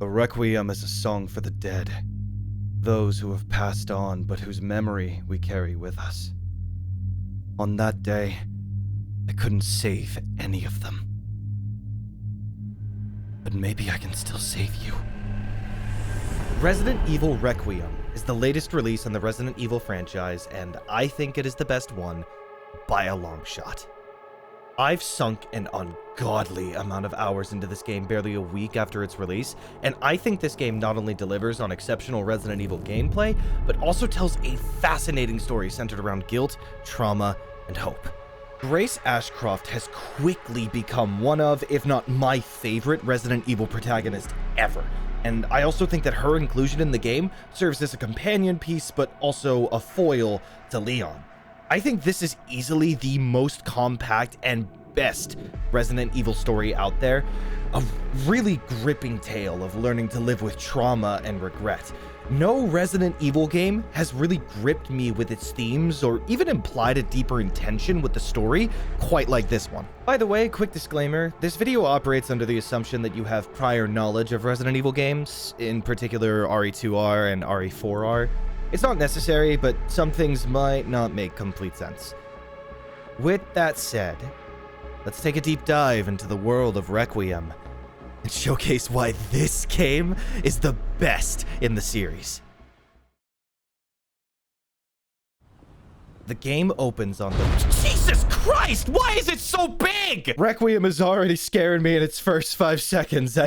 A requiem is a song for the dead, those who have passed on but whose memory we carry with us. On that day, I couldn't save any of them. But maybe I can still save you. Resident Evil Requiem is the latest release in the Resident Evil franchise, and I think it is the best one by a long shot. I've sunk an ungodly amount of hours into this game barely a week after its release, and I think this game not only delivers on exceptional Resident Evil gameplay, but also tells a fascinating story centered around guilt, trauma, and hope. Grace Ashcroft has quickly become one of, if not my favorite Resident Evil protagonist ever, and I also think that her inclusion in the game serves as a companion piece, but also a foil to Leon. I think this is easily the most compact and best Resident Evil story out there. A really gripping tale of learning to live with trauma and regret. No Resident Evil game has really gripped me with its themes or even implied a deeper intention with the story quite like this one. By the way, quick disclaimer, this video operates under the assumption that you have prior knowledge of Resident Evil games, in particular RE2R and RE4R. It's not necessary, but some things might not make complete sense. With that said, let's take a deep dive into the world of Requiem and showcase why this game is the best in the series. The game opens on the... Jesus Christ! Why is it so big? Requiem is already scaring me in its first 5 seconds.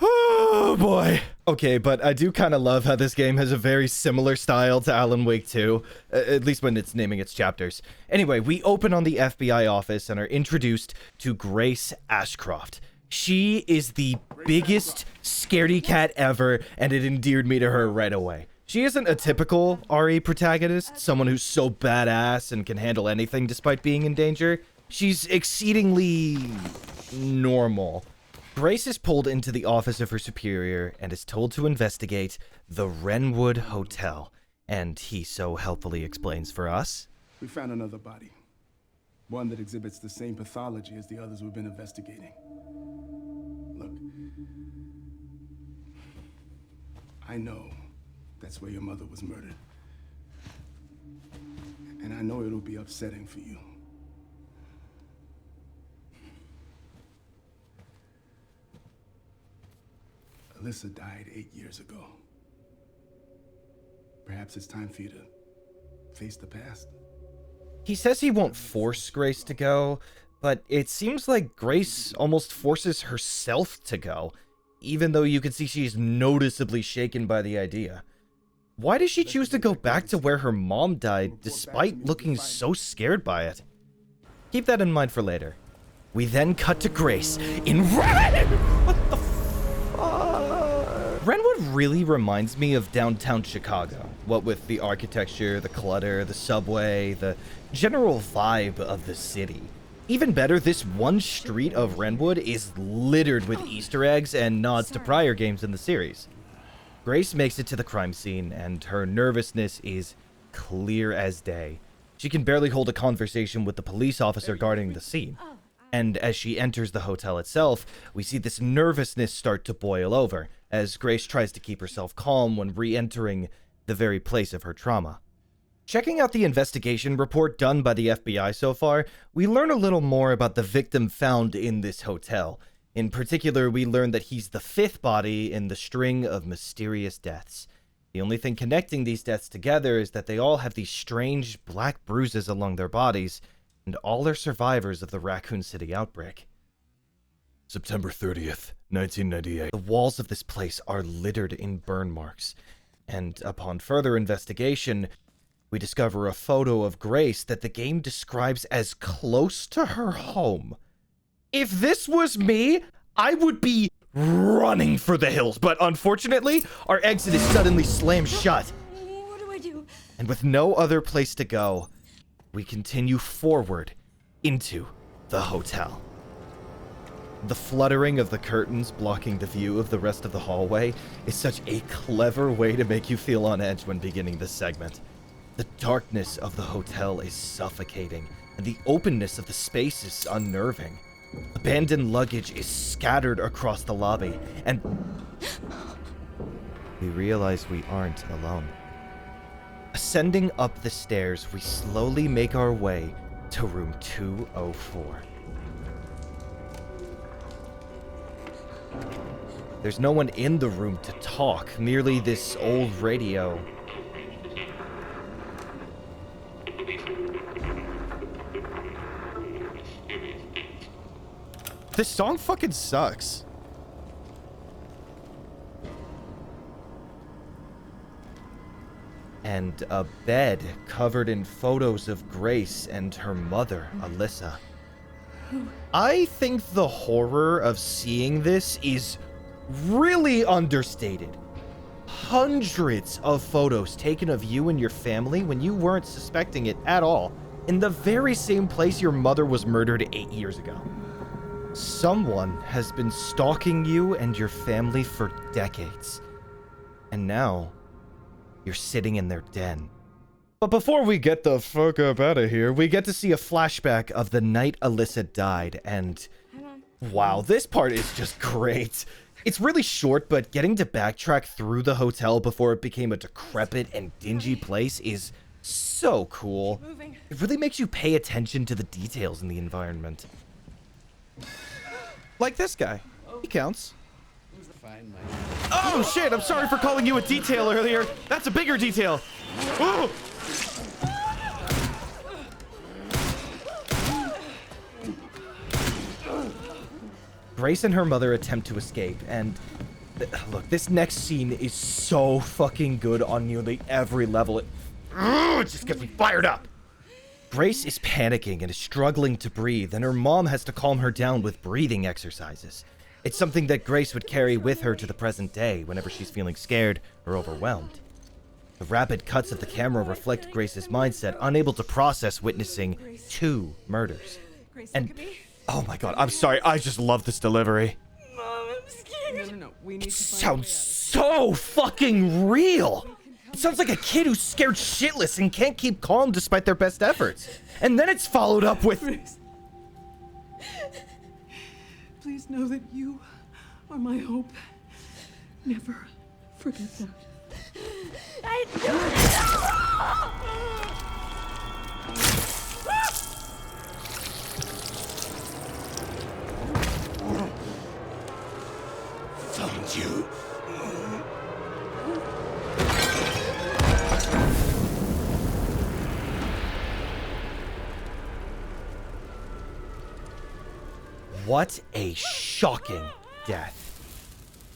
Oh boy. Okay, but I do kind of love how this game has a very similar style to Alan Wake 2, at least when it's naming its chapters. Anyway, we open on the FBI office and are introduced to Grace Ashcroft. She is the biggest scaredy cat ever, and it endeared me to her right away. She isn't a typical RE protagonist, someone who's so badass and can handle anything despite being in danger. She's exceedingly normal. Grace is pulled into the office of her superior and is told to investigate the Renwood Hotel, and he so helpfully explains for us. We found another body, one that exhibits the same pathology as the others we've been investigating. Look, I know that's where your mother was murdered, and I know it'll be upsetting for you. Alyssa died 8 years ago. Perhaps it's time for you to face the past. He says he won't force Grace to go, but it seems like Grace almost forces herself to go, even though you can see she's noticeably shaken by the idea. Why does she choose to go back to where her mom died, despite looking so scared by it? Keep that in mind for later. We then cut to Grace in What the Renwood really reminds me of downtown Chicago, what with the architecture, the clutter, the subway, the general vibe of the city. Even better, this one street of Renwood is littered with Easter eggs and nods to prior games in the series. Grace makes it to the crime scene, and her nervousness is clear as day. She can barely hold a conversation with the police officer guarding the scene. And as she enters the hotel itself, we see this nervousness start to boil over, as Grace tries to keep herself calm when re-entering the very place of her trauma. Checking out the investigation report done by the FBI so far, we learn a little more about the victim found in this hotel. In particular, we learn that he's the 5th body in the string of mysterious deaths. The only thing connecting these deaths together is that they all have these strange black bruises along their bodies, and all are survivors of the Raccoon City outbreak. September 30th, 1998. The walls of this place are littered in burn marks, and upon further investigation, we discover a photo of Grace that the game describes as close to her home. If this was me, I would be running for the hills, but unfortunately, our exit is suddenly slammed shut. What do I do? And with no other place to go, we continue forward into the hotel. The fluttering of the curtains blocking the view of the rest of the hallway is such a clever way to make you feel on edge when beginning this segment. The darkness of the hotel is suffocating, and the openness of the space is unnerving. Abandoned luggage is scattered across the lobby, and we realize we aren't alone. Ascending up the stairs, we slowly make our way to room 204. There's no one in the room to talk, merely this old radio. This song fucking sucks. And a bed covered in photos of Grace and her mother, Alyssa. I think the horror of seeing this is really understated. Hundreds of photos taken of you and your family when you weren't suspecting it at all, in the very same place your mother was murdered 8 years ago. Someone has been stalking you and your family for decades. And now, you're sitting in their den. But before we get the fuck up out of here, we get to see a flashback of the night Alyssa died, and wow, this part is just great. It's really short, but getting to backtrack through the hotel before it became a decrepit and dingy place is so cool. It really makes you pay attention to the details in the environment. Like this guy. He counts. Oh shit, I'm sorry for calling you a detail earlier. That's a bigger detail. Oh! Grace and her mother attempt to escape, and look, this next scene is so fucking good on nearly every level. It just gets me fired up. Grace is panicking and is struggling to breathe, and her mom has to calm her down with breathing exercises. It's something that Grace would carry with her to the present day whenever she's feeling scared or overwhelmed. The rapid cuts of the camera reflect Grace's mindset, unable to process witnessing 2 murders. And, oh my god, I'm sorry, I just love this delivery. Mom, I'm scared. No. We need It to find sounds so fucking real. It sounds like a kid who's scared shitless and can't keep calm despite their best efforts. And then it's followed up with... Please know that you are my hope. Never forget that. I Found you. What a shocking death.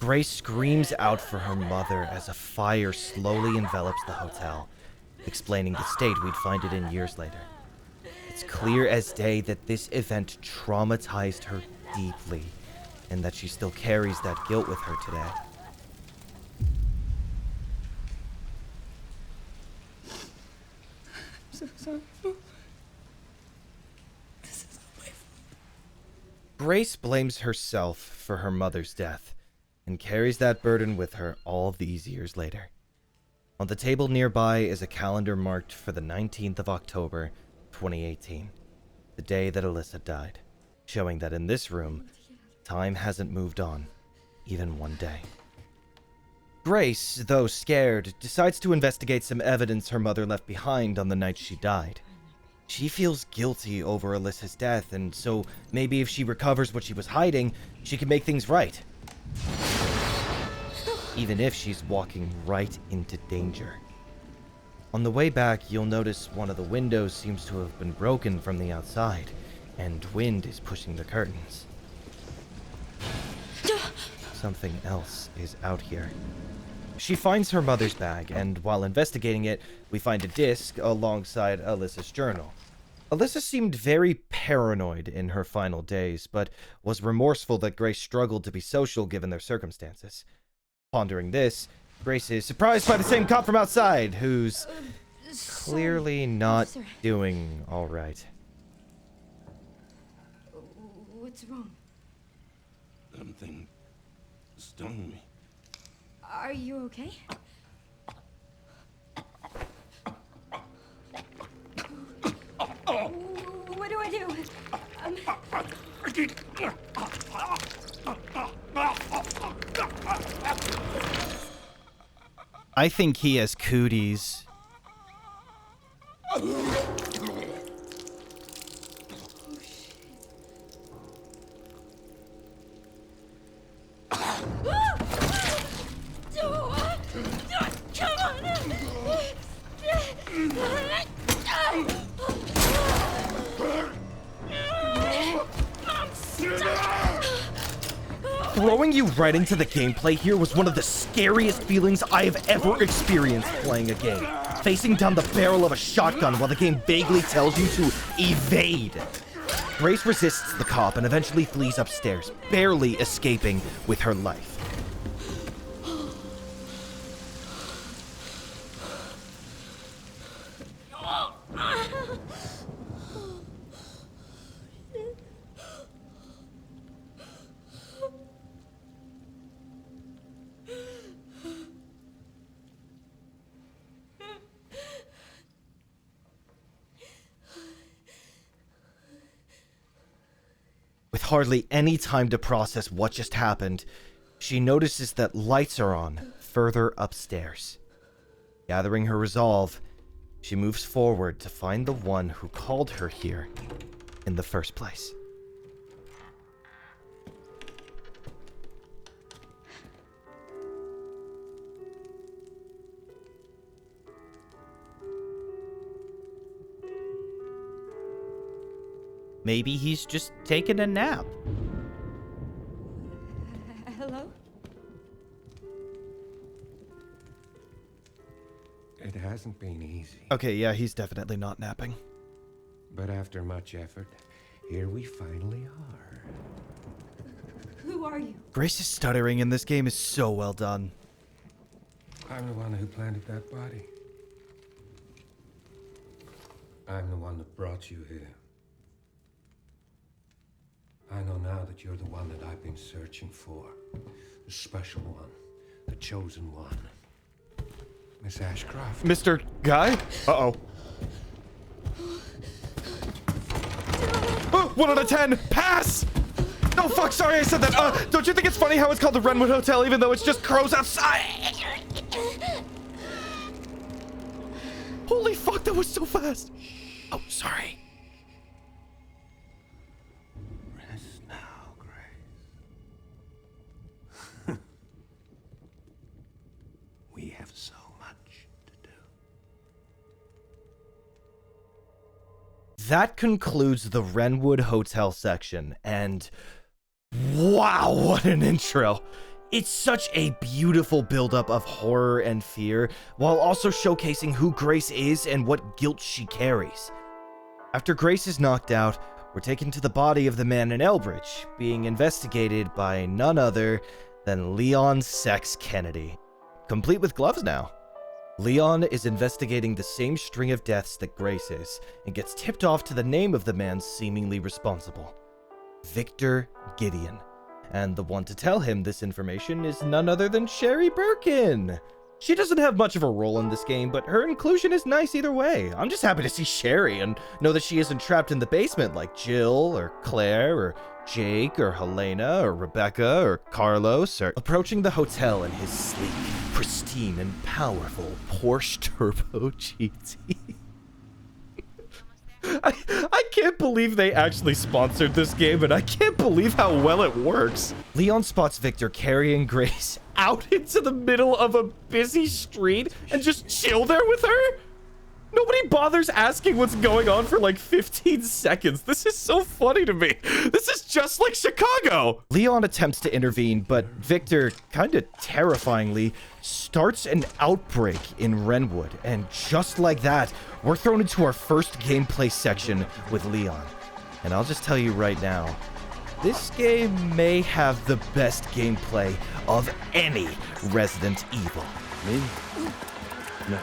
Grace screams out for her mother as a fire slowly envelops the hotel, explaining the state we'd find it in years later. It's clear as day that this event traumatized her deeply, and that she still carries that guilt with her today. I'm so sorry. This is not my fault. Grace blames herself for her mother's death, and carries that burden with her all these years later. On the table nearby is a calendar marked for the 19th of October, 2018, the day that Alyssa died, showing that in this room, time hasn't moved on, even one day. Grace, though scared, decides to investigate some evidence her mother left behind on the night she died. She feels guilty over Alyssa's death, and so maybe if she recovers what she was hiding, she can make things right. Even if she's walking right into danger. On the way back, you'll notice one of the windows seems to have been broken from the outside, and wind is pushing the curtains. Something else is out here. She finds her mother's bag, and while investigating it, we find a disc alongside Alyssa's journal. Alyssa seemed very paranoid in her final days, but was remorseful that Grace struggled to be social given their circumstances. Pondering this, Grace is surprised by the same cop from outside, who's clearly not doing all right. What's wrong? Something stung me. Are you okay? What do I do? I think he has cooties. Throwing you right into the gameplay here was one of the scariest feelings I have ever experienced playing a game. Facing down the barrel of a shotgun while the game vaguely tells you to evade. Grace resists the cop and eventually flees upstairs, barely escaping with her life. With hardly any time to process what just happened, she notices that lights are on further upstairs. Gathering her resolve, she moves forward to find the one who called her here in the first place. Maybe he's just taking a nap. Hello? It hasn't been easy. Okay, yeah, he's definitely not napping. But after much effort, here we finally are. Who are you? Grace's stuttering in this game is so well done. I'm the one who planted that body. I'm the one that brought you here. I know now that you're the one that I've been searching for. The special one. The chosen one. Miss Ashcroft. Mr. Guy? Uh-oh. 1 out of 10! Pass! No, fuck, sorry I said that. Don't you think it's funny how it's called the Renwood Hotel even though it's just crows outside? Holy fuck, that was so fast. Oh, sorry. Rest now, Grace. We have so much to do. That concludes the Renwood Hotel section, and wow, what an intro. It's such a beautiful buildup of horror and fear, while also showcasing who Grace is and what guilt she carries. After Grace is knocked out, we're taken to the body of the man in Elbridge, being investigated by none other than Leon Sex Kennedy. Complete with gloves now. Leon is investigating the same string of deaths that Grace is, and gets tipped off to the name of the man seemingly responsible. Victor Gideon. And the one to tell him this information is none other than Sherry Birkin. She doesn't have much of a role in this game, but her inclusion is nice either way. I'm just happy to see Sherry and know that she isn't trapped in the basement like Jill or Claire or Jake or Helena or Rebecca or Carlos or approaching the hotel in his sleek, pristine, and powerful Porsche Turbo GT. I can't believe they actually sponsored this game, and I can't believe how well it works. Leon spots Victor carrying Grace out into the middle of a busy street and just chill there with her? Nobody bothers asking what's going on for like 15 seconds. This is so funny to me. This is just like Chicago. Leon attempts to intervene, but Victor, kind of terrifyingly, starts an outbreak in Renwood. And just like that, we're thrown into our first gameplay section with Leon. And I'll just tell you right now, this game may have the best gameplay of any Resident Evil. Me? No.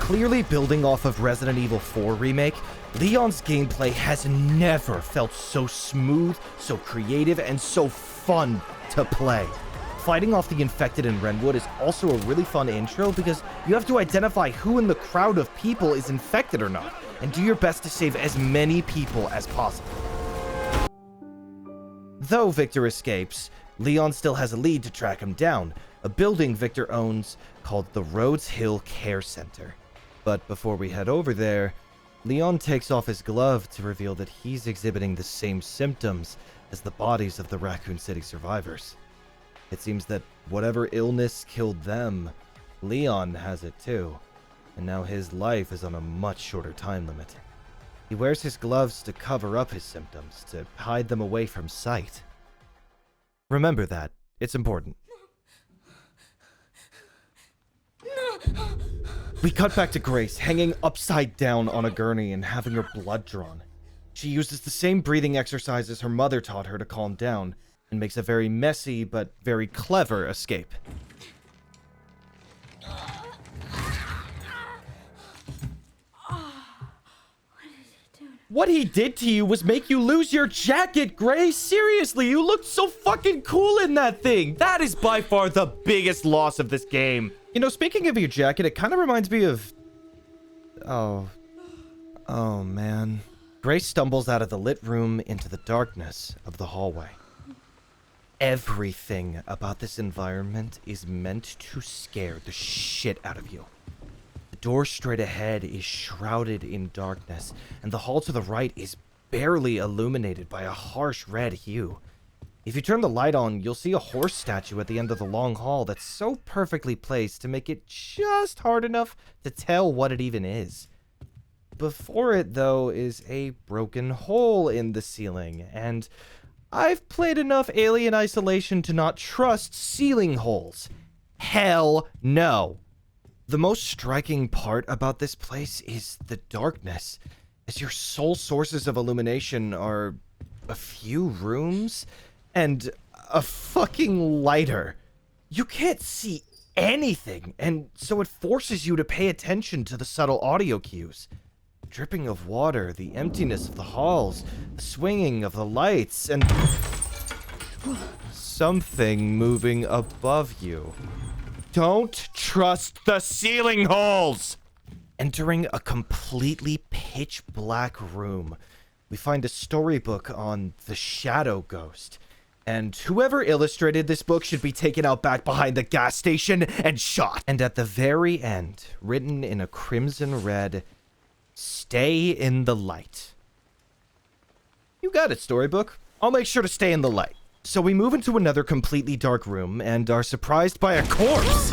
Clearly building off of Resident Evil 4 Remake, Leon's gameplay has never felt so smooth, so creative, and so fun to play. Fighting off the infected in Renwood is also a really fun intro because you have to identify who in the crowd of people is infected or not, and do your best to save as many people as possible. Though Victor escapes, Leon still has a lead to track him down, a building Victor owns called the Rhodes Hill Care Center. But before we head over there, Leon takes off his glove to reveal that he's exhibiting the same symptoms as the bodies of the Raccoon City survivors. It seems that whatever illness killed them, Leon has it too, and now his life is on a much shorter time limit. He wears his gloves to cover up his symptoms, to hide them away from sight. Remember that. It's important. We cut back to Grace, hanging upside down on a gurney and having her blood drawn. She uses the same breathing exercises her mother taught her to calm down, and makes a very messy but very clever escape. What he did to you was make you lose your jacket, Grace. Seriously, you looked so fucking cool in that thing. That is by far the biggest loss of this game. You know, speaking of your jacket, it kind of reminds me of... Oh, man. Grace stumbles out of the lit room into the darkness of the hallway. Everything about this environment is meant to scare the shit out of you. The door straight ahead is shrouded in darkness, and the hall to the right is barely illuminated by a harsh red hue. If you turn the light on, you'll see a horse statue at the end of the long hall that's so perfectly placed to make it just hard enough to tell what it even is. Before it, though, is a broken hole in the ceiling, and I've played enough Alien Isolation to not trust ceiling holes. Hell no. The most striking part about this place is the darkness, as your sole sources of illumination are a few rooms and a fucking lighter. You can't see anything, and so it forces you to pay attention to the subtle audio cues. Dripping of water, the emptiness of the halls, the swinging of the lights, and something moving above you. Don't trust the ceiling holes! Entering a completely pitch black room, we find a storybook on the Shadow Ghost. And whoever illustrated this book should be taken out back behind the gas station and shot. And at the very end, written in a crimson red, "Stay in the light." You got it, storybook. I'll make sure to stay in the light. So we move into another completely dark room and are surprised by a corpse.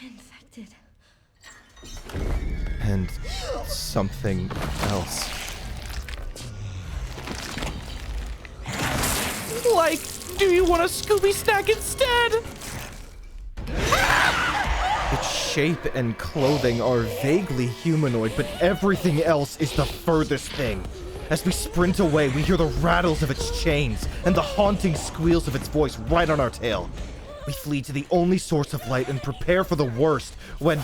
Infected. And something else. Like, do you want a Scooby snack instead? Its shape and clothing are vaguely humanoid, but everything else is the furthest thing. As we sprint away, we hear the rattles of its chains and the haunting squeals of its voice right on our tail. We flee to the only source of light and prepare for the worst when...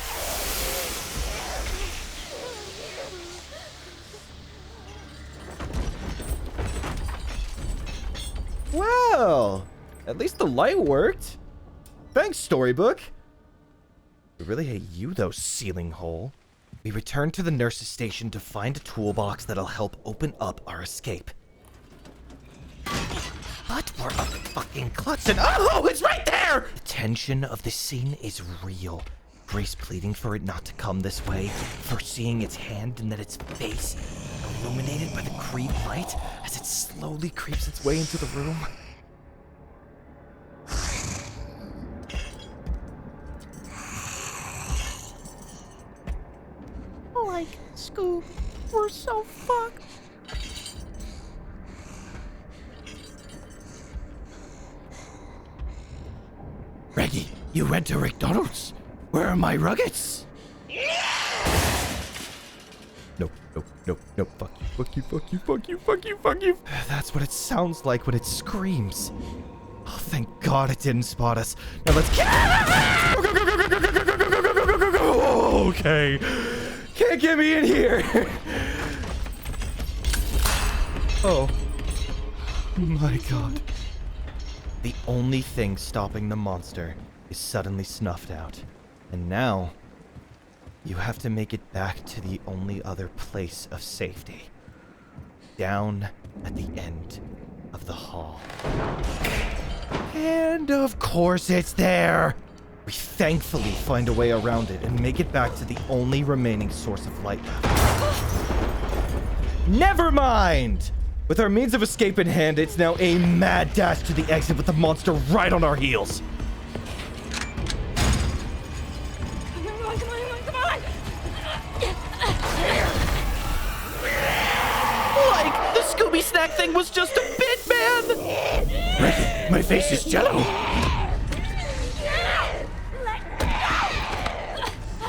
Well, at least the light worked. Thanks, storybook. I really hate you, though, ceiling hole. We return to the nurse's station to find a toolbox that'll help open up our escape. But we're a fucking klutz and... Oh, it's right there! The tension of this scene is real. Grace pleading for it not to come this way, first seeing its hand and then its face, illuminated by the creep light as it slowly creeps its way into the room. Like, Scoop, we're so fucked. Reggie, you went to McDonald's. Where are my ruggets? Nope, fuck you. fuck you, fuck you, fuck you, fuck you, fuck you. That's what it sounds like when it screams. Oh, thank God it didn't spot us. Now let's get... Go, go, go, go, go, go, go, go, go, go, go, go, go. Okay. Can't get me in here. Oh. My God. The only thing stopping the monster is suddenly snuffed out. And now, you have to make it back to the only other place of safety. Down at the end of the hall. And of course it's there! We thankfully find a way around it and make it back to the only remaining source of light left. Never mind! With our means of escape in hand, it's now a mad dash to the exit with the monster right on our heels. Like, the Scooby Snack thing was just a bit, man! Reggie, my face is jello!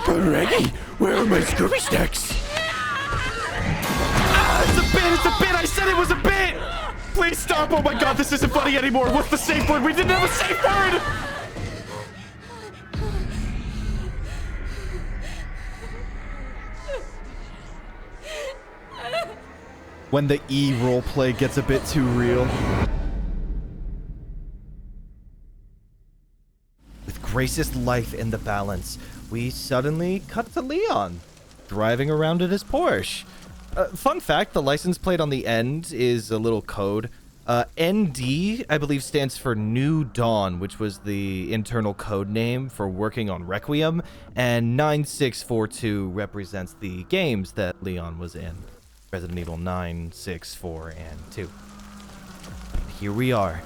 Reggie, where are my Scooby Snacks? It's a bit! I said it was a bit! Please stop! Oh my God, this isn't funny anymore! What's the safe word? We didn't have a safe word! When the E roleplay gets a bit too real. With Grace's life in the balance, we suddenly cut to Leon, driving around in his Porsche. Fun fact, the license plate on the end is a little code. ND, I believe, stands for New Dawn, which was the internal code name for working on Requiem, and 9642 represents the games that Leon was in. Resident Evil 9, 6, 4, and 2. Here we are.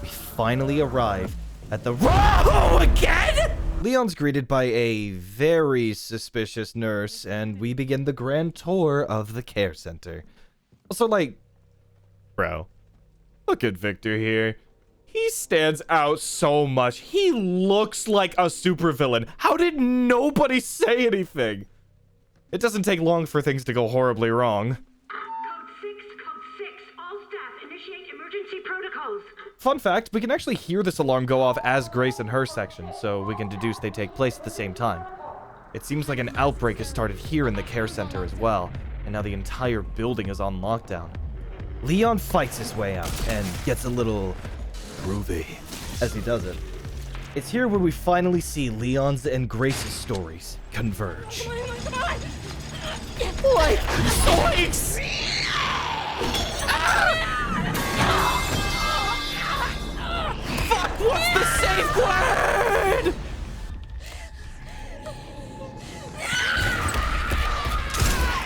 We finally arrive at the... Oh, again?! Leon's greeted by a very suspicious nurse, and we begin the grand tour of the care center. Also, like, bro, look at Victor here. He stands out so much. He looks like a supervillain. How did nobody say anything? It doesn't take long for things to go horribly wrong. Code 6, all staff initiate emergency protocols. Fun fact, we can actually hear this alarm go off as Grace in her section, so we can deduce they take place at the same time. It seems like an outbreak has started here in the care center as well, and now the entire building is on lockdown. Leon fights his way out and gets a little groovy as he does it. It's here where we finally see Leon's and Grace's stories converge. Come on! Like, zoinks! Fuck, what's the safe word?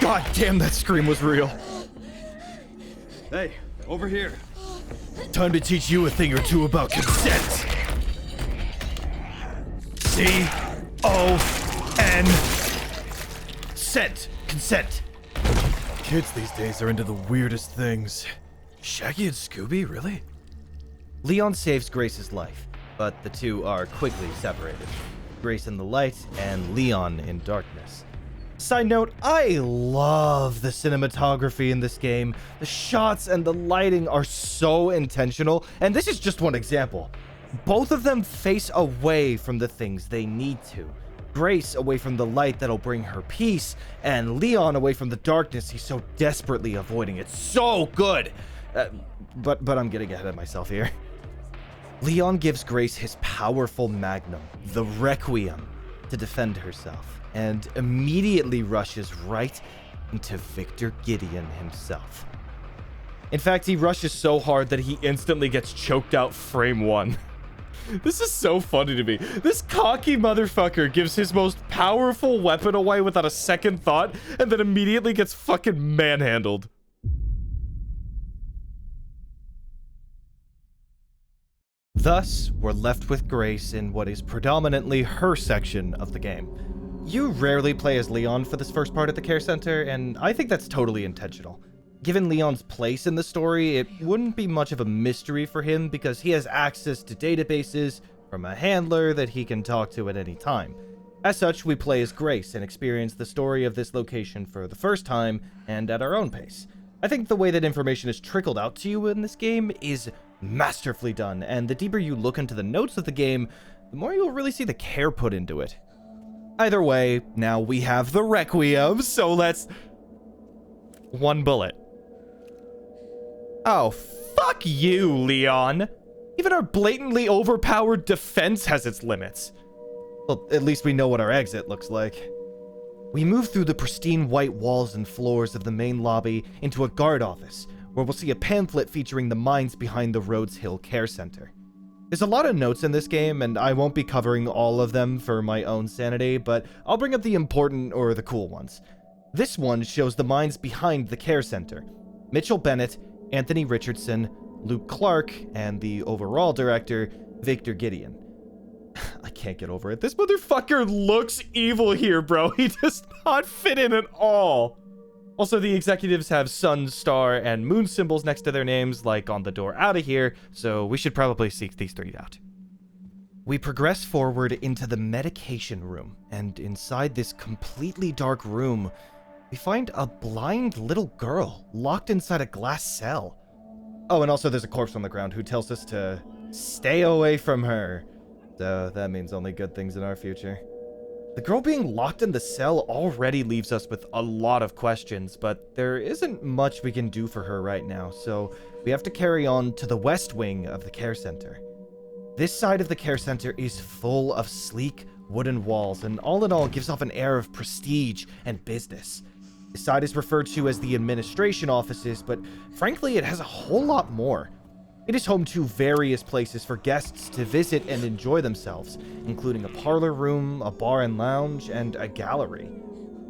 God damn, that scream was real. Hey, over here. Time to teach you a thing or two about consent. C-O-N. Consent. Kids these days are into the weirdest things. Shaggy and Scooby, really? Leon saves Grace's life, but the two are quickly separated. Grace in the light and Leon in darkness. Side note, I love the cinematography in this game. The shots and the lighting are so intentional, and this is just one example. Both of them face away from the things they need to. Grace away from the light that'll bring her peace, and Leon away from the darkness he's so desperately avoiding. It's so good! But I'm getting ahead of myself here. Leon gives Grace his powerful magnum, the Requiem, to defend herself, and immediately rushes right into Victor Gideon himself. In fact, he rushes so hard that he instantly gets choked out frame one. This is so funny to me. This cocky motherfucker gives his most powerful weapon away without a second thought, and then immediately gets fucking manhandled. Thus, we're left with Grace in what is predominantly her section of the game. You rarely play as Leon for this first part at the care center, and I think that's totally intentional. Given Leon's place in the story, it wouldn't be much of a mystery for him because he has access to databases from a handler that he can talk to at any time. As such, we play as Grace and experience the story of this location for the first time and at our own pace. I think the way that information is trickled out to you in this game is masterfully done, and the deeper you look into the notes of the game, the more you'll really see the care put into it. Either way, now we have the Requiem, so let's... One bullet. Oh, fuck you, Leon! Even our blatantly overpowered defense has its limits. Well, at least we know what our exit looks like. We move through the pristine white walls and floors of the main lobby into a guard office, where we'll see a pamphlet featuring the minds behind the Rhodes Hill Care Center. There's a lot of notes in this game, and I won't be covering all of them for my own sanity, but I'll bring up the important or the cool ones. This one shows the minds behind the care center: Mitchell Bennett, Anthony Richardson, Luke Clark, and the overall director, Victor Gideon. I can't get over it. This motherfucker looks evil here, bro. He does not fit in at all. Also, the executives have sun, star, and moon symbols next to their names, like on the door out of here, so we should probably seek these three out. We progress forward into the medication room, and inside this completely dark room, we find a blind little girl locked inside a glass cell. Oh, and also there's a corpse on the ground who tells us to stay away from her. So that means only good things in our future. The girl being locked in the cell already leaves us with a lot of questions, but there isn't much we can do for her right now, so we have to carry on to the west wing of the care center. This side of the care center is full of sleek wooden walls, and all in all gives off an air of prestige and business. This side is referred to as the administration offices, but frankly it has a whole lot more. It is home to various places for guests to visit and enjoy themselves, including a parlor room, a bar and lounge, and a gallery.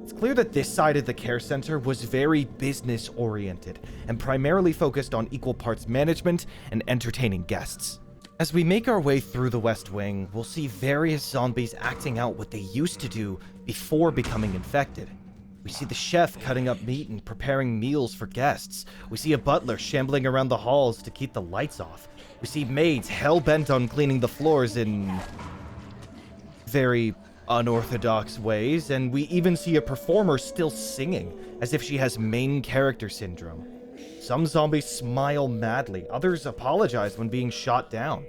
It's clear that this side of the care center was very business-oriented and primarily focused on equal parts management and entertaining guests. As we make our way through the West Wing, we'll see various zombies acting out what they used to do before becoming infected. We see the chef cutting up meat and preparing meals for guests. We see a butler shambling around the halls to keep the lights off. We see maids hell-bent on cleaning the floors in very unorthodox ways, and we even see a performer still singing, as if she has main character syndrome. Some zombies smile madly, others apologize when being shot down.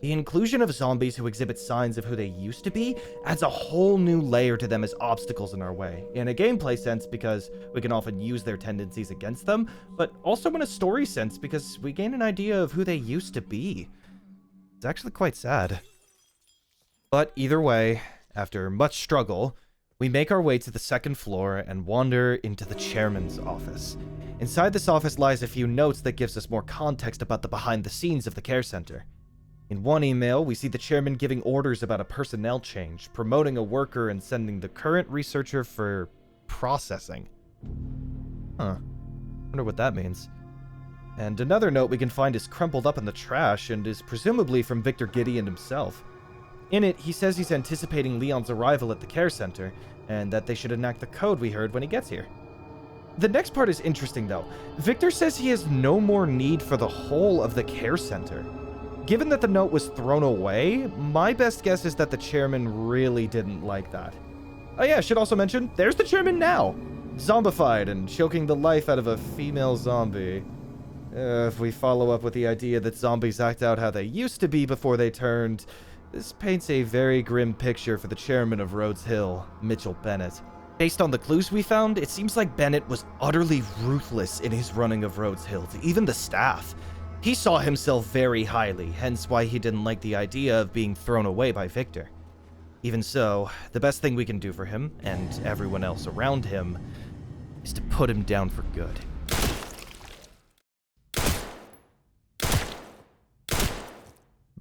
The inclusion of zombies who exhibit signs of who they used to be adds a whole new layer to them as obstacles in our way, in a gameplay sense because we can often use their tendencies against them, but also in a story sense because we gain an idea of who they used to be. It's actually quite sad. But either way, after much struggle, we make our way to the second floor and wander into the chairman's office. Inside this office lies a few notes that gives us more context about the behind the scenes of the care center. In one email, we see the chairman giving orders about a personnel change, promoting a worker and sending the current researcher for processing. Huh. Wonder what that means. And another note we can find is crumpled up in the trash and is presumably from Victor Gideon himself. In it, he says he's anticipating Leon's arrival at the care center, and that they should enact the code we heard when he gets here. The next part is interesting though. Victor says he has no more need for the whole of the care center. Given that the note was thrown away, my best guess is that the chairman really didn't like that. Oh yeah, should also mention, there's the chairman now! Zombified and choking the life out of a female zombie. If we follow up with the idea that zombies act out how they used to be before they turned, this paints a very grim picture for the chairman of Rhodes Hill, Mitchell Bennett. Based on the clues we found, it seems like Bennett was utterly ruthless in his running of Rhodes Hill to even the staff. He saw himself very highly, hence why he didn't like the idea of being thrown away by Victor. Even so, the best thing we can do for him, and everyone else around him, is to put him down for good.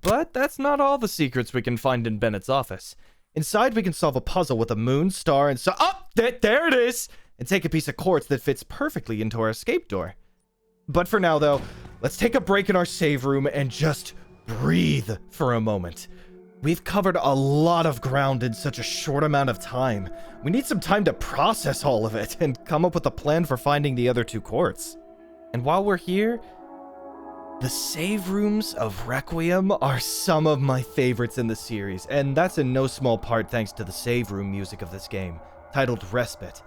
But that's not all the secrets we can find in Bennett's office. Inside, we can solve a puzzle with a moon, star, and there it is! And take a piece of quartz that fits perfectly into our escape door. But for now, though, let's take a break in our save room and just breathe for a moment. We've covered a lot of ground in such a short amount of time. We need some time to process all of it and come up with a plan for finding the other two quartz. And while we're here, the save rooms of Requiem are some of my favorites in the series, and that's in no small part thanks to the save room music of this game, titled Respite.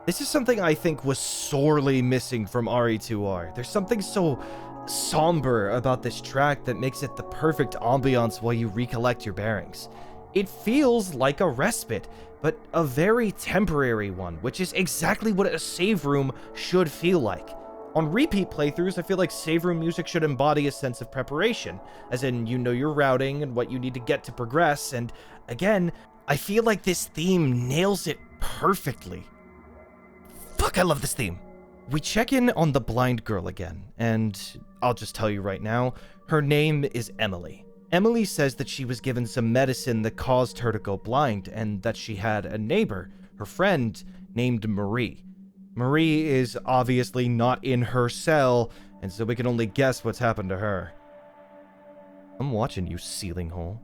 This is something I think was sorely missing from RE2R. There's something so somber about this track that makes it the perfect ambiance while you recollect your bearings. It feels like a respite, but a very temporary one, which is exactly what a save room should feel like. On repeat playthroughs, I feel like save room music should embody a sense of preparation, as in you know your routing and what you need to get to progress, and again, I feel like this theme nails it perfectly. Fuck, I love this theme. We check in on the blind girl again, and I'll just tell you right now, her name is Emily. Emily says that she was given some medicine that caused her to go blind, and that she had a neighbor, her friend, named Marie. Marie is obviously not in her cell, and so we can only guess what's happened to her. I'm watching you, ceiling hole.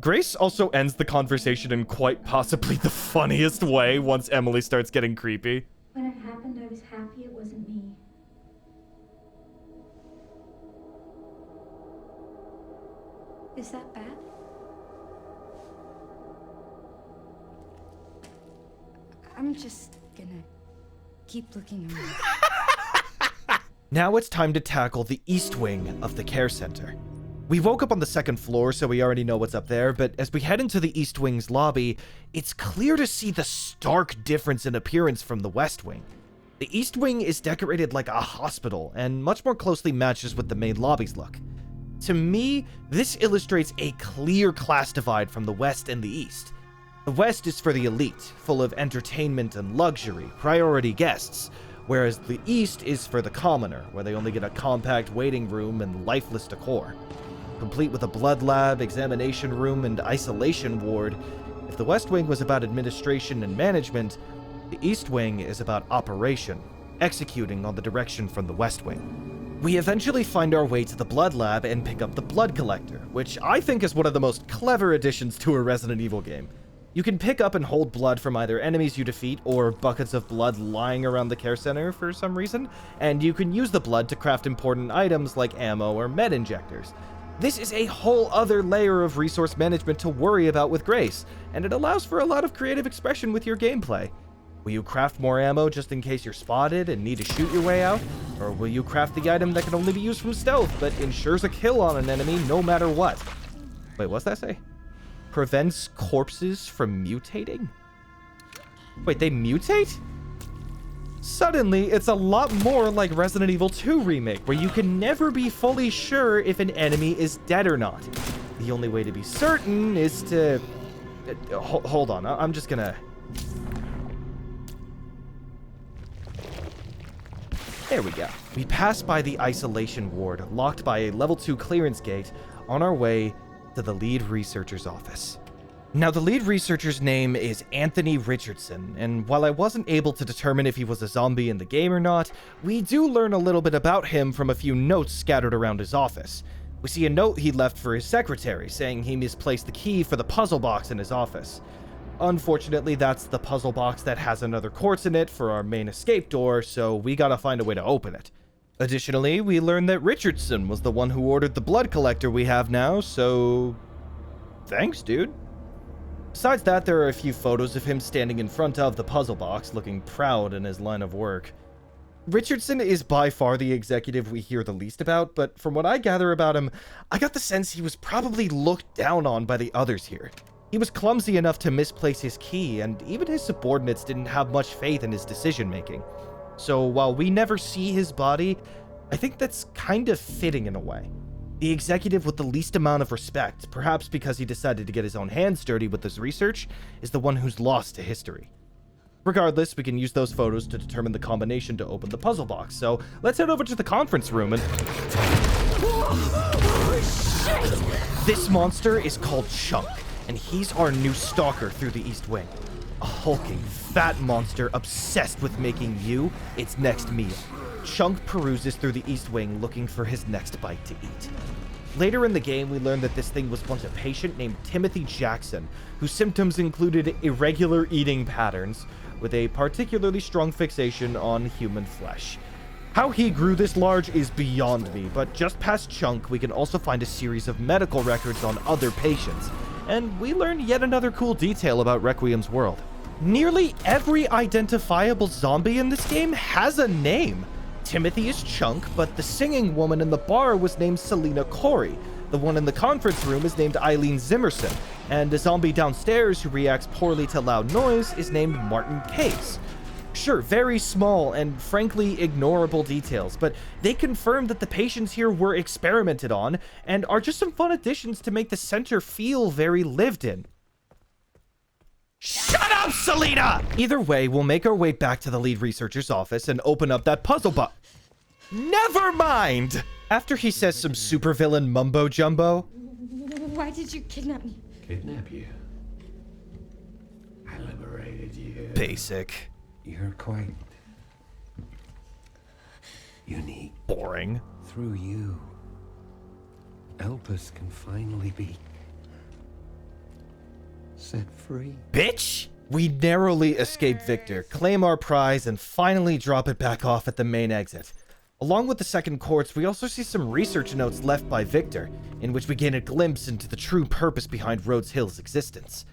Grace also ends the conversation in quite possibly the funniest way once Emily starts getting creepy. When it happened, I was happy it wasn't me. Is that bad? I'm just gonna keep looking around. Now it's time to tackle the east wing of the care center. We woke up on the second floor, so we already know what's up there, but as we head into the East Wing's lobby, it's clear to see the stark difference in appearance from the West Wing. The East Wing is decorated like a hospital, and much more closely matches with the main lobby's look. To me, this illustrates a clear class divide from the West and the East. The West is for the elite, full of entertainment and luxury, priority guests, whereas the East is for the commoner, where they only get a compact waiting room and lifeless decor. Complete with a blood lab, examination room, and isolation ward, if the West Wing was about administration and management, the East Wing is about operation, executing on the direction from the West Wing. We eventually find our way to the blood lab and pick up the blood collector, which I think is one of the most clever additions to a Resident Evil game. You can pick up and hold blood from either enemies you defeat or buckets of blood lying around the care center for some reason, and you can use the blood to craft important items like ammo or med injectors. This is a whole other layer of resource management to worry about with Grace, and it allows for a lot of creative expression with your gameplay. Will you craft more ammo just in case you're spotted and need to shoot your way out? Or will you craft the item that can only be used from stealth but ensures a kill on an enemy no matter what? Wait, what's that say? Prevents corpses from mutating? Wait, they mutate? Suddenly, it's a lot more like Resident Evil 2 Remake, where you can never be fully sure if an enemy is dead or not. The only way to be certain is to... hold on, I'm just gonna... There we go. We pass by the isolation ward, locked by a level 2 clearance gate, on our way to the lead researcher's office. Now, the lead researcher's name is Anthony Richardson, and while I wasn't able to determine if he was a zombie in the game or not, we do learn a little bit about him from a few notes scattered around his office. We see a note he left for his secretary, saying he misplaced the key for the puzzle box in his office. Unfortunately, that's the puzzle box that has another quartz in it for our main escape door, so we gotta find a way to open it. Additionally, we learn that Richardson was the one who ordered the blood collector we have now, so... thanks, dude. Besides that, there are a few photos of him standing in front of the puzzle box, looking proud in his line of work. Richardson is by far the executive we hear the least about, but from what I gather about him, I got the sense he was probably looked down on by the others here. He was clumsy enough to misplace his key, and even his subordinates didn't have much faith in his decision-making. So while we never see his body, I think that's kind of fitting in a way. The executive with the least amount of respect, perhaps because he decided to get his own hands dirty with his research, is the one who's lost to history. Regardless, we can use those photos to determine the combination to open the puzzle box, so let's head over to the conference room and... This monster is called Chunk, and he's our new stalker through the East Wing. A hulking, fat monster obsessed with making you its next meal. Chunk peruses through the East Wing looking for his next bite to eat. Later in the game, we learn that this thing was once a patient named Timothy Jackson, whose symptoms included irregular eating patterns, with a particularly strong fixation on human flesh. How he grew this large is beyond me, but just past Chunk, we can also find a series of medical records on other patients, and we learn yet another cool detail about Requiem's world. Nearly every identifiable zombie in this game has a name. Timothy is Chunk, but the singing woman in the bar was named Selena Corey. The one in the conference room is named Eileen Zimmerson, and a zombie downstairs who reacts poorly to loud noise is named Martin Case. Sure, very small and frankly ignorable details, but they confirm that the patients here were experimented on and are just some fun additions to make the center feel very lived in. Shut up, Selena! Either way, we'll make our way back to the lead researcher's office and open up that puzzle box. Never mind! After he says some supervillain mumbo-jumbo. Why did you kidnap me? Kidnap you? I liberated you. Basic. You're quite unique. Boring. Through you, Elpis can finally be set free. Bitch! We narrowly escape Victor, claim our prize, and finally drop it back off at the main exit. Along with the second quartz, we also see some research notes left by Victor, in which we gain a glimpse into the true purpose behind Rhodes Hill's existence.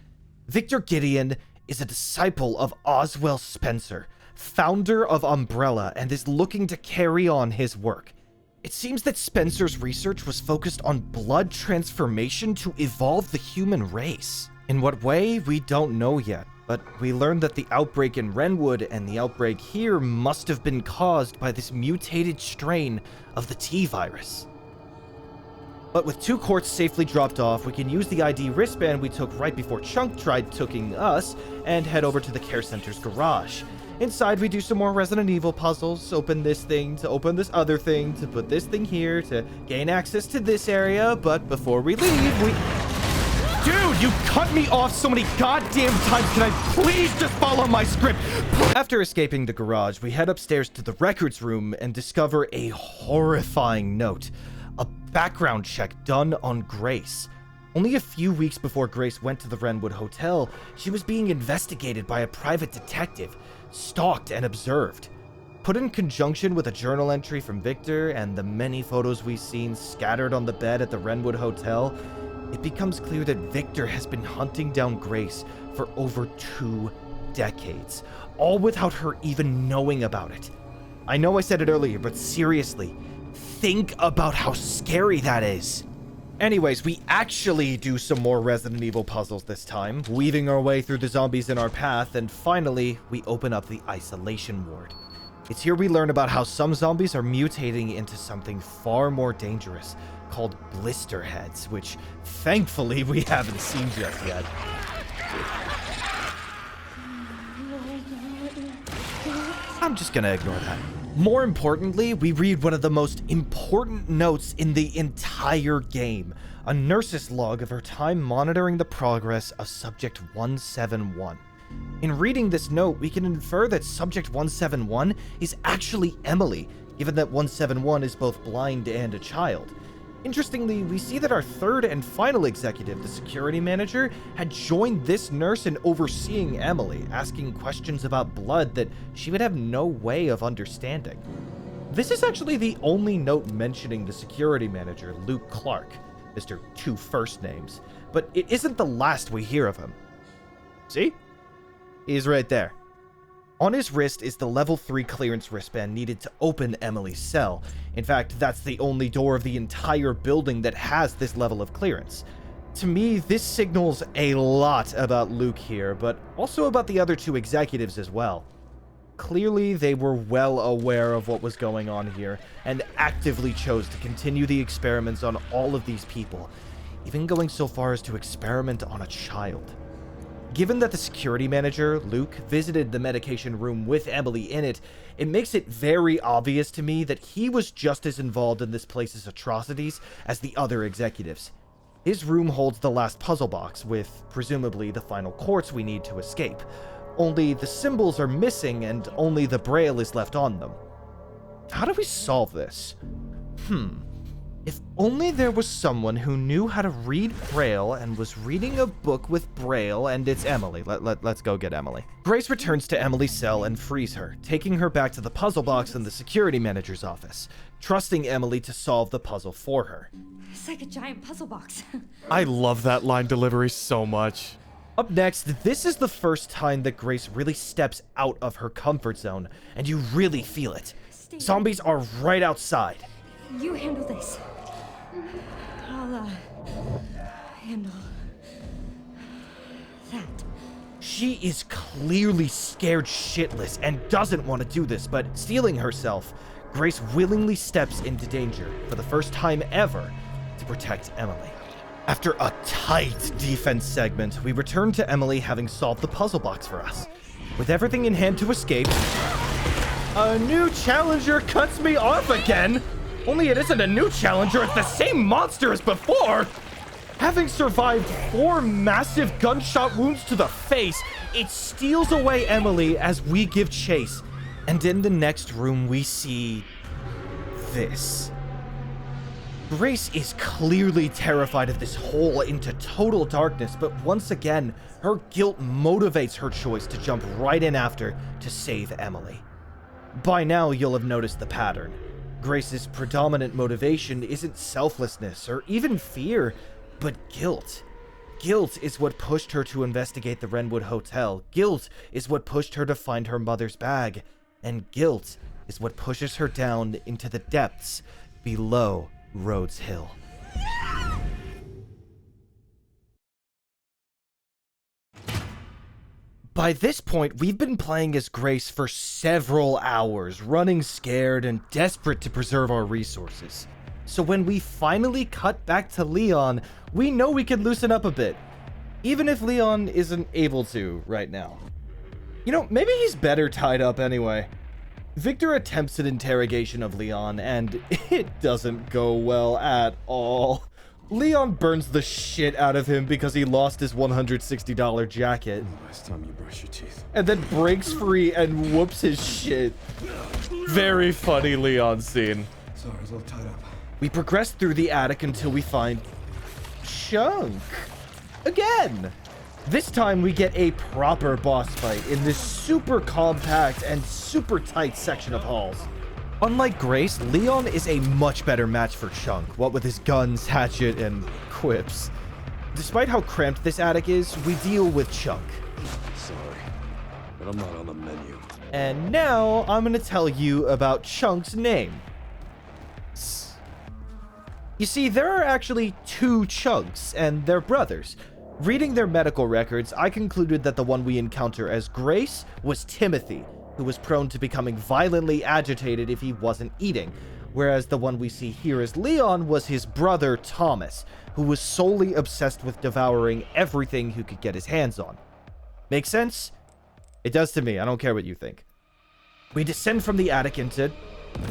Victor Gideon is a disciple of Oswell Spencer, founder of Umbrella, and is looking to carry on his work. It seems that Spencer's research was focused on blood transformation to evolve the human race. In what way, we don't know yet, but we learned that the outbreak in Renwood and the outbreak here must have been caused by this mutated strain of the T-virus. But with 2 quartz safely dropped off, we can use the ID wristband we took right before Chunk tried tooking us and head over to the care center's garage. Inside, we do some more Resident Evil puzzles, open this thing to open this other thing, to put this thing here, to gain access to this area, but before we leave, we... Dude, you cut me off so many goddamn times. Can I please just follow my script? After escaping the garage, we head upstairs to the records room and discover a horrifying note. A background check done on Grace. Only a few weeks before Grace went to the Renwood Hotel, she was being investigated by a private detective, stalked and observed. Put in conjunction with a journal entry from Victor and the many photos we've seen scattered on the bed at the Renwood Hotel, it becomes clear that Victor has been hunting down Grace for over 2 decades, all without her even knowing about it. I know I said it earlier, but seriously, think about how scary that is. Anyways, we actually do some more Resident Evil puzzles this time, weaving our way through the zombies in our path, and finally, we open up the isolation ward. It's here we learn about how some zombies are mutating into something far more dangerous, called blister heads, which thankfully we haven't seen just yet. I'm just gonna ignore that. More importantly, we read one of the most important notes in the entire game, a nurse's log of her time monitoring the progress of Subject 171. In reading this note, we can infer that Subject 171 is actually Emily, given that 171 is both blind and a child. Interestingly, we see that our third and final executive, the security manager, had joined this nurse in overseeing Emily, asking questions about blood that she would have no way of understanding. This is actually the only note mentioning the security manager, Luke Clark, Mr. Two First Names, but it isn't the last we hear of him. See? He's right there. On his wrist is the level 3 clearance wristband needed to open Emily's cell. In fact, that's the only door of the entire building that has this level of clearance. To me, this signals a lot about Luke here, but also about the other 2 executives as well. Clearly, they were well aware of what was going on here, and actively chose to continue the experiments on all of these people, even going so far as to experiment on a child. Given that the security manager, Luke, visited the medication room with Emily in it, it makes it very obvious to me that he was just as involved in this place's atrocities as the other executives. His room holds the last puzzle box, with presumably the final quartz we need to escape. Only the symbols are missing and only the braille is left on them. How do we solve this? If only there was someone who knew how to read Braille and was reading a book with Braille, and it's Emily. Let's go get Emily. Grace returns to Emily's cell and frees her, taking her back to the puzzle box in the security manager's office, trusting Emily to solve the puzzle for her. It's like a giant puzzle box. I love that line delivery so much. Up next, this is the first time that Grace really steps out of her comfort zone, and you really feel it. Zombies are right outside. You handle this. I'll, handle that. She is clearly scared shitless and doesn't want to do this, but steeling herself, Grace willingly steps into danger for the first time ever to protect Emily. After a tight defense segment, we return to Emily having solved the puzzle box for us. With everything in hand to escape, a new challenger cuts me off again! Only it isn't a new challenger, it's the same monster as before! Having survived 4 massive gunshot wounds to the face, it steals away Emily as we give chase. And in the next room, we see this. Grace is clearly terrified of this hole into total darkness, but once again, her guilt motivates her choice to jump right in after to save Emily. By now, you'll have noticed the pattern. Grace's predominant motivation isn't selflessness or even fear, but guilt. Guilt is what pushed her to investigate the Renwood Hotel. Guilt is what pushed her to find her mother's bag. And guilt is what pushes her down into the depths below Rhodes Hill. By this point, we've been playing as Grace for several hours, running scared and desperate to preserve our resources. So when we finally cut back to Leon, we know we can loosen up a bit, even if Leon isn't able to right now. You know, maybe he's better tied up anyway. Victor attempts an interrogation of Leon, and it doesn't go well at all. Leon burns the shit out of him because he lost his $160 jacket. Last time you brush your teeth. And then breaks free and whoops his shit. Very funny Leon scene. Sorry, I was a little tied up. We progress through the attic until we find Chunk. Again. This time we get a proper boss fight in this super compact and super tight section of halls. Unlike Grace, Leon is a much better match for Chunk, what with his guns, hatchet, and quips. Despite how cramped this attic is, we deal with Chunk. Sorry, but I'm not on the menu. And now I'm going to tell you about Chunk's name. You see, there are actually 2 Chunks, and they're brothers. Reading their medical records, I concluded that the one we encounter as Grace was Timothy, who was prone to becoming violently agitated if he wasn't eating, whereas the one we see here as Leon was his brother Thomas, who was solely obsessed with devouring everything he could get his hands on. Make sense? It does to me, I don't care what you think. We descend from the attic into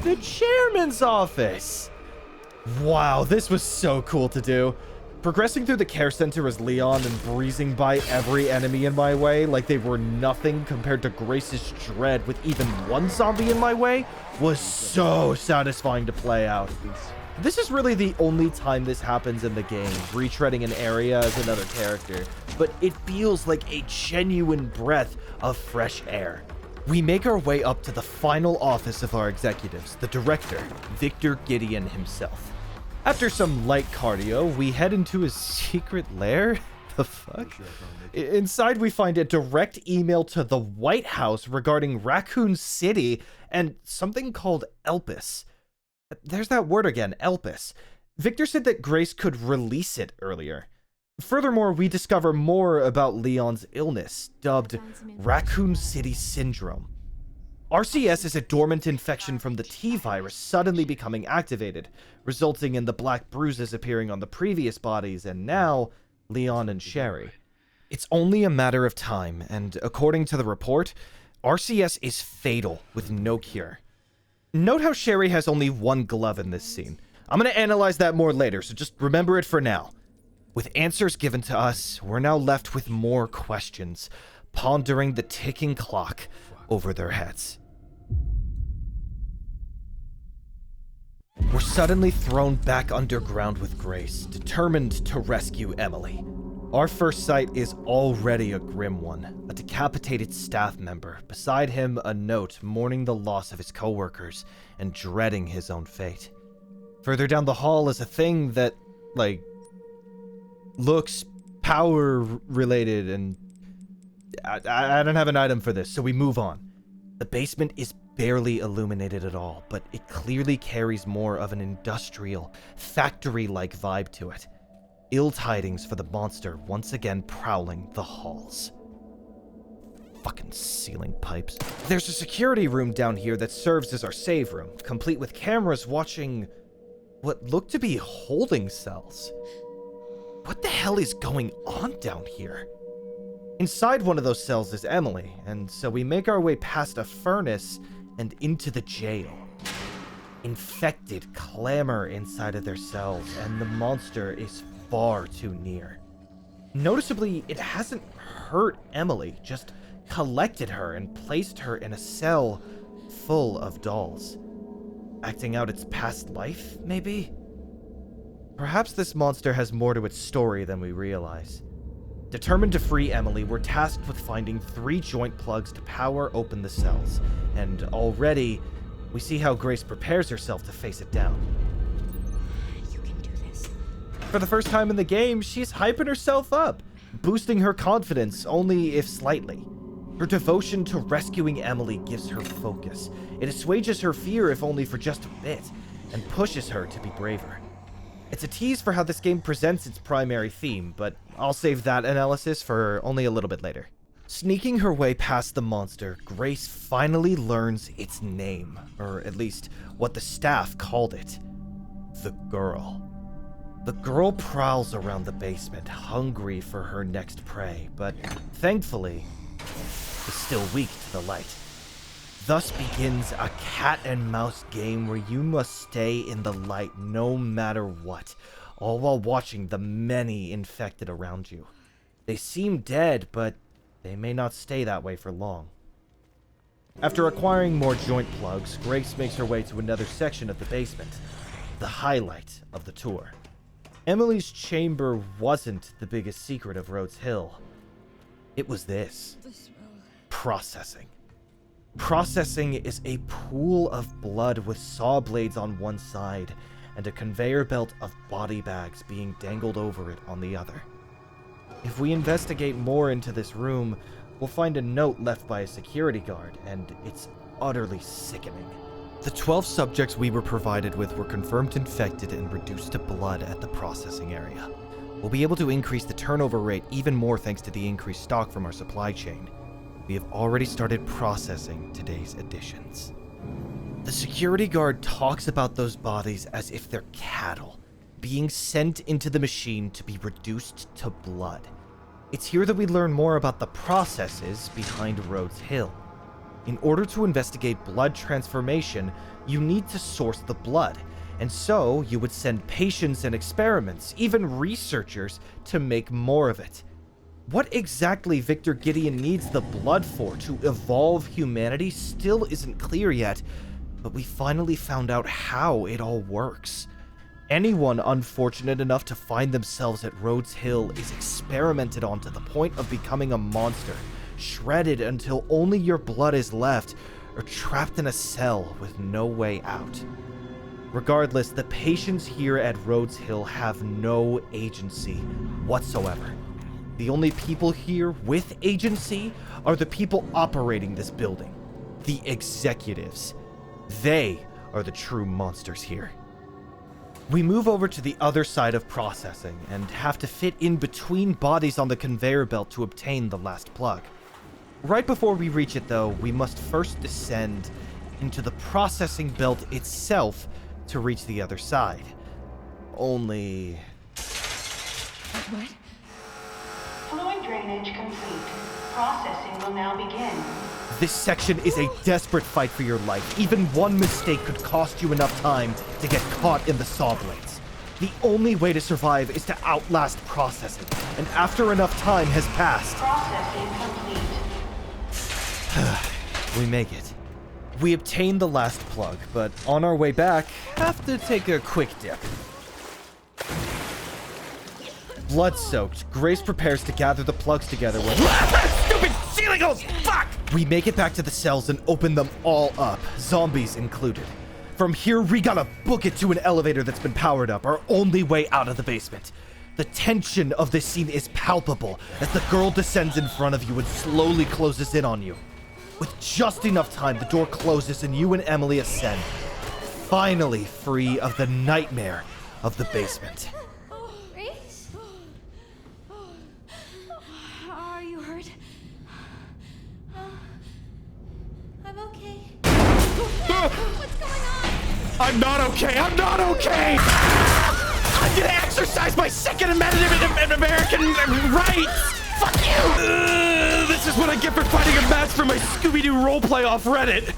the chairman's office. Wow, this was so cool to do. Progressing through the care center as Leon and breezing by every enemy in my way like they were nothing compared to Grace's dread with even one zombie in my way was so satisfying to play out. This is really the only time this happens in the game, retreading an area as another character, but it feels like a genuine breath of fresh air. We make our way up to the final office of our executives, the director, Victor Gideon himself. After some light cardio, we head into his secret lair? The fuck? Inside, we find a direct email to the White House regarding Raccoon City and something called Elpis. There's that word again, Elpis. Victor said that Grace could release it earlier. Furthermore, we discover more about Leon's illness, dubbed Raccoon City Syndrome. RCS is a dormant infection from the T-virus suddenly becoming activated, resulting in the black bruises appearing on the previous bodies and now Leon and Sherry. It's only a matter of time, and according to the report, RCS is fatal with no cure. Note how Sherry has only 1 glove in this scene. I'm going to analyze that more later, so just remember it for now. With answers given to us, we're now left with more questions, pondering the ticking clock over their heads. We're suddenly thrown back underground with Grace, determined to rescue Emily. Our first sight is already a grim one, a decapitated staff member, beside him a note mourning the loss of his co-workers and dreading his own fate. Further down the hall is a thing that, looks power related, and I don't have an item for this, so we move on. The basement is barely illuminated at all, but it clearly carries more of an industrial, factory-like vibe to it. Ill tidings for the monster once again prowling the halls. Fucking ceiling pipes. There's a security room down here that serves as our save room, complete with cameras watching what look to be holding cells. What the hell is going on down here? Inside one of those cells is Emily, and so we make our way past a furnace and into the jail. Infected clamor inside of their cells, and the monster is far too near. Noticeably, it hasn't hurt Emily, just collected her and placed her in a cell full of dolls. Acting out its past life, maybe? Perhaps this monster has more to its story than we realize. Determined to free Emily, we're tasked with finding 3 joint plugs to power open the cells, and already we see how Grace prepares herself to face it down. You can do this. For the first time in the game, she's hyping herself up, boosting her confidence only if slightly. Her devotion to rescuing Emily gives her focus. It assuages her fear if only for just a bit, and pushes her to be braver. It's a tease for how this game presents its primary theme, but I'll save that analysis for only a little bit later. Sneaking her way past the monster, Grace finally learns its name, or at least what the staff called it. The Girl. The girl prowls around the basement, hungry for her next prey, but thankfully is still weak to the light. Thus begins a cat-and-mouse game where you must stay in the light no matter what, all while watching the many infected around you. They seem dead, but they may not stay that way for long. After acquiring more joint plugs, Grace makes her way to another section of the basement, the highlight of the tour. Emily's chamber wasn't the biggest secret of Rhodes Hill. It was this. Processing. Processing is a pool of blood with saw blades on one side and a conveyor belt of body bags being dangled over it on the other. If we investigate more into this room, we'll find a note left by a security guard, and it's utterly sickening. The 12 subjects we were provided with were confirmed infected and reduced to blood at the processing area. We'll be able to increase the turnover rate even more thanks to the increased stock from our supply chain. We have already started processing today's additions. The security guard talks about those bodies as if they're cattle, being sent into the machine to be reduced to blood. It's here that we learn more about the processes behind Rhodes Hill. In order to investigate blood transformation, you need to source the blood, and so you would send patients and experiments, even researchers, to make more of it. What exactly Victor Gideon needs the blood for to evolve humanity still isn't clear yet, but we finally found out how it all works. Anyone unfortunate enough to find themselves at Rhodes Hill is experimented on to the point of becoming a monster, shredded until only your blood is left, or trapped in a cell with no way out. Regardless, the patients here at Rhodes Hill have no agency whatsoever. The only people here with agency are the people operating this building, the executives. They are the true monsters here. We move over to the other side of processing and have to fit in between bodies on the conveyor belt to obtain the last plug. Right before we reach it, though, we must first descend into the processing belt itself to reach the other side. Only... What? Fluid drainage complete. Processing will now begin. This section is a desperate fight for your life. Even one mistake could cost you enough time to get caught in the saw blades. The only way to survive is to outlast processing, and after enough time has passed... Processing complete. we make it. We obtain the last plug, but on our way back, have to take a quick dip. Blood-soaked, Grace prepares to gather the plugs together when... Stupid ceiling holes! Fuck! We make it back to the cells and open them all up, zombies included. From here, we gotta book it to an elevator that's been powered up, our only way out of the basement. The tension of this scene is palpable as the girl descends in front of you and slowly closes in on you. With just enough time, the door closes and you and Emily ascend, finally free of the nightmare of the basement. Grace? Are you hurt? I'm okay. What's going on? I'm not okay! I'm not okay! I'm gonna exercise my Second Amendment in American rights! Fuck you! This is what I get for finding a match for my Scooby-Doo roleplay off Reddit.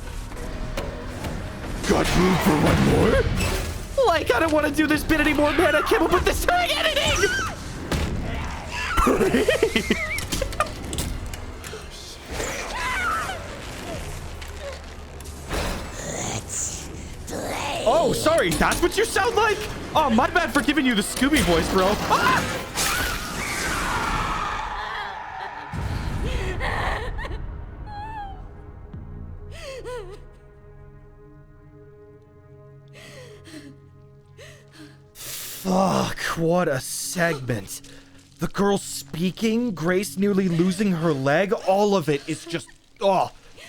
Got room for one more? Like, I don't want to do this bit anymore, man. I came up with this during editing! Oh, sorry, that's what you sound like? Oh, my bad for giving you the Scooby voice, bro. Ah! Fuck, what a segment. The girl speaking, Grace nearly losing her leg, all of it is just,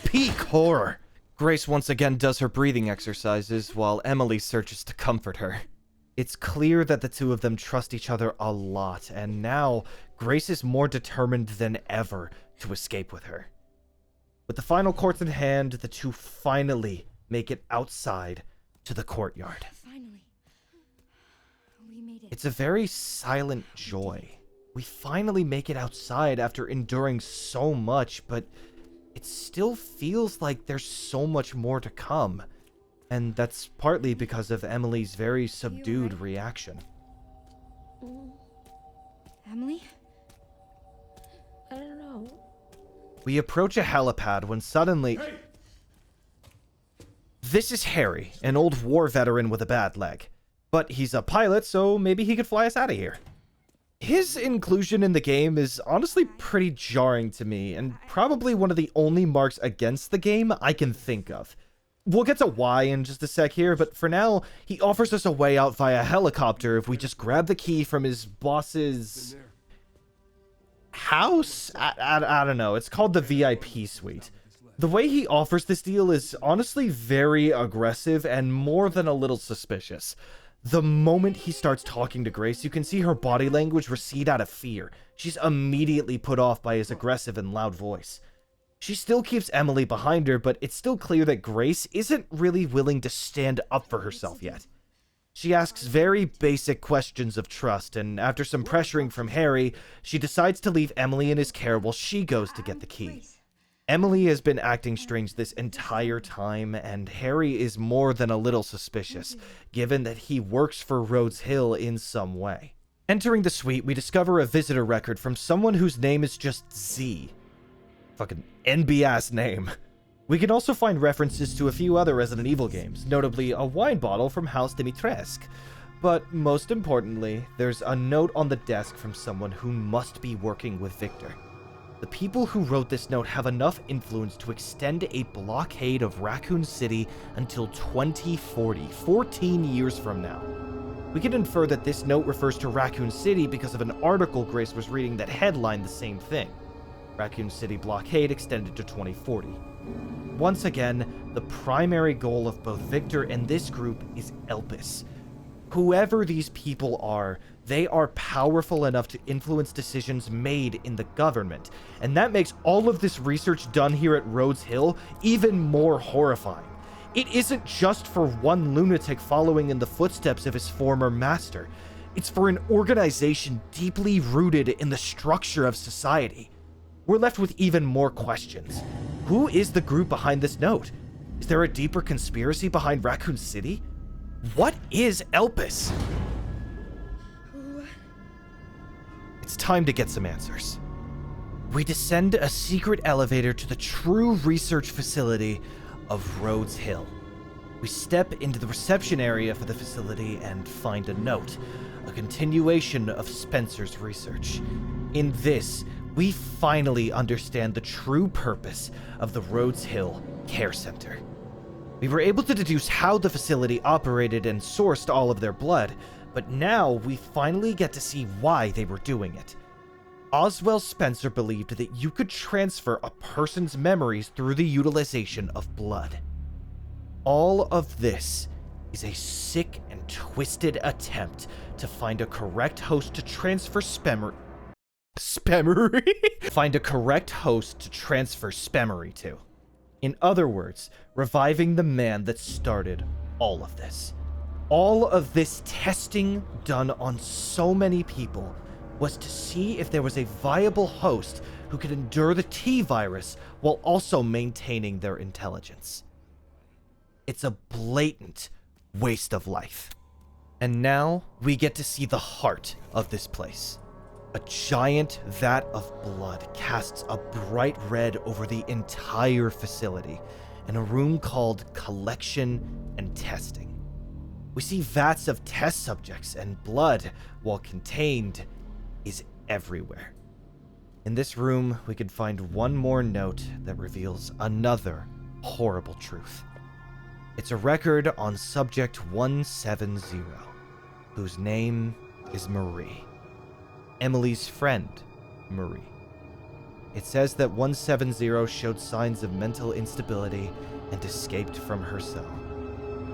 peak horror. Grace once again does her breathing exercises while Emily searches to comfort her. It's clear that the two of them trust each other a lot, and now Grace is more determined than ever to escape with her. With the final courts in hand, the two finally make it outside to the courtyard. Finally. We made it. It's a very silent joy. We finally make it outside after enduring so much, but it still feels like there's so much more to come. And that's partly because of Emily's very subdued reaction. Emily? I don't know. We approach a helipad when suddenly... Hey! This is Harry, an old war veteran with a bad leg. But he's a pilot, so maybe he could fly us out of here. His inclusion in the game is honestly pretty jarring to me, and probably one of the only marks against the game I can think of. We'll get to why in just a sec here, but for now, he offers us a way out via helicopter if we just grab the key from his boss's house? I don't know. It's called the VIP suite. The way he offers this deal is honestly very aggressive and more than a little suspicious. The moment he starts talking to Grace, you can see her body language recede out of fear. She's immediately put off by his aggressive and loud voice. She still keeps Emily behind her, but it's still clear that Grace isn't really willing to stand up for herself yet. She asks very basic questions of trust, and after some pressuring from Harry, she decides to leave Emily in his care while she goes to get the key. Emily has been acting strange this entire time, and Harry is more than a little suspicious, given that he works for Rhodes Hill in some way. Entering the suite, we discover a visitor record from someone whose name is just Z. Fucking NB-ass name. We can also find references to a few other Resident Evil games, notably a wine bottle from House Dimitrescu. But most importantly, there's a note on the desk from someone who must be working with Victor. The people who wrote this note have enough influence to extend a blockade of Raccoon City until 2040, 14 years from now. We can infer that this note refers to Raccoon City because of an article Grace was reading that headlined the same thing. Raccoon City blockade extended to 2040. Once again, the primary goal of both Victor and this group is Elpis. Whoever these people are, they are powerful enough to influence decisions made in the government, and that makes all of this research done here at Rhodes Hill even more horrifying. It isn't just for one lunatic following in the footsteps of his former master. It's for an organization deeply rooted in the structure of society. We're left with even more questions. Who is the group behind this note? Is there a deeper conspiracy behind Raccoon City? What is Elpis? It's time to get some answers. We descend a secret elevator to the true research facility of Rhodes Hill. We step into the reception area for the facility and find a note, a continuation of Spencer's research. In this, we finally understand the true purpose of the Rhodes Hill Care Center. We were able to deduce how the facility operated and sourced all of their blood, But now we finally get to see why they were doing it. Oswell Spencer believed that you could transfer a person's memories through the utilization of blood. All of this is a sick and twisted attempt to find a correct host to transfer find a correct host to transfer Spemery to. In other words, reviving the man that started all of this. All of this testing done on so many people was to see if there was a viable host who could endure the T-virus while also maintaining their intelligence. It's a blatant waste of life. And now we get to see the heart of this place. A giant vat of blood casts a bright red over the entire facility in a room called Collection and Testing. We see vats of test subjects, and blood, while contained, is everywhere. In this room, we can find one more note that reveals another horrible truth. It's a record on Subject 170, whose name is Marie. Emily's friend, Marie. It says that 170 showed signs of mental instability and escaped from her cell.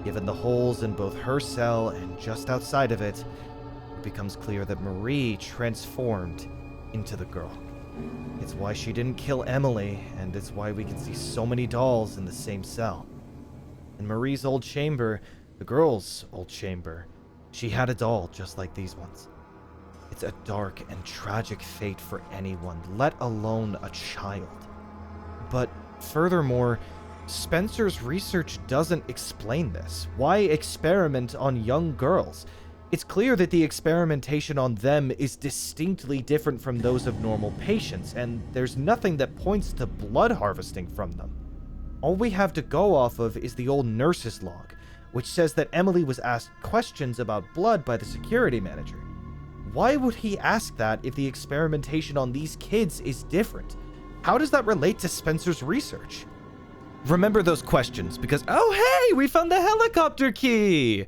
Given the holes in both her cell and just outside of it, it becomes clear that Marie transformed into the girl. It's why she didn't kill Emily, and it's why we can see so many dolls in the same cell. In Marie's old chamber, the girl's old chamber, she had a doll just like these ones. It's a dark and tragic fate for anyone, let alone a child. But furthermore, Spencer's research doesn't explain this. Why experiment on young girls? It's clear that the experimentation on them is distinctly different from those of normal patients, and there's nothing that points to blood harvesting from them. All we have to go off of is the old nurse's log, which says that Emily was asked questions about blood by the security manager. Why would he ask that if the experimentation on these kids is different? How does that relate to Spencer's research? Remember those questions because, oh hey, we found the helicopter key!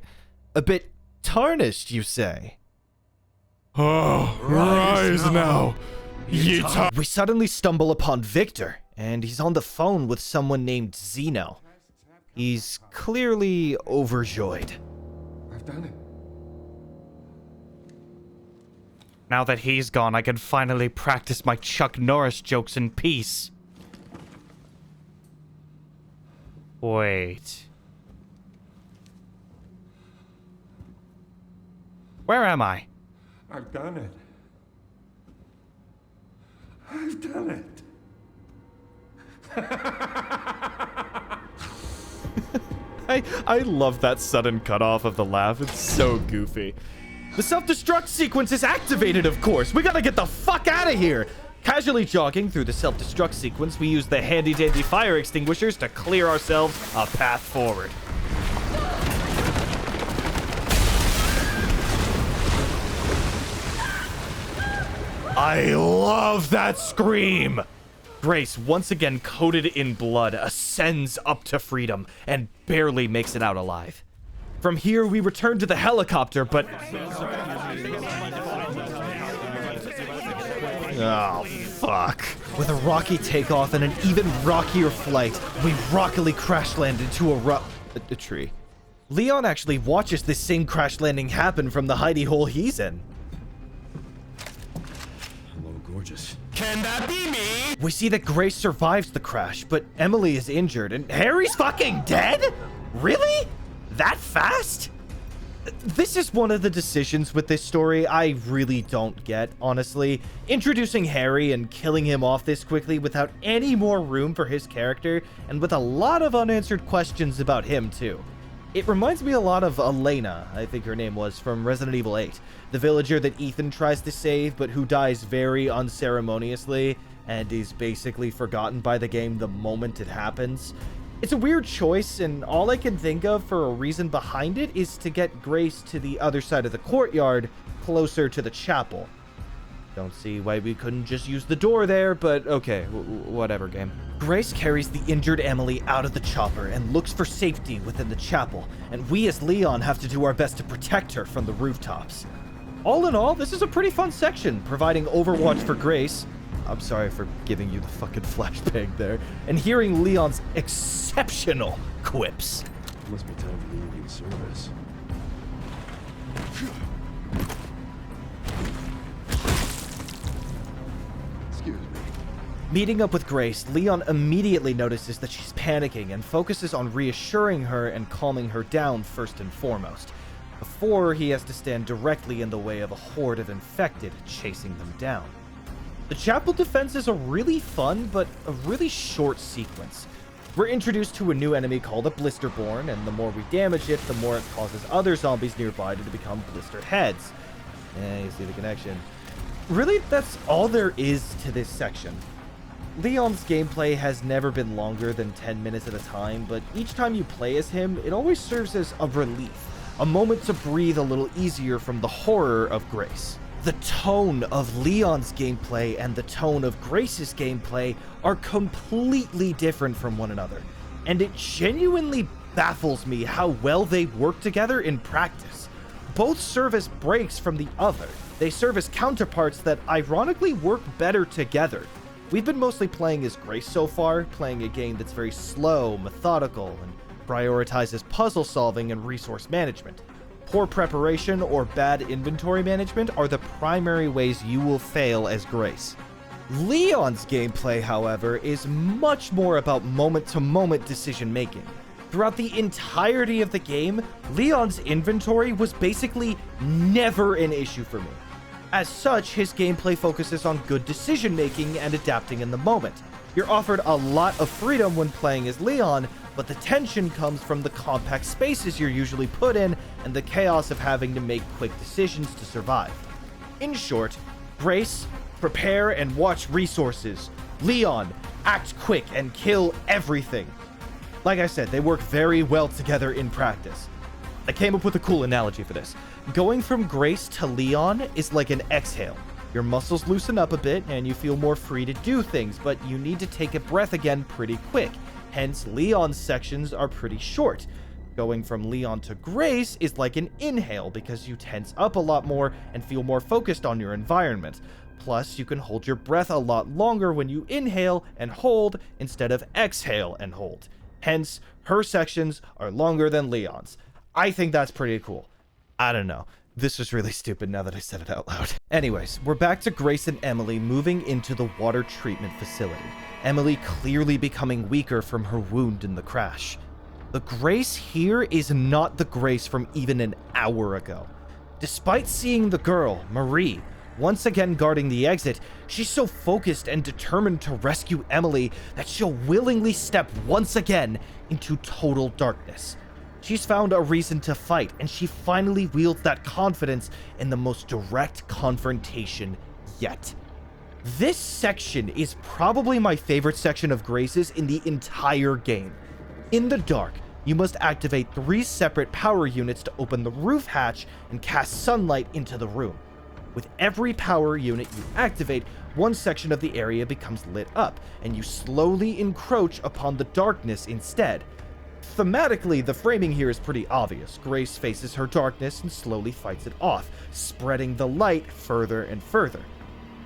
A bit tarnished, you say? Oh, rise now, We suddenly stumble upon Victor, and he's on the phone with someone named Zeno. He's clearly overjoyed. I've done it. Now that he's gone, I can finally practice my Chuck Norris jokes in peace. Wait. Where am I? I've done it. I've done it. I love that sudden cutoff of the laugh. It's so goofy. The self-destruct sequence is activated, of course. We gotta get the fuck out of here. Casually jogging through the self-destruct sequence, we use the handy-dandy fire extinguishers to clear ourselves a path forward. I love that scream! Grace, once again coated in blood, ascends up to freedom and barely makes it out alive. From here, we return to the helicopter, but... Oh, fuck. With a rocky takeoff and an even rockier flight, we rockily crash land into a tree. Leon actually watches this same crash landing happen from the hidey hole he's in. Hello, gorgeous. Can that be me? We see that Grace survives the crash, but Emily is injured, and Harry's fucking dead? Really? That fast? This is one of the decisions with this story I really don't get, honestly. Introducing Harry and killing him off this quickly without any more room for his character, and with a lot of unanswered questions about him, too. It reminds me a lot of Elena, I think her name was, from Resident Evil 8. The villager that Ethan tries to save, but who dies very unceremoniously, and is basically forgotten by the game the moment it happens. It's a weird choice, and all I can think of for a reason behind it is to get Grace to the other side of the courtyard, closer to the chapel. Don't see why we couldn't just use the door there, but okay, whatever, game. Grace carries the injured Emily out of the chopper and looks for safety within the chapel, and we as Leon have to do our best to protect her from the rooftops. All in all, this is a pretty fun section, providing overwatch for Grace. I'm sorry for giving you the fucking flashbang there, and hearing Leon's exceptional quips. Must be time for the evening service. Excuse me. Meeting up with Grace, Leon immediately notices that she's panicking and focuses on reassuring her and calming her down first and foremost, before he has to stand directly in the way of a horde of infected chasing them down. The chapel defense is a really fun, but a really short sequence. We're introduced to a new enemy called a Blisterborn, and the more we damage it, the more it causes other zombies nearby to become blistered heads. You see the connection. Really, that's all there is to this section. Leon's gameplay has never been longer than 10 minutes at a time, but each time you play as him, it always serves as a relief, a moment to breathe a little easier from the horror of Grace. The tone of Leon's gameplay and the tone of Grace's gameplay are completely different from one another, and it genuinely baffles me how well they work together in practice. Both serve as breaks from the other. They serve as counterparts that ironically work better together. We've been mostly playing as Grace so far, playing a game that's very slow, methodical, and prioritizes puzzle solving and resource management. Poor preparation or bad inventory management are the primary ways you will fail as Grace. Leon's gameplay, however, is much more about moment-to-moment decision-making. Throughout the entirety of the game, Leon's inventory was basically never an issue for me. As such, his gameplay focuses on good decision-making and adapting in the moment. You're offered a lot of freedom when playing as Leon, but the tension comes from the compact spaces you're usually put in and the chaos of having to make quick decisions to survive. In short, Grace, prepare and watch resources. Leon, act quick and kill everything. Like I said, they work very well together in practice. I came up with a cool analogy for this. Going from Grace to Leon is like an exhale. Your muscles loosen up a bit and you feel more free to do things, but you need to take a breath again pretty quick. Hence, Leon's sections are pretty short. Going from Leon to Grace is like an inhale because you tense up a lot more and feel more focused on your environment. Plus, you can hold your breath a lot longer when you inhale and hold instead of exhale and hold. Hence, her sections are longer than Leon's. I think that's pretty cool. I don't know. This was really stupid now that I said it out loud. Anyways, we're back to Grace and Emily moving into the water treatment facility. Emily clearly becoming weaker from her wound in the crash. The Grace here is not the Grace from even an hour ago. Despite seeing the girl, Marie, once again guarding the exit, she's so focused and determined to rescue Emily that she'll willingly step once again into total darkness. She's found a reason to fight, and she finally wields that confidence in the most direct confrontation yet. This section is probably my favorite section of Grace's in the entire game. In the dark, you must activate 3 separate power units to open the roof hatch and cast sunlight into the room. With every power unit you activate, one section of the area becomes lit up, and you slowly encroach upon the darkness instead. Thematically, the framing here is pretty obvious. Grace faces her darkness and slowly fights it off, spreading the light further and further.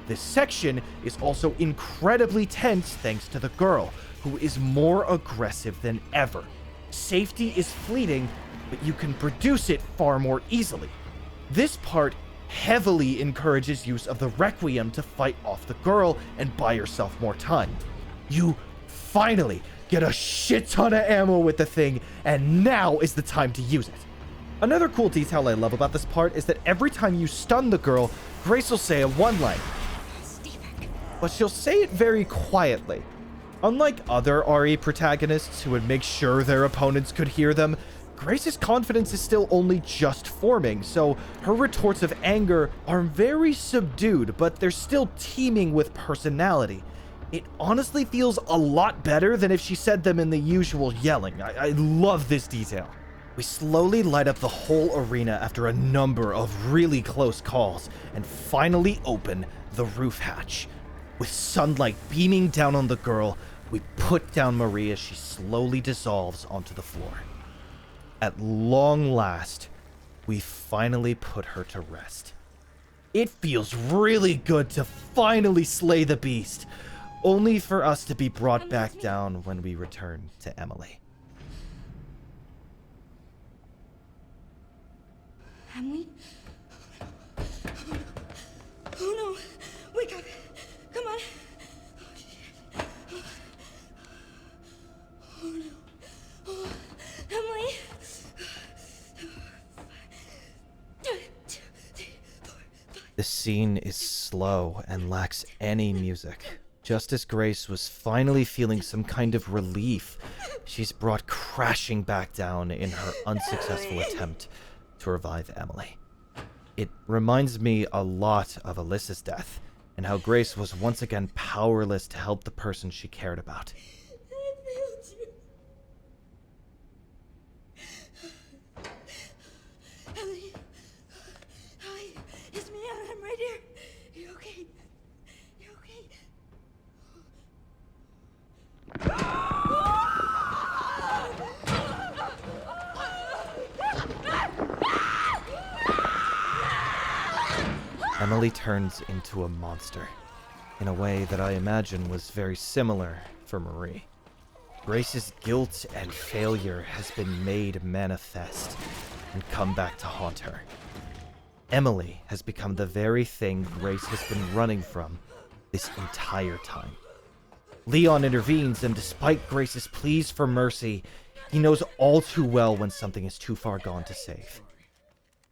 This section is also incredibly tense thanks to the girl, who is more aggressive than ever. Safety is fleeting, but you can produce it far more easily. This part heavily encourages use of the Requiem to fight off the girl and buy yourself more time. You finally get a shit ton of ammo with the thing, and now is the time to use it. Another cool detail I love about this part is that every time you stun the girl, Grace will say a one-line, but she'll say it very quietly. Unlike other RE protagonists who would make sure their opponents could hear them, Grace's confidence is still only just forming, so her retorts of anger are very subdued, but they're still teeming with personality. It honestly feels a lot better than if she said them in the usual yelling. I love this detail. We slowly light up the whole arena after a number of really close calls, and finally open the roof hatch. With sunlight beaming down on the girl, We put down Marie as she slowly dissolves onto the floor. At long last, we finally put her to rest. It feels really good to finally slay the beast, only for us to be brought back down when we return to Emily. Emily? Oh no! Wake up! Come on! Oh shit! Oh no! Oh, Emily! 1, 2, 3, 4, 5. The scene is slow and lacks any music. Just as Grace was finally feeling some kind of relief, she's brought crashing back down in her unsuccessful attempt to revive Emily. It reminds me a lot of Alyssa's death, and how Grace was once again powerless to help the person she cared about. I failed you. Ellie. Hi. It's me. I'm right here. You okay? You okay? Emily turns into a monster, in a way that I imagine was very similar for Marie. Grace's guilt and failure has been made manifest and come back to haunt her. Emily has become the very thing Grace has been running from this entire time. Leon intervenes, and despite Grace's pleas for mercy, he knows all too well when something is too far gone to save.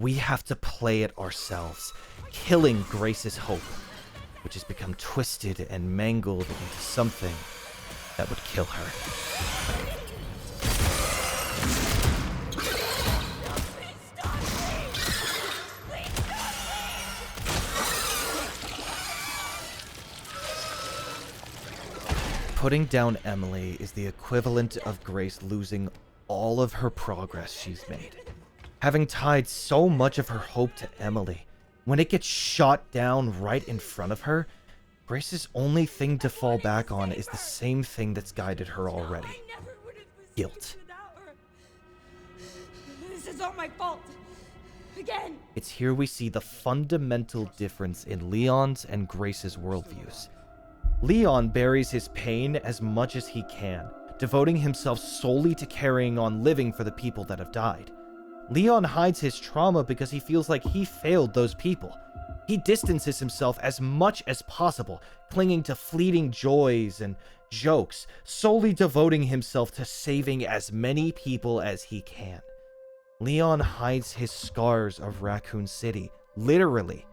We have to play it ourselves, killing Grace's hope, which has become twisted and mangled into something that would kill her. Putting down Emily is the equivalent of Grace losing all of her progress she's made. Having tied so much of her hope to Emily, when it gets shot down right in front of her, Grace's only thing to fall back on is the same thing that's guided her already. Guilt. This is all my fault. Again. It's here we see the fundamental difference in Leon's and Grace's worldviews. Leon buries his pain as much as he can, devoting himself solely to carrying on living for the people that have died. Leon hides his trauma because he feels like he failed those people. He distances himself as much as possible, clinging to fleeting joys and jokes, solely devoting himself to saving as many people as he can. Leon hides his scars of Raccoon City, literally,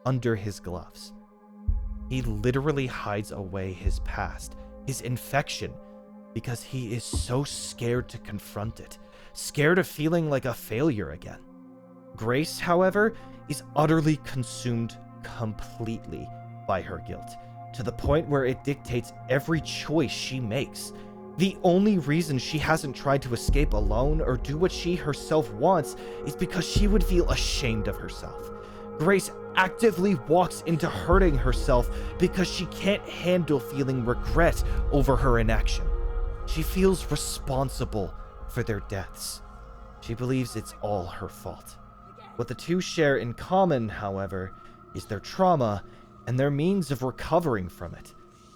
under his gloves. He literally hides away his past, his infection, because he is so scared to confront it, scared of feeling like a failure again. Grace, however, is utterly consumed completely by her guilt, to the point where it dictates every choice she makes. The only reason she hasn't tried to escape alone or do what she herself wants is because she would feel ashamed of herself. Grace actively walks into hurting herself because she can't handle feeling regret over her inaction. She feels responsible for their deaths. She believes it's all her fault. What the two share in common, however, is their trauma and their means of recovering from it.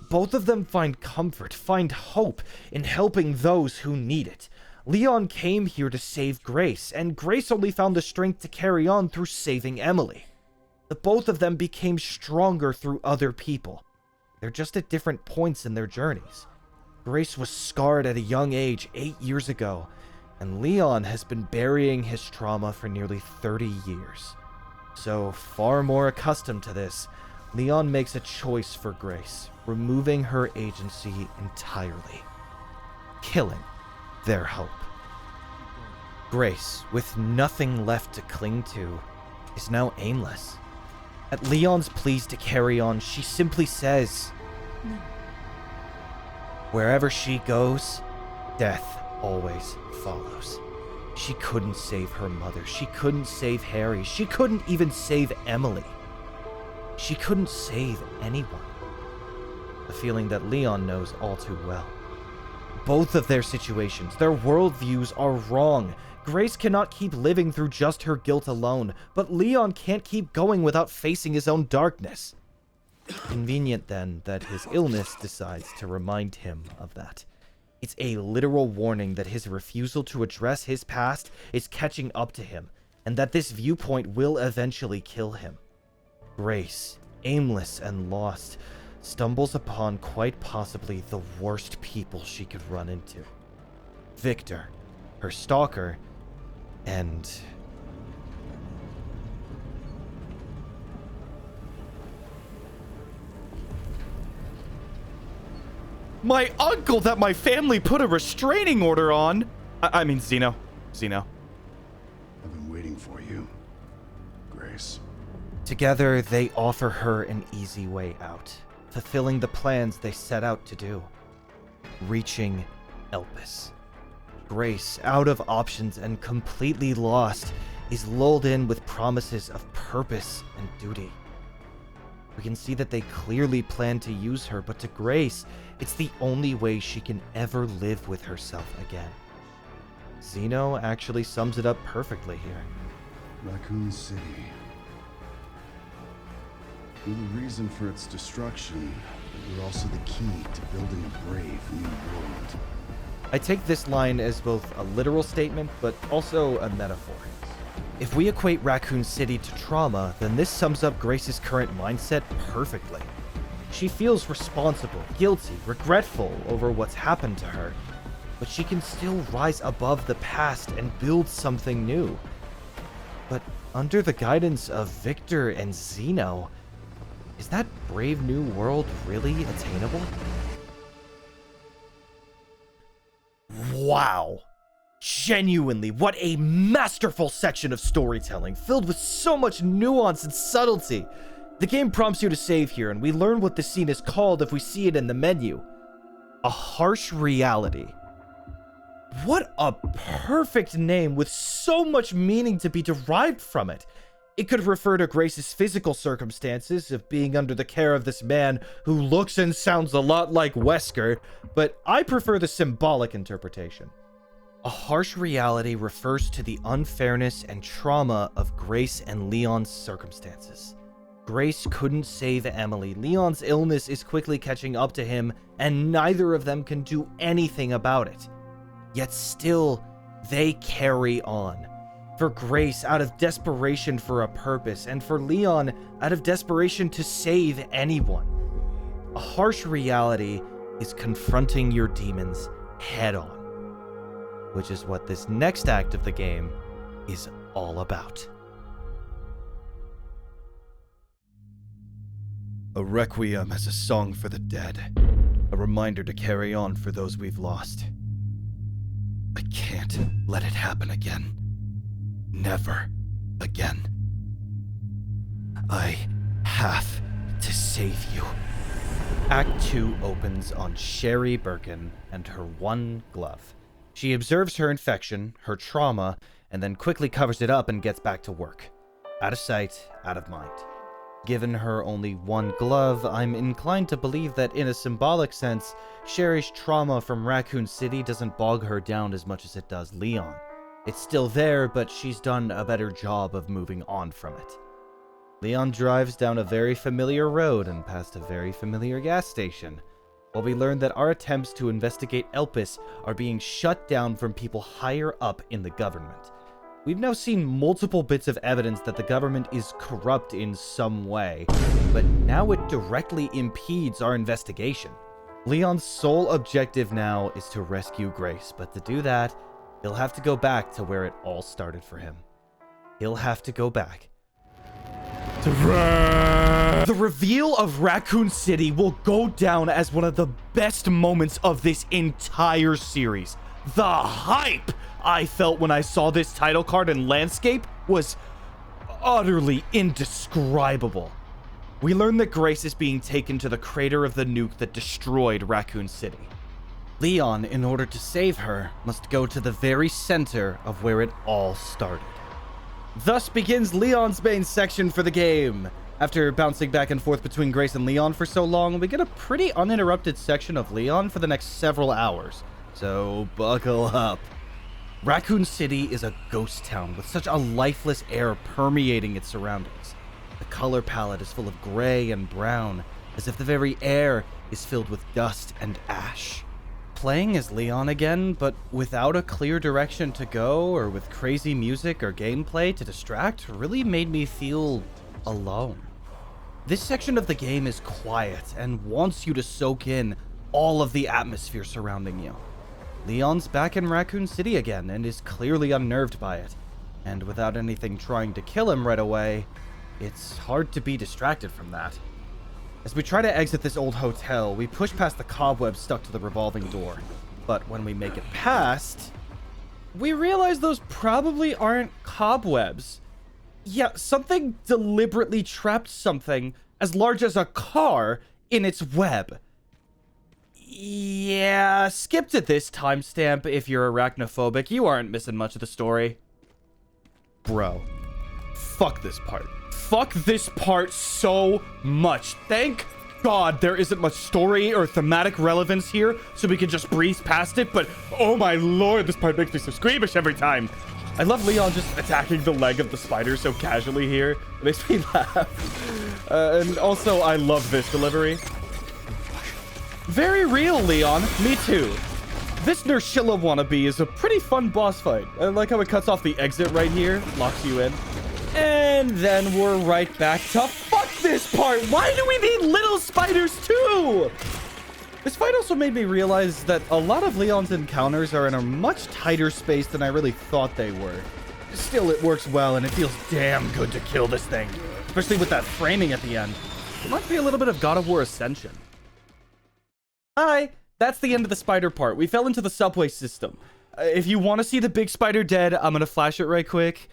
Both of them find comfort, find hope in helping those who need it. Leon came here to save Grace, and Grace only found the strength to carry on through saving Emily. The both of them became stronger through other people. They're just at different points in their journeys. Grace was scarred at a young age 8 years ago, and Leon has been burying his trauma for nearly 30 years. So, far more accustomed to this, Leon makes a choice for Grace, removing her agency entirely, killing their hope. Grace, with nothing left to cling to, is now aimless. At Leon's pleas to carry on, she simply says, No. Wherever she goes, death always follows. She couldn't save her mother. She couldn't save Harry. She couldn't even save Emily. She couldn't save anyone. A feeling that Leon knows all too well. both of their situations. Their worldviews are wrong. Grace cannot keep living through just her guilt alone, but Leon can't keep going without facing his own darkness. Convenient, then, that his illness decides to remind him of that. It's a literal warning that his refusal to address his past is catching up to him, and that this viewpoint will eventually kill him. Grace, aimless and lost, stumbles upon quite possibly the worst people she could run into. Victor, her stalker, and... my uncle that my family put a restraining order on! I mean, Zeno. I've been waiting for you, Grace. Together, they offer her an easy way out, fulfilling the plans they set out to do. Reaching Elpis. Grace, out of options and completely lost, is lulled in with promises of purpose and duty. We can see that they clearly plan to use her, but to Grace, it's the only way she can ever live with herself again. Zeno actually sums it up perfectly here. Raccoon City. You're the reason for its destruction, but you're also the key to building a brave new world. I take this line as both a literal statement, but also a metaphor. If we equate Raccoon City to trauma, then this sums up Grace's current mindset perfectly. She feels responsible, guilty, regretful over what's happened to her, but she can still rise above the past and build something new. But under the guidance of Victor and Zeno, is that brave new world really attainable? Wow. Genuinely, what a masterful section of storytelling, filled with so much nuance and subtlety. The game prompts you to save here, and we learn what the scene is called if we see it in the menu. A harsh reality. What a perfect name with so much meaning to be derived from it. It could refer to Grace's physical circumstances of being under the care of this man who looks and sounds a lot like Wesker, but I prefer the symbolic interpretation. A harsh reality refers to the unfairness and trauma of Grace and Leon's circumstances. Grace couldn't save Emily. Leon's illness is quickly catching up to him, and neither of them can do anything about it. Yet still, they carry on. For Grace, out of desperation for a purpose, and for Leon, out of desperation to save anyone. A harsh reality is confronting your demons head on, which is what this next act of the game is all about. A requiem as a song for the dead, a reminder to carry on for those we've lost. I can't let it happen again. Never again. I have to save you. Act 2 opens on Sherry Birkin and her one glove. She observes her infection, her trauma, and then quickly covers it up and gets back to work. Out of sight, out of mind. Given her only one glove, I'm inclined to believe that in a symbolic sense, Sherry's trauma from Raccoon City doesn't bog her down as much as it does Leon. It's still there, but she's done a better job of moving on from it. Leon drives down a very familiar road and past a very familiar gas station, while we learn that our attempts to investigate Elpis are being shut down from people higher up in the government. We've now seen multiple bits of evidence that the government is corrupt in some way, but now it directly impedes our investigation. Leon's sole objective now is to rescue Grace, but to do that, he'll have to go back to where it all started for him. He'll have to go back. The reveal of Raccoon City will go down as one of the best moments of this entire series. The hype I felt when I saw this title card and landscape was utterly indescribable. We learn that Grace is being taken to the crater of the nuke that destroyed Raccoon City. Leon, in order to save her, must go to the very center of where it all started. Thus begins Leon's main section for the game. After bouncing back and forth between Grace and Leon for so long, we get a pretty uninterrupted section of Leon for the next several hours. So buckle up. Raccoon City is a ghost town with such a lifeless air permeating its surroundings. The color palette is full of gray and brown, as if the very air is filled with dust and ash. Playing as Leon again, but without a clear direction to go or with crazy music or gameplay to distract, really made me feel alone. This section of the game is quiet and wants you to soak in all of the atmosphere surrounding you. Leon's back in Raccoon City again and is clearly unnerved by it. And without anything trying to kill him right away, it's hard to be distracted from that. As we try to exit this old hotel, we push past the cobwebs stuck to the revolving door. But when we make it past, we realize those probably aren't cobwebs. Yeah, something deliberately trapped something as large as a car in its web. Yeah, skip to this timestamp if you're arachnophobic. You aren't missing much of the story. Bro, fuck this part. Fuck this part so much. Thank God there isn't much story or thematic relevance here, so we can just breeze past it, but oh my lord, this part makes me so squeamish every time. I love Leon just attacking the leg of the spider so casually here. It makes me laugh. And also, I love this delivery. Very real, Leon. Me too. This Nershilla wannabe is a pretty fun boss fight. I like how it cuts off the exit right here, locks you in. And then we're right back to fuck this part. Why do we need little spiders too? This fight also made me realize that a lot of Leon's encounters are in a much tighter space than I really thought they were. Still, it works well and it feels damn good to kill this thing, especially with that framing at the end. It reminds me a little bit of God of War Ascension. Hi, that's the end of the spider part. We fell into the subway system. If you want to see the big spider dead, I'm going to flash it right quick.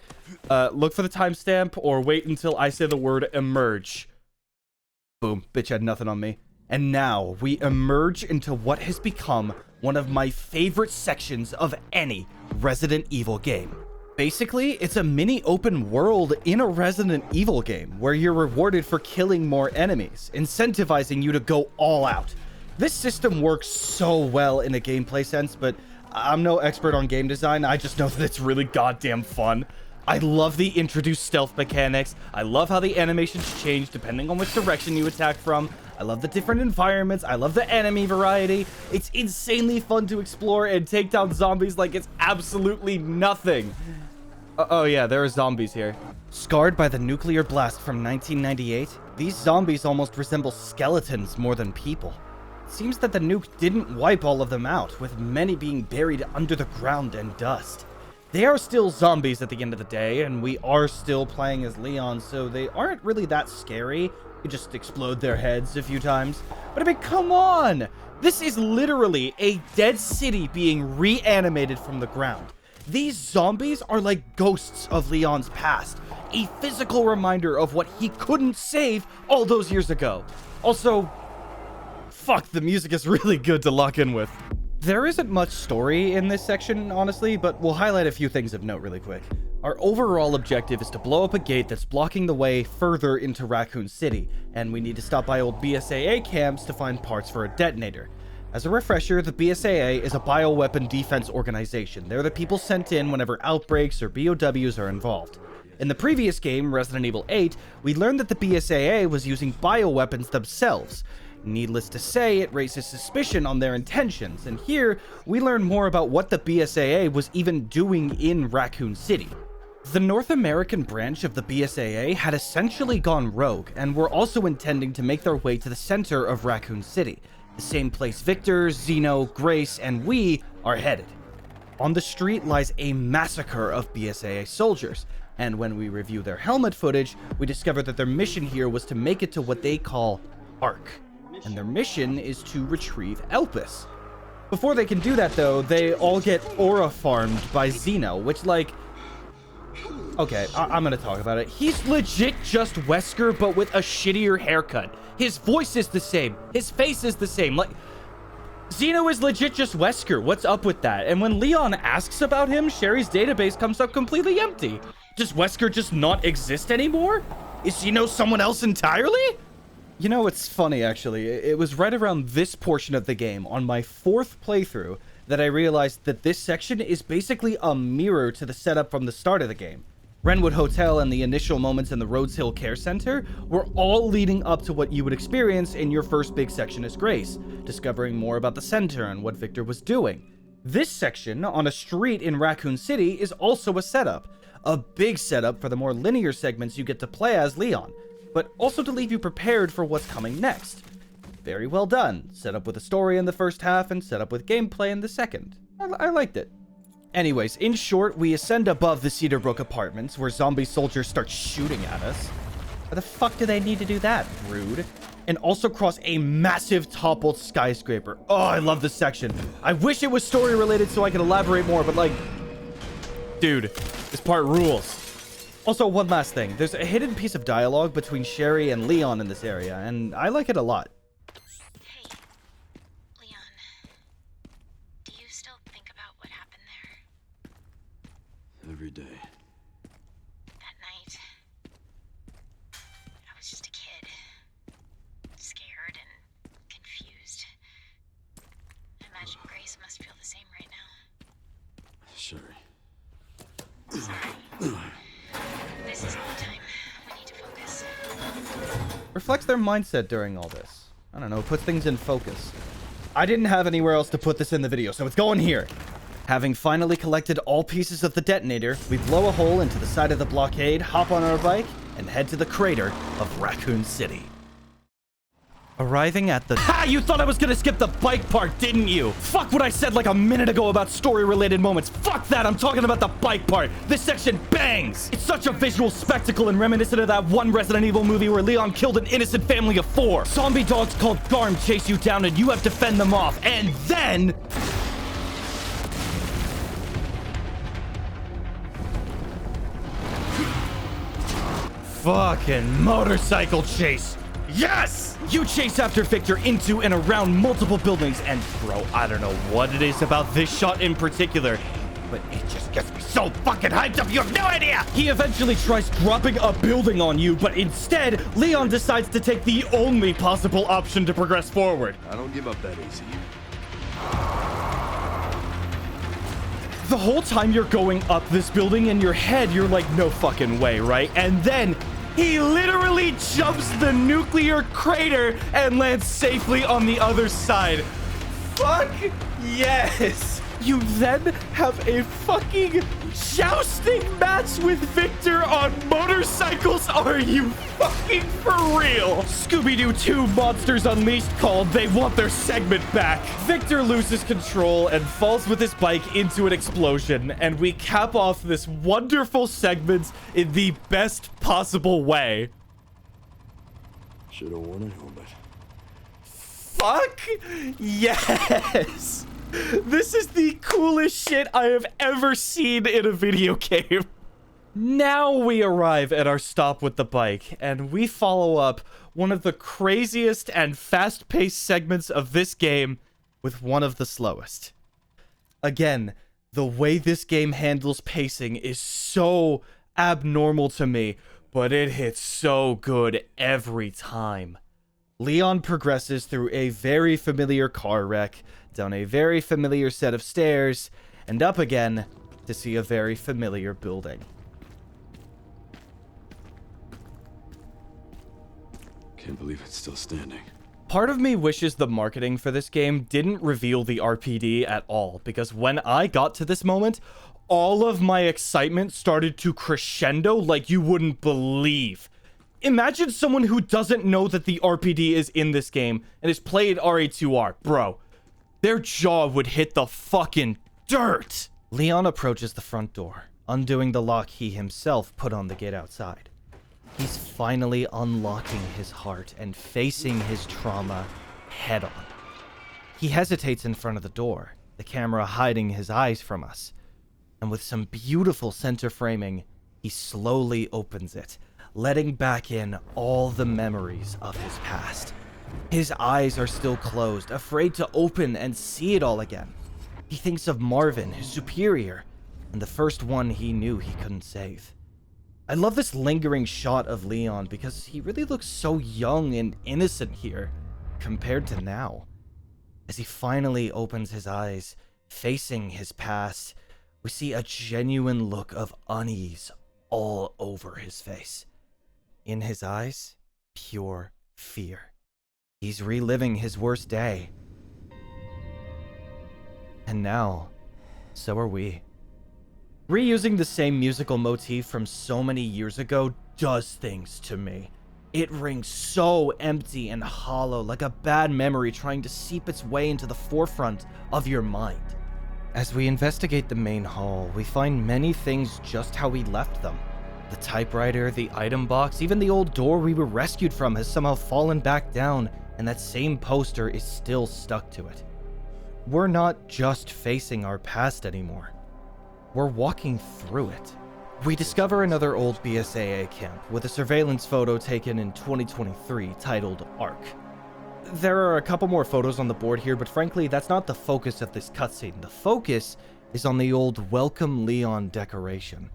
Look for the timestamp or wait until I say the word emerge. Boom, bitch had nothing on me. And now we emerge into what has become one of my favorite sections of any Resident Evil game. Basically, it's a mini open world in a Resident Evil game where you're rewarded for killing more enemies, incentivizing you to go all out. This system works so well in a gameplay sense, but I'm no expert on game design. I just know that it's really goddamn fun. I love the introduced stealth mechanics. I love how the animations change depending on which direction you attack from. I love the different environments. I love the enemy variety. It's insanely fun to explore and take down zombies like it's absolutely nothing. Oh yeah, there are zombies here. Scarred by the nuclear blast from 1998, these zombies almost resemble skeletons more than people. It seems that the nuke didn't wipe all of them out, with many being buried under the ground and dust. They are still zombies at the end of the day, and we are still playing as Leon, so they aren't really that scary. You just explode their heads a few times. But I mean, come on! This is literally a dead city being reanimated from the ground. These zombies are like ghosts of Leon's past, a physical reminder of what he couldn't save all those years ago. Also, fuck, the music is really good to lock in with. There isn't much story in this section, honestly, but we'll highlight a few things of note really quick. Our overall objective is to blow up a gate that's blocking the way further into Raccoon City, and we need to stop by old BSAA camps to find parts for a detonator. As a refresher, the BSAA is a bioweapon defense organization. They're the people sent in whenever outbreaks or BOWs are involved. In the previous game, Resident Evil 8, we learned that the BSAA was using bioweapons themselves. Needless to say, it raises suspicion on their intentions, and here we learn more about what the BSAA was even doing in Raccoon City. The North American branch of the BSAA had essentially gone rogue, and were also intending to make their way to the center of Raccoon City, the same place Victor, Zeno, Grace, and we are headed. On the street lies a massacre of BSAA soldiers, and when we review their helmet footage, we discover that their mission here was to make it to what they call Ark. And their mission is to retrieve Elpis. Before they can do that, though, they all get aura farmed by Zeno, which, like... Okay, I'm gonna talk about it. He's legit just Wesker, but with a shittier haircut. His voice is the same. His face is the same. Like, Zeno is legit just Wesker. What's up with that? And when Leon asks about him, Sherry's database comes up completely empty. Does Wesker just not exist anymore? Is Zeno someone else entirely? You know, it's funny, actually. It was right around this portion of the game, on my 4th playthrough, that I realized that this section is basically a mirror to the setup from the start of the game. Renwood Hotel and the initial moments in the Rhodes Hill Care Center were all leading up to what you would experience in your first big section as Grace, discovering more about the center and what Victor was doing. This section, on a street in Raccoon City, is also a setup. A big setup for the more linear segments you get to play as Leon, but also to leave you prepared for what's coming next. Very well done. Set up with a story in the first half and set up with gameplay in the second. I liked it. Anyways, in short, we ascend above the Cedarbrook apartments where zombie soldiers start shooting at us. Why the fuck do they need to do that? Rude. And also cross a massive toppled skyscraper. Oh, I love this section. I wish it was story related so I could elaborate more, but like, dude, this part rules. Also, one last thing. There's a hidden piece of dialogue between Sherry and Leon in this area, and I like it a lot. Hey, Leon. Do you still think about what happened there? Every day. That night. I was just a kid. Scared and confused. I imagine Grace must feel the same right now. Sherry. Sorry. This isn't the time. We need to focus. Reflects their mindset during all this. I don't know, puts things in focus. I didn't have anywhere else to put this in the video, so it's going here. Having finally collected all pieces of the detonator, we blow a hole into the side of the blockade, hop on our bike, and head to the crater of Raccoon City. Arriving at the... Ha! You thought I was gonna skip the bike part, didn't you? Fuck what I said like a minute ago about story-related moments. Fuck that! I'm talking about the bike part. This section bangs! It's such a visual spectacle and reminiscent of that one Resident Evil movie where Leon killed an innocent family of 4. Zombie dogs called Garm chase you down and you have to fend them off. And then... fucking motorcycle chase. Yes! You chase after Victor into and around multiple buildings, and bro, I don't know what it is about this shot in particular, but it just gets me so fucking hyped up, you have no idea! He eventually tries dropping a building on you, but instead, Leon decides to take the only possible option to progress forward. I don't give up that easy. The whole time you're going up this building, in your head, you're like, no fucking way, right? And then he literally jumps the nuclear crater and lands safely on the other side. Fuck yes! You then have a fucking jousting match with Victor on motorcycles. Are you fucking for real? Scooby-Doo 2 Monsters Unleashed called. They want their segment back. Victor loses control and falls with his bike into an explosion. And we cap off this wonderful segment in the best possible way. Should have worn a helmet. Fuck yes! This is the coolest shit I have ever seen in a video game. Now we arrive at our stop with the bike, and we follow up one of the craziest and fast-paced segments of this game with one of the slowest. Again, the way this game handles pacing is so abnormal to me, but it hits so good every time. Leon progresses through a very familiar car wreck, down a very familiar set of stairs, and up again to see a very familiar building. Can't believe it's still standing. Part of me wishes the marketing for this game didn't reveal the RPD at all, because when I got to this moment, all of my excitement started to crescendo like you wouldn't believe. Imagine someone who doesn't know that the RPD is in this game and has played RE2R. Bro, their jaw would hit the fucking dirt. Leon approaches the front door, undoing the lock he himself put on the gate outside. He's finally unlocking his heart and facing his trauma head on. He hesitates in front of the door, the camera hiding his eyes from us. And with some beautiful center framing, he slowly opens it, letting back in all the memories of his past. His eyes are still closed, afraid to open and see it all again. He thinks of Marvin, his superior, and the first one he knew he couldn't save. I love this lingering shot of Leon because he really looks so young and innocent here compared to now. As he finally opens his eyes, facing his past, we see a genuine look of unease all over his face. In his eyes, pure fear. He's reliving his worst day. And now, so are we. Reusing the same musical motif from so many years ago does things to me. It rings so empty and hollow, like a bad memory trying to seep its way into the forefront of your mind. As we investigate the main hall, we find many things just how we left them. The typewriter, the item box, even the old door we were rescued from has somehow fallen back down, and that same poster is still stuck to it. We're not just facing our past anymore. We're walking through it. We discover another old BSAA camp with a surveillance photo taken in 2023 titled Ark. There are a couple more photos on the board here, but frankly, that's not the focus of this cutscene. The focus is on the old Welcome Leon decoration.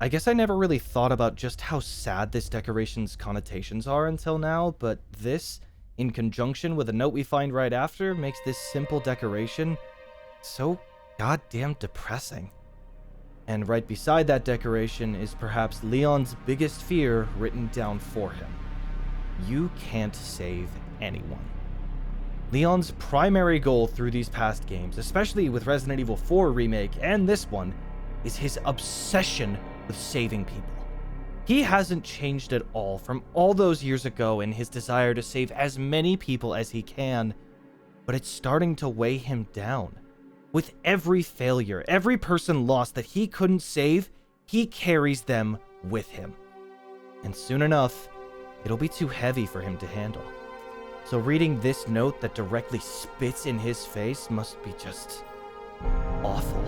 I guess I never really thought about just how sad this decoration's connotations are until now, but this, in conjunction with a note we find right after, makes this simple decoration so goddamn depressing. And right beside that decoration is perhaps Leon's biggest fear written down for him. You can't save anyone. Leon's primary goal through these past games, especially with Resident Evil 4 Remake and this one, is his obsession with saving people. He hasn't changed at all from all those years ago in his desire to save as many people as he can, but it's starting to weigh him down. With every failure, every person lost that he couldn't save, he carries them with him. And soon enough, it'll be too heavy for him to handle. So reading this note that directly spits in his face must be just awful.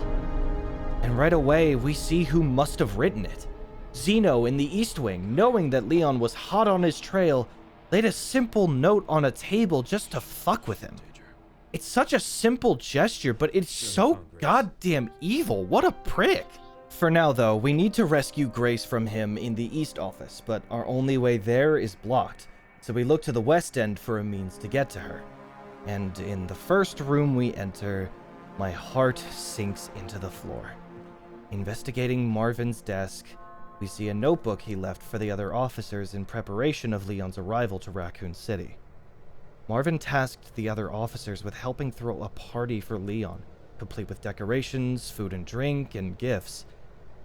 And right away, we see who must have written it. Zeno in the East Wing, knowing that Leon was hot on his trail, laid a simple note on a table just to fuck with him. It's such a simple gesture, but it's so goddamn evil. What a prick. For now, though, we need to rescue Grace from him in the East office, but our only way there is blocked. So we look to the West End for a means to get to her. And in the first room we enter, my heart sinks into the floor. Investigating Marvin's desk, we see a notebook he left for the other officers in preparation of Leon's arrival to Raccoon City. Marvin tasked the other officers with helping throw a party for Leon, complete with decorations, food and drink, and gifts.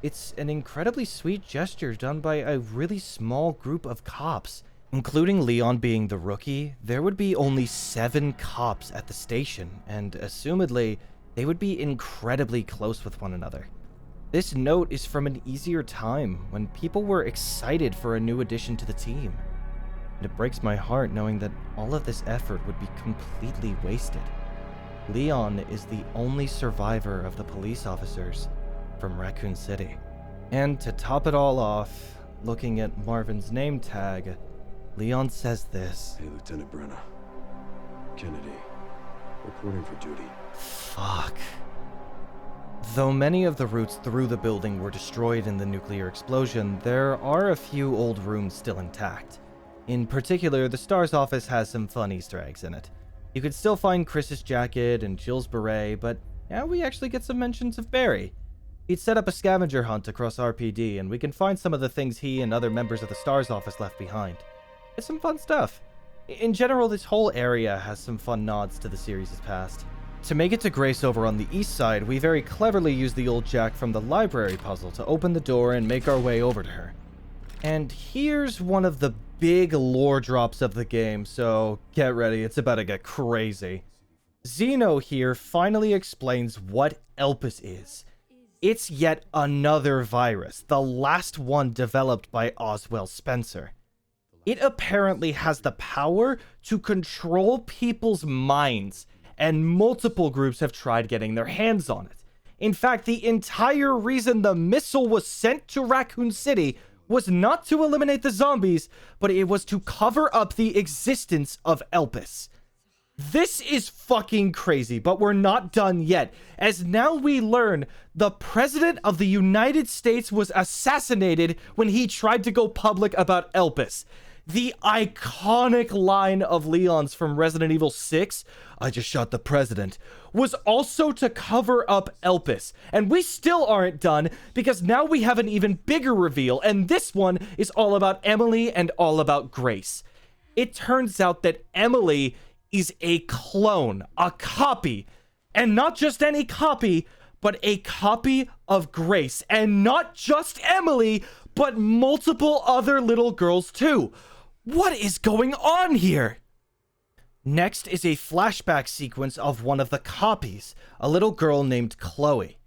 It's an incredibly sweet gesture done by a really small group of cops. Including Leon being the rookie, there would be only 7 cops at the station, and assumedly, they would be incredibly close with one another. This note is from an easier time, when people were excited for a new addition to the team. And it breaks my heart knowing that all of this effort would be completely wasted. Leon is the only survivor of the police officers from Raccoon City. And to top it all off, looking at Marvin's name tag, Leon says this. Hey, Lieutenant Brenna. Kennedy. Reporting for duty. Fuck. Though many of the routes through the building were destroyed in the nuclear explosion, there are a few old rooms still intact. In particular, the STARS office has some fun Easter eggs in it. You could still find Chris's jacket and Jill's beret, but now we actually get some mentions of Barry. He'd set up a scavenger hunt across RPD, and we can find some of the things he and other members of the STARS office left behind. It's some fun stuff. In general, this whole area has some fun nods to the series' past. To make it to Grace over on the east side, we very cleverly use the old Jack from the library puzzle to open the door and make our way over to her. And here's one of the big lore drops of the game, so get ready, it's about to get crazy. Zeno here finally explains what Elpis is. It's yet another virus, the last one developed by Oswell Spencer. It apparently has the power to control people's minds, and multiple groups have tried getting their hands on it. In fact, the entire reason the missile was sent to Raccoon City was not to eliminate the zombies, but it was to cover up the existence of Elpis. This is fucking crazy, but we're not done yet, as now we learn the President of the United States was assassinated when he tried to go public about Elpis. The iconic line of Leon's from Resident Evil 6, "I just shot the president," was also to cover up Elpis. And we still aren't done, because now we have an even bigger reveal, and this one is all about Emily and all about Grace. It turns out that Emily is a clone, a copy, and not just any copy, but a copy of Grace, and not just Emily, but multiple other little girls too. What is going on here? Next is a flashback sequence of one of the copies, a little girl named Chloe.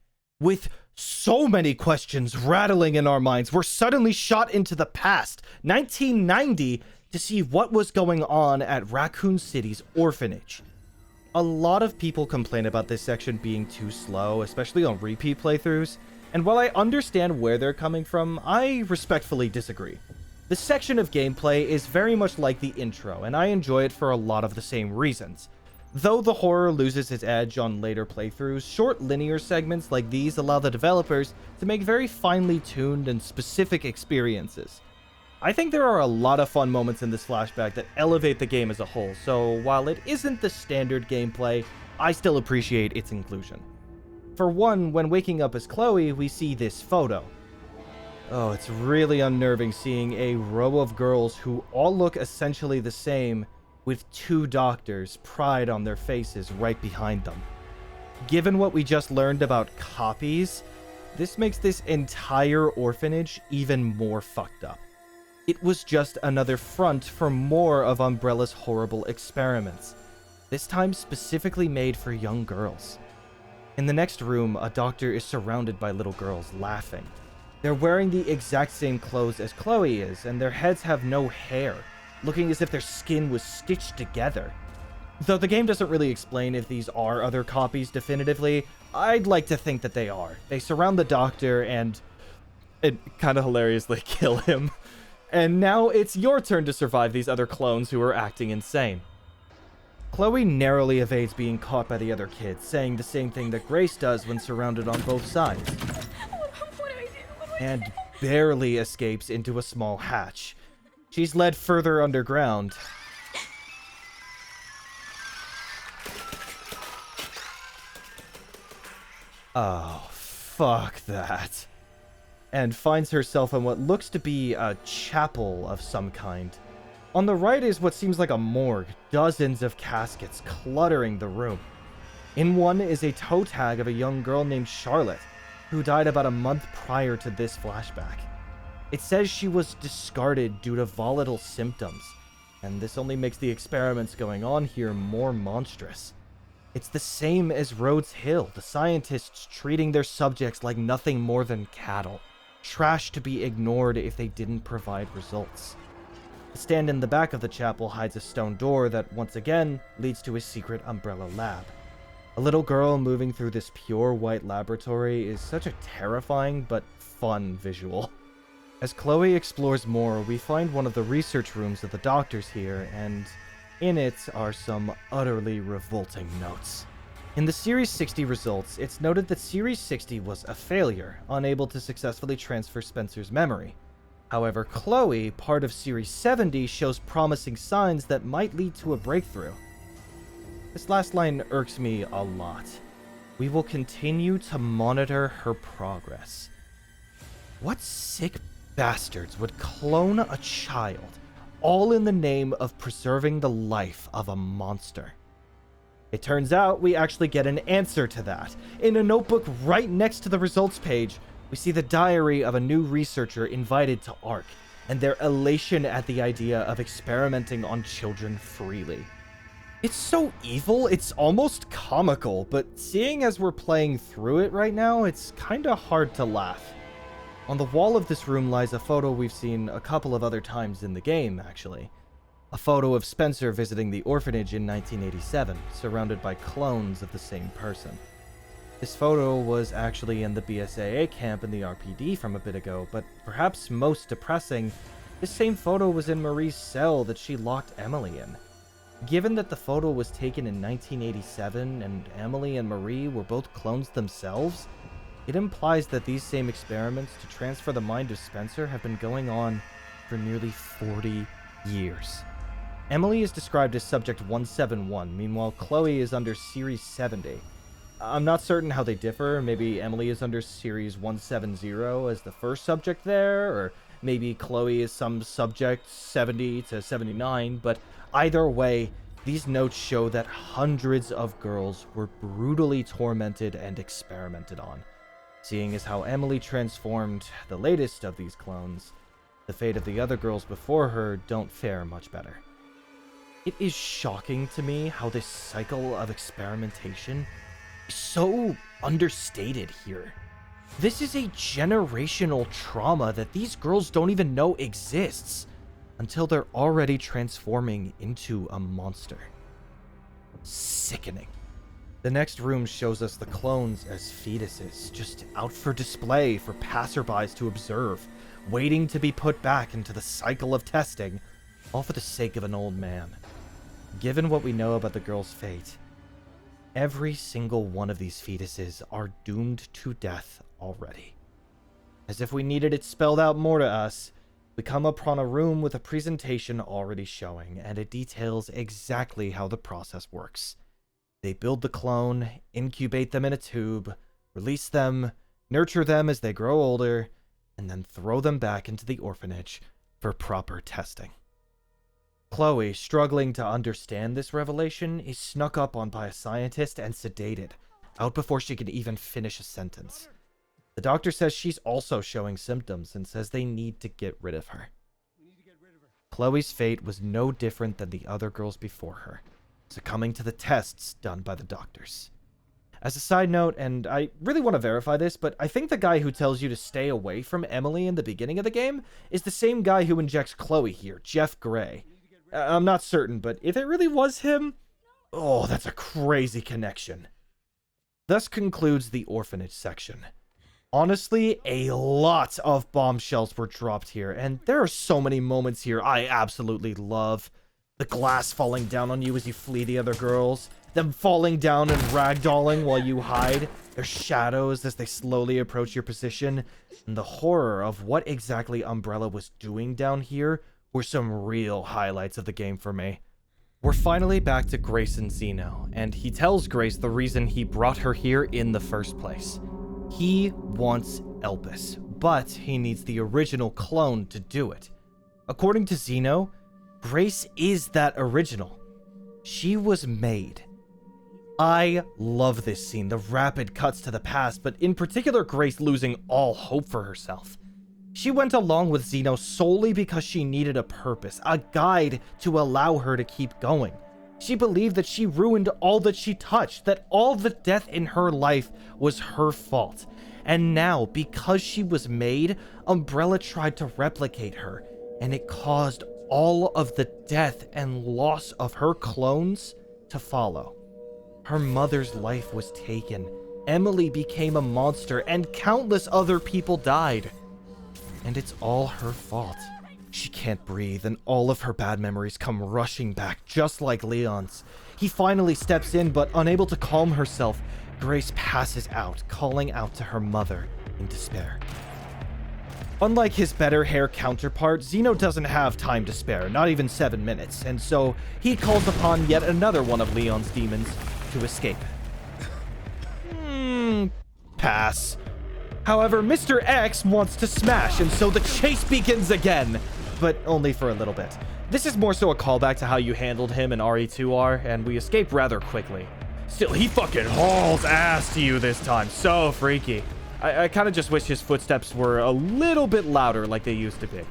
With so many questions rattling in our minds, we're suddenly shot into the past, 1990, to see what was going on at Raccoon City's orphanage. A lot of people complain about this section being too slow, especially on repeat playthroughs, and while I understand where they're coming from, I respectfully disagree. This section of gameplay is very much like the intro, and I enjoy it for a lot of the same reasons. Though the horror loses its edge on later playthroughs, short linear segments like these allow the developers to make very finely tuned and specific experiences. I think there are a lot of fun moments in this flashback that elevate the game as a whole, so while it isn't the standard gameplay, I still appreciate its inclusion. For one, when waking up as Chloe, we see this photo. Oh, it's really unnerving seeing a row of girls who all look essentially the same, with two doctors, pride on their faces right behind them. Given what we just learned about copies, this makes this entire orphanage even more fucked up. It was just another front for more of Umbrella's horrible experiments, this time specifically made for young girls. In the next room, a doctor is surrounded by little girls laughing. They're wearing the exact same clothes as Chloe is, and their heads have no hair, looking as if their skin was stitched together. Though the game doesn't really explain if these are other copies definitively, I'd like to think that they are. They surround the doctor and kind of hilariously kill him. And now it's your turn to survive these other clones who are acting insane. Chloe narrowly evades being caught by the other kids, saying the same thing that Grace does when surrounded on both sides. What do I do? And barely escapes into a small hatch. She's led further underground. Oh, fuck that. And finds herself in what looks to be a chapel of some kind. On the right is what seems like a morgue, dozens of caskets cluttering the room. In one is a toe tag of a young girl named Charlotte, who died about a month prior to this flashback. It says she was discarded due to volatile symptoms, and this only makes the experiments going on here more monstrous. It's the same as Rhodes Hill, the scientists treating their subjects like nothing more than cattle. Trash to be ignored if they didn't provide results. The stand in the back of the chapel hides a stone door that, once again, leads to a secret Umbrella lab. A little girl moving through this pure white laboratory is such a terrifying but fun visual. As Chloe explores more, we find one of the research rooms of the doctors here, and in it are some utterly revolting notes. In the Series 60 results, it's noted that Series 60 was a failure, unable to successfully transfer Spencer's memory. However, Chloe, part of Series 70, shows promising signs that might lead to a breakthrough. This last line irks me a lot. We will continue to monitor her progress. What sick bastards would clone a child, all in the name of preserving the life of a monster? It turns out we actually get an answer to that. In a notebook right next to the results page, we see the diary of a new researcher invited to Ark, and their elation at the idea of experimenting on children freely. It's so evil, it's almost comical, but seeing as we're playing through it right now, it's kinda hard to laugh. On the wall of this room lies a photo we've seen a couple of other times in the game, actually. A photo of Spencer visiting the orphanage in 1987, surrounded by clones of the same person. This photo was actually in the BSAA camp in the RPD from a bit ago, but perhaps most depressing, this same photo was in Marie's cell that she locked Emily in. Given that the photo was taken in 1987 and Emily and Marie were both clones themselves, it implies that these same experiments to transfer the mind of Spencer have been going on for nearly 40 years. Emily is described as Subject 171, meanwhile Chloe is under Series 70. I'm not certain how they differ. Maybe Emily is under Series 170 as the first subject there, or maybe Chloe is some subject 70 to 79, but either way, these notes show that hundreds of girls were brutally tormented and experimented on. Seeing as how Emily transformed the latest of these clones, the fate of the other girls before her don't fare much better. It is shocking to me how this cycle of experimentation is so understated here. This is a generational trauma that these girls don't even know exists until they're already transforming into a monster. Sickening. The next room shows us the clones as fetuses, just out for display for passerbys to observe, waiting to be put back into the cycle of testing, all for the sake of an old man. Given what we know about the girl's fate, every single one of these fetuses are doomed to death already. As if we needed it spelled out more to us, we come upon a room with a presentation already showing, and it details exactly how the process works. They build the clone, incubate them in a tube, release them, nurture them as they grow older, and then throw them back into the orphanage for proper testing. Chloe, struggling to understand this revelation, is snuck up on by a scientist and sedated, out before she can even finish a sentence. The doctor says she's also showing symptoms and says they need to get rid of her. Chloe's fate was no different than the other girls before her, succumbing to the tests done by the doctors. As a side note, and I really want to verify this, but I think the guy who tells you to stay away from Emily in the beginning of the game is the same guy who injects Chloe here, Jeff Gray. I'm not certain, but if it really was him, oh, that's a crazy connection. Thus concludes the orphanage section. Honestly, a lot of bombshells were dropped here, and there are so many moments here I absolutely love. The glass falling down on you as you flee the other girls, them falling down and ragdolling while you hide, their shadows as they slowly approach your position, and the horror of what exactly Umbrella was doing down here were some real highlights of the game for me. We're finally back to Grace and Zeno, and he tells Grace the reason he brought her here in the first place. He wants Elpis, but he needs the original clone to do it. According to Zeno, Grace is that original. She was made. I love this scene, the rapid cuts to the past, but in particular Grace losing all hope for herself. She went along with Zeno solely because she needed a purpose, a guide to allow her to keep going. She believed that she ruined all that she touched, that all the death in her life was her fault. And now, because she was made, Umbrella tried to replicate her, and it caused all of the death and loss of her clones to follow. Her mother's life was taken, Emily became a monster, and countless other people died. And it's all her fault. She can't breathe, and all of her bad memories come rushing back, just like Leon's. He finally steps in, but unable to calm herself, Grace passes out, calling out to her mother in despair. Unlike his better hair counterpart, Zeno doesn't have time to spare, not even 7 minutes, and so he calls upon yet another one of Leon's demons to escape. Pass. However, Mr. X wants to smash, and so the chase begins again, but only for a little bit. This is more so a callback to how you handled him in RE2R, and we escape rather quickly. Still, he fucking hauls ass to you this time. So freaky. I kind of just wish his footsteps were a little bit louder like they used to be.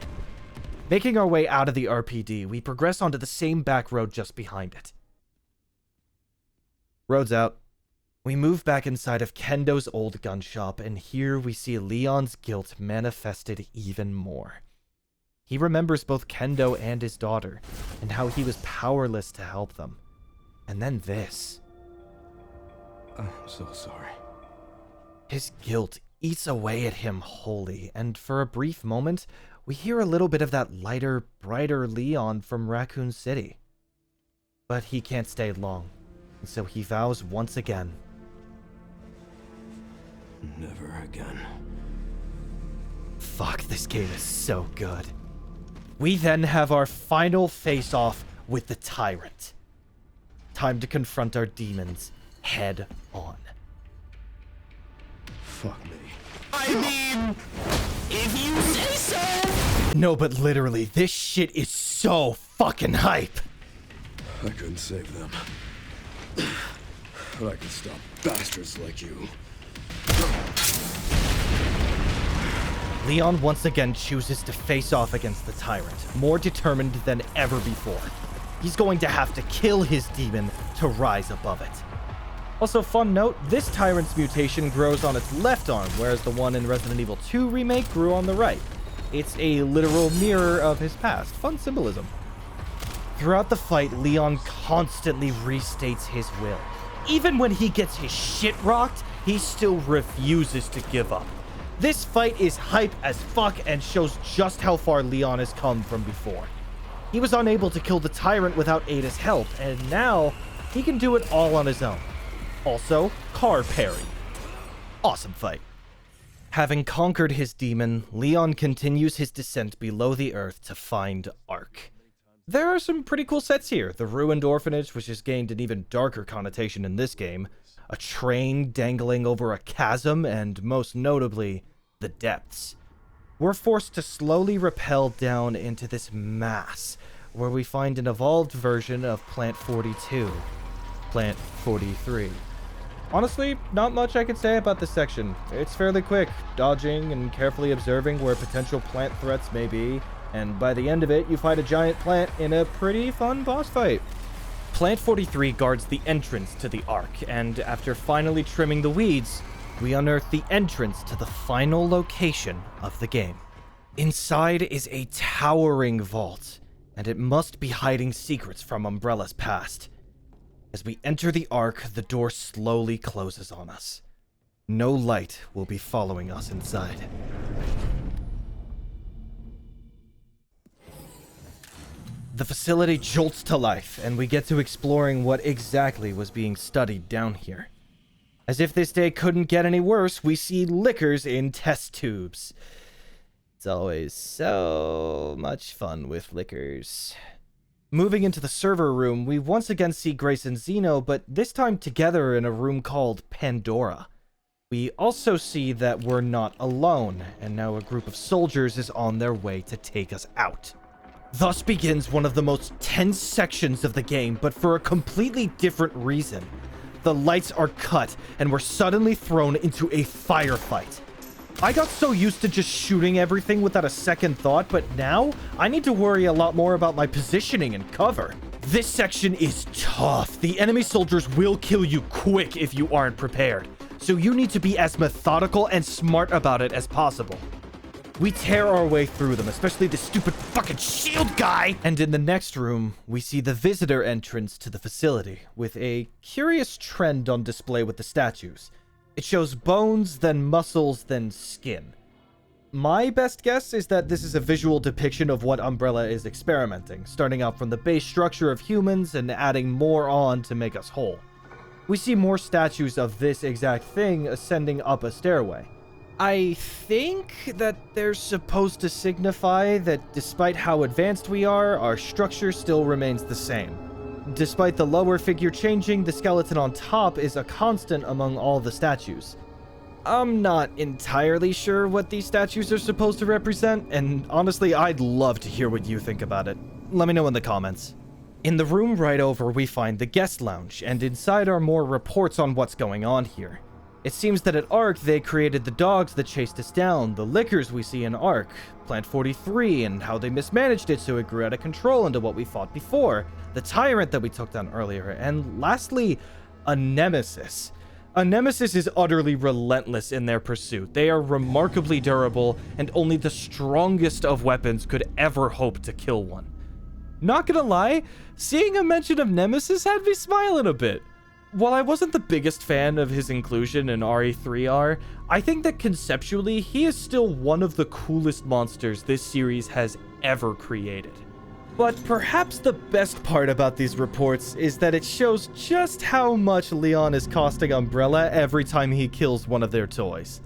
Making our way out of the RPD, we progress onto the same back road just behind it. Road's out. We move back inside of Kendo's old gun shop, and here we see Leon's guilt manifested even more. He remembers both Kendo and his daughter, and how he was powerless to help them. And then this. I'm so sorry. His guilt eats away at him wholly, and for a brief moment, we hear a little bit of that lighter, brighter Leon from Raccoon City. But he can't stay long, and so he vows once again. Never again. Fuck, this game is so good. We then have our final face-off with the Tyrant. Time to confront our demons head on. Fuck me. I mean, if you say so. No, but literally, this shit is so fucking hype. I couldn't save them. But I can stop bastards like you. Leon once again chooses to face off against the Tyrant, more determined than ever before. He's going to have to kill his demon to rise above it. Also, fun note, this Tyrant's mutation grows on its left arm, whereas the one in Resident Evil 2 Remake grew on the right. It's a literal mirror of his past. Fun symbolism. Throughout the fight, Leon constantly restates his will. Even when he gets his shit rocked, he still refuses to give up. This fight is hype as fuck and shows just how far Leon has come from before. He was unable to kill the Tyrant without Ada's help, and now he can do it all on his own. Also, car parry. Awesome fight. Having conquered his demon, Leon continues his descent below the earth to find Ark. There are some pretty cool sets here. The ruined orphanage, which has gained an even darker connotation in this game, a train dangling over a chasm, and most notably, the depths. We're forced to slowly rappel down into this mass, where we find an evolved version of Plant 42. Plant 43. Honestly, not much I can say about this section. It's fairly quick, dodging and carefully observing where potential plant threats may be, and by the end of it, you fight a giant plant in a pretty fun boss fight. Plant 43 guards the entrance to the Ark, and after finally trimming the weeds, we unearth the entrance to the final location of the game. Inside is a towering vault, and it must be hiding secrets from Umbrella's past. As we enter the Ark, the door slowly closes on us. No light will be following us inside. The facility jolts to life, and we get to exploring what exactly was being studied down here. As if this day couldn't get any worse, we see liquors in test tubes. It's always so much fun with liquors. Moving into the server room, we once again see Grace and Zeno, but this time together in a room called Pandora. We also see that we're not alone, and now a group of soldiers is on their way to take us out. Thus begins one of the most tense sections of the game, but for a completely different reason. The lights are cut, and we're suddenly thrown into a firefight. I got so used to just shooting everything without a second thought, but now I need to worry a lot more about my positioning and cover. This section is tough. The enemy soldiers will kill you quick if you aren't prepared, so you need to be as methodical and smart about it as possible. We tear our way through them, especially the stupid fucking shield guy! And in the next room, we see the visitor entrance to the facility, with a curious trend on display with the statues. It shows bones, then muscles, then skin. My best guess is that this is a visual depiction of what Umbrella is experimenting, starting out from the base structure of humans and adding more on to make us whole. We see more statues of this exact thing ascending up a stairway. I think that they're supposed to signify that despite how advanced we are, our structure still remains the same. Despite the lower figure changing, the skeleton on top is a constant among all the statues. I'm not entirely sure what these statues are supposed to represent, and honestly, I'd love to hear what you think about it. Let me know in the comments. In the room right over, we find the guest lounge, and inside are more reports on what's going on here. It seems that at Ark, they created the dogs that chased us down, the liquors we see in Ark, Plant 43, and how they mismanaged it so it grew out of control into what we fought before, the Tyrant that we took down earlier, and lastly, a Nemesis. A Nemesis is utterly relentless in their pursuit. They are remarkably durable, and only the strongest of weapons could ever hope to kill one. Not gonna lie, seeing a mention of Nemesis had me smiling a bit. While I wasn't the biggest fan of his inclusion in RE3R, I think that conceptually, he is still one of the coolest monsters this series has ever created. But perhaps the best part about these reports is that it shows just how much Leon is costing Umbrella every time he kills one of their toys.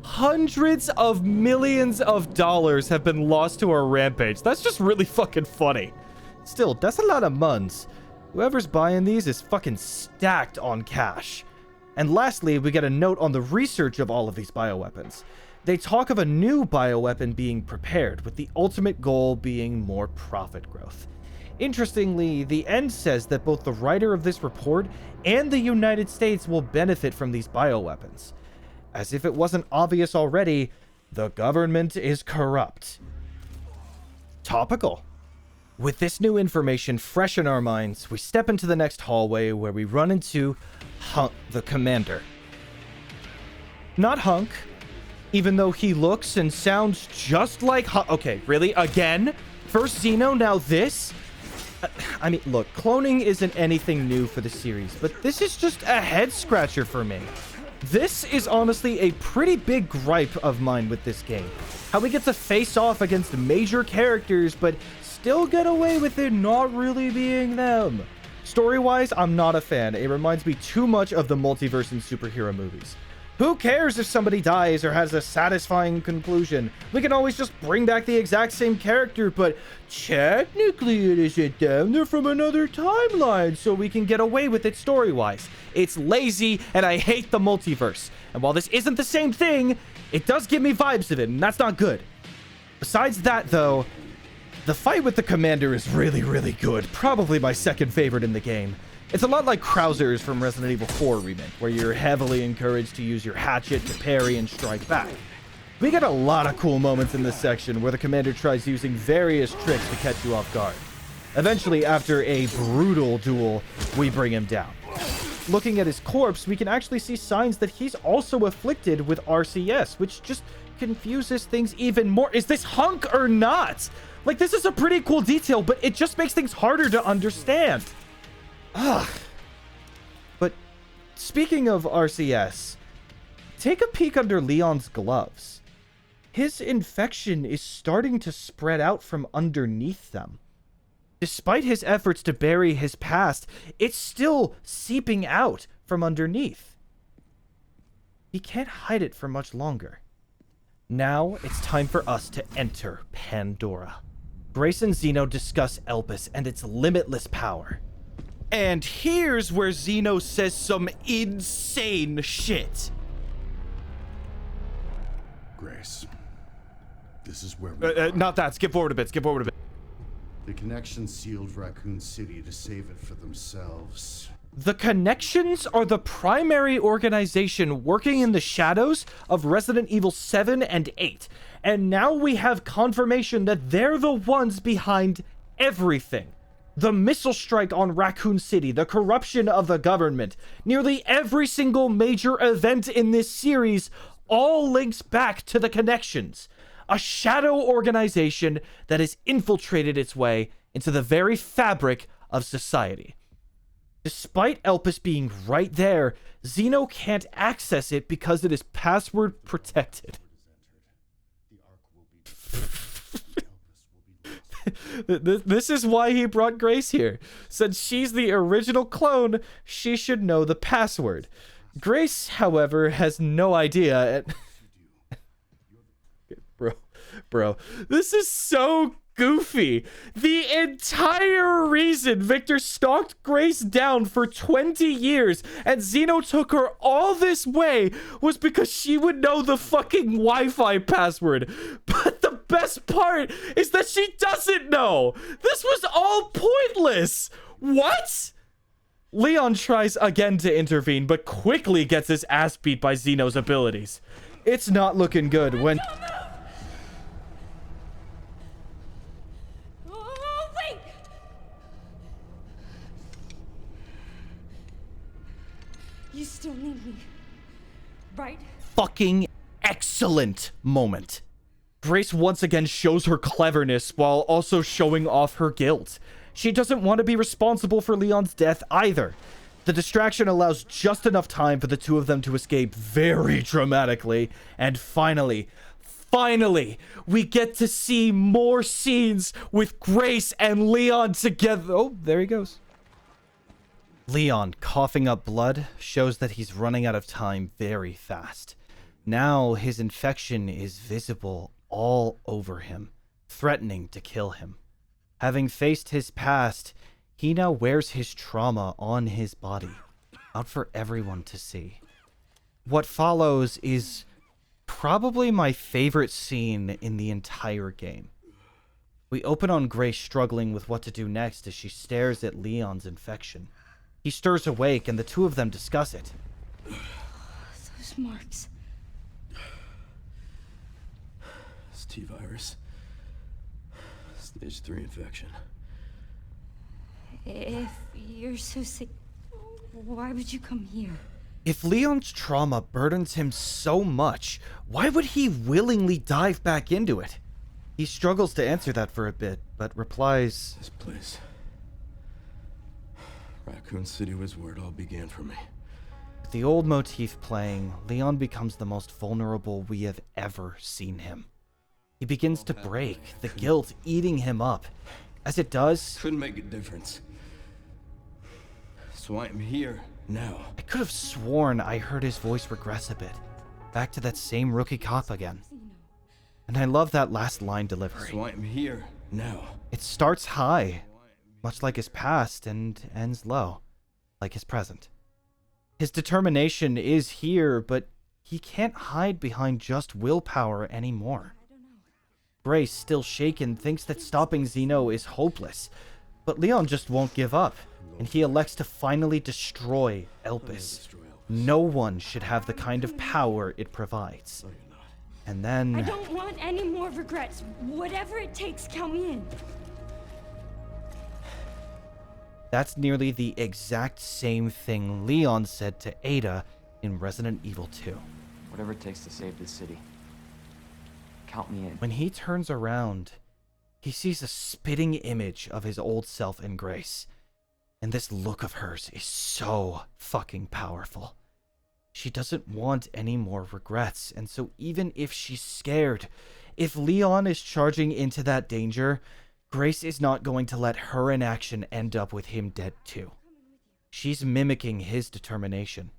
Hundreds of millions of dollars have been lost to our rampage. That's just really fucking funny. Still, that's a lot of muns. Whoever's buying these is fucking stacked on cash. And lastly, we get a note on the research of all of these bioweapons. They talk of a new bioweapon being prepared, with the ultimate goal being more profit growth. Interestingly, the end says that both the writer of this report and the United States will benefit from these bioweapons. As if it wasn't obvious already, the government is corrupt. Topical. With this new information fresh in our minds, we step into the next hallway where we run into Hunk, the commander. Not Hunk, even though he looks and sounds just like Hunk. Okay, really? Again? First Xeno, now this? I mean, look, cloning isn't anything new for the series, but this is just a head scratcher for me. This is honestly a pretty big gripe of mine with this game. How we get to face off against major characters, but still get away with it not really being them. Story-wise, I'm not a fan. It reminds me too much of the multiverse in superhero movies. Who cares if somebody dies or has a satisfying conclusion? We can always just bring back the exact same character, but technically it isn't them. They're from another timeline, so we can get away with it story-wise. It's lazy, and I hate the multiverse. And while this isn't the same thing, it does give me vibes of it, and that's not good. Besides that, though, the fight with the commander is really, really good. Probably my second favorite in the game. It's a lot like Krauser's from Resident Evil 4 Remake, where you're heavily encouraged to use your hatchet to parry and strike back. We get a lot of cool moments in this section where the commander tries using various tricks to catch you off guard. Eventually, after a brutal duel, we bring him down. Looking at his corpse, we can actually see signs that he's also afflicted with RCS, which just confuses things even more. Is this Hunk or not? Like, this is a pretty cool detail, but it just makes things harder to understand. Ugh. But speaking of RCS, take a peek under Leon's gloves. His infection is starting to spread out from underneath them. Despite his efforts to bury his past, it's still seeping out from underneath. He can't hide it for much longer. Now it's time for us to enter Pandora. Grace and Xeno discuss Elpis and its limitless power. And here's where Xeno says some insane shit. Grace, this is where we not that. Skip forward a bit. Skip forward a bit. The Connection sealed Raccoon City to save it for themselves. The Connections are the primary organization working in the shadows of Resident Evil 7 and 8. And now we have confirmation that they're the ones behind everything. The missile strike on Raccoon City, the corruption of the government, nearly every single major event in this series all links back to the Connections, a shadow organization that has infiltrated its way into the very fabric of society. Despite Elpis being right there, Xeno can't access it because it is password protected. This is why he brought Grace here. Since she's the original clone, she should know the password. Grace, however, has no idea. Bro, this is so goofy. The entire reason Victor stalked Grace down for 20 years and Xeno took her all this way was because she would know the fucking Wi-Fi password. But the best part is that she doesn't know. This was all pointless. What? Leon tries again to intervene, but quickly gets his ass beat by Xeno's abilities. It's not looking good when... You still need me, right? Fucking excellent moment. Grace once again shows her cleverness while also showing off her guilt. She doesn't want to be responsible for Leon's death either. The distraction allows just enough time for the two of them to escape very dramatically. And finally, finally, we get to see more scenes with Grace and Leon together. Oh, there he goes. Leon, coughing up blood, shows that he's running out of time very fast. Now his infection is visible all over him, threatening to kill him. Having faced his past, he now wears his trauma on his body, out for everyone to see. What follows is probably my favorite scene in the entire game. We open on Grace struggling with what to do next as she stares at Leon's infection. He stirs awake and the two of them discuss it. Those marks. It's T-virus. Stage 3 infection. If you're so sick, why would you come here? If Leon's trauma burdens him so much, why would he willingly dive back into it? He struggles to answer that for a bit, but replies, This place. Raccoon City was where it all began for me. With the old motif playing, Leon becomes the most vulnerable we have ever seen him. He begins to break, the guilt eating him up. As it does, Couldn't make a difference. So I'm here now. I could have sworn I heard his voice regress a bit, back to that same rookie cop again. And I love that last line delivery. So I'm here now. It starts high, much like his past, and ends low, like his present. His determination is here, but he can't hide behind just willpower anymore. Grace, still shaken, thinks that stopping Zeno is hopeless, but Leon just won't give up, and he elects to finally destroy Elpis. No one should have the kind of power it provides. And then... I don't want any more regrets. Whatever it takes, count me in. That's nearly the exact same thing Leon said to Ada in Resident Evil 2. Whatever it takes to save this city. Count me in. When he turns around, he sees a spitting image of his old self in Grace. And this look of hers is so fucking powerful. She doesn't want any more regrets, and so even if she's scared, if Leon is charging into that danger, Grace is not going to let her inaction end up with him dead too. She's mimicking his determination.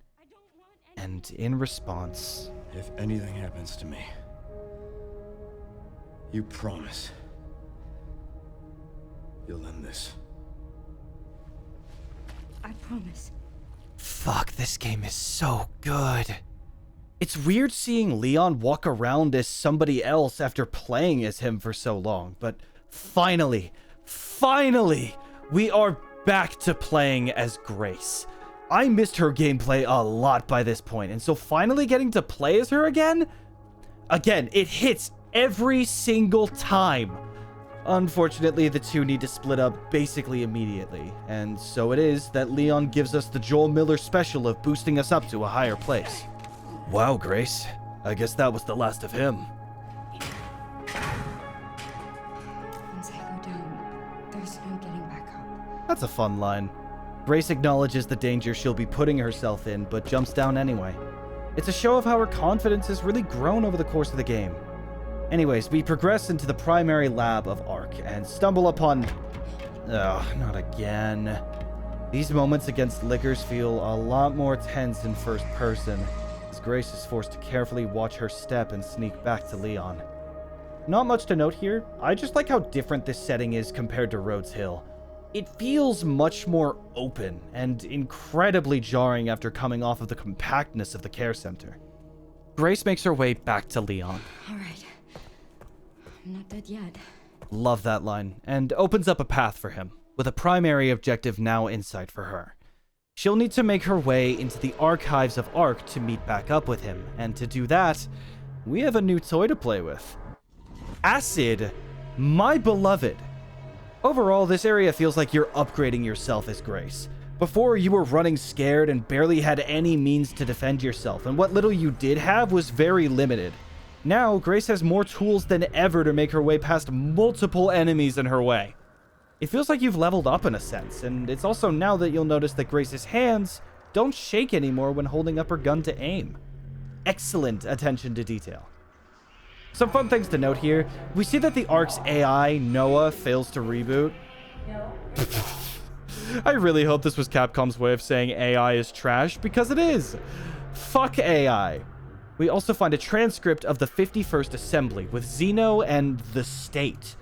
And in response... If anything happens to me, you promise you'll end this. I promise. Fuck, this game is so good. It's weird seeing Leon walk around as somebody else after playing as him for so long, but finally, we are back to playing as Grace. I missed her gameplay a lot by this point, and so finally getting to play as her again, it hits every single time. Unfortunately, the two need to split up basically immediately, and so it is that Leon gives us the Joel Miller special of boosting us up to a higher place. Wow, Grace. I guess that was the last of him. Once I go down, there's no getting back up. That's a fun line. Grace acknowledges the danger she'll be putting herself in, but jumps down anyway. It's a show of how her confidence has really grown over the course of the game. Anyways, we progress into the primary lab of Ark and stumble upon... Ugh, not again. These moments against Lickers feel a lot more tense in first person, as Grace is forced to carefully watch her step and sneak back to Leon. Not much to note here. I just like how different this setting is compared to Rhodes Hill. It feels much more open and incredibly jarring after coming off of the compactness of the care center. Grace makes her way back to Leon. All right. I'm not dead yet. Love that line, and opens up a path for him, with a primary objective now in sight for her. She'll need to make her way into the archives of Ark to meet back up with him, and to do that, we have a new toy to play with. Acid, my beloved. Overall, this area feels like you're upgrading yourself as Grace. Before, you were running scared and barely had any means to defend yourself, and what little you did have was very limited. Now, Grace has more tools than ever to make her way past multiple enemies in her way. It feels like you've leveled up in a sense, and it's also now that you'll notice that Grace's hands don't shake anymore when holding up her gun to aim. Excellent attention to detail. Some fun things to note here. We see that the Ark's AI, Noah, fails to reboot. I really hope this was Capcom's way of saying AI is trash, because it is. Fuck AI. We also find a transcript of the 51st Assembly with Zeno and the State.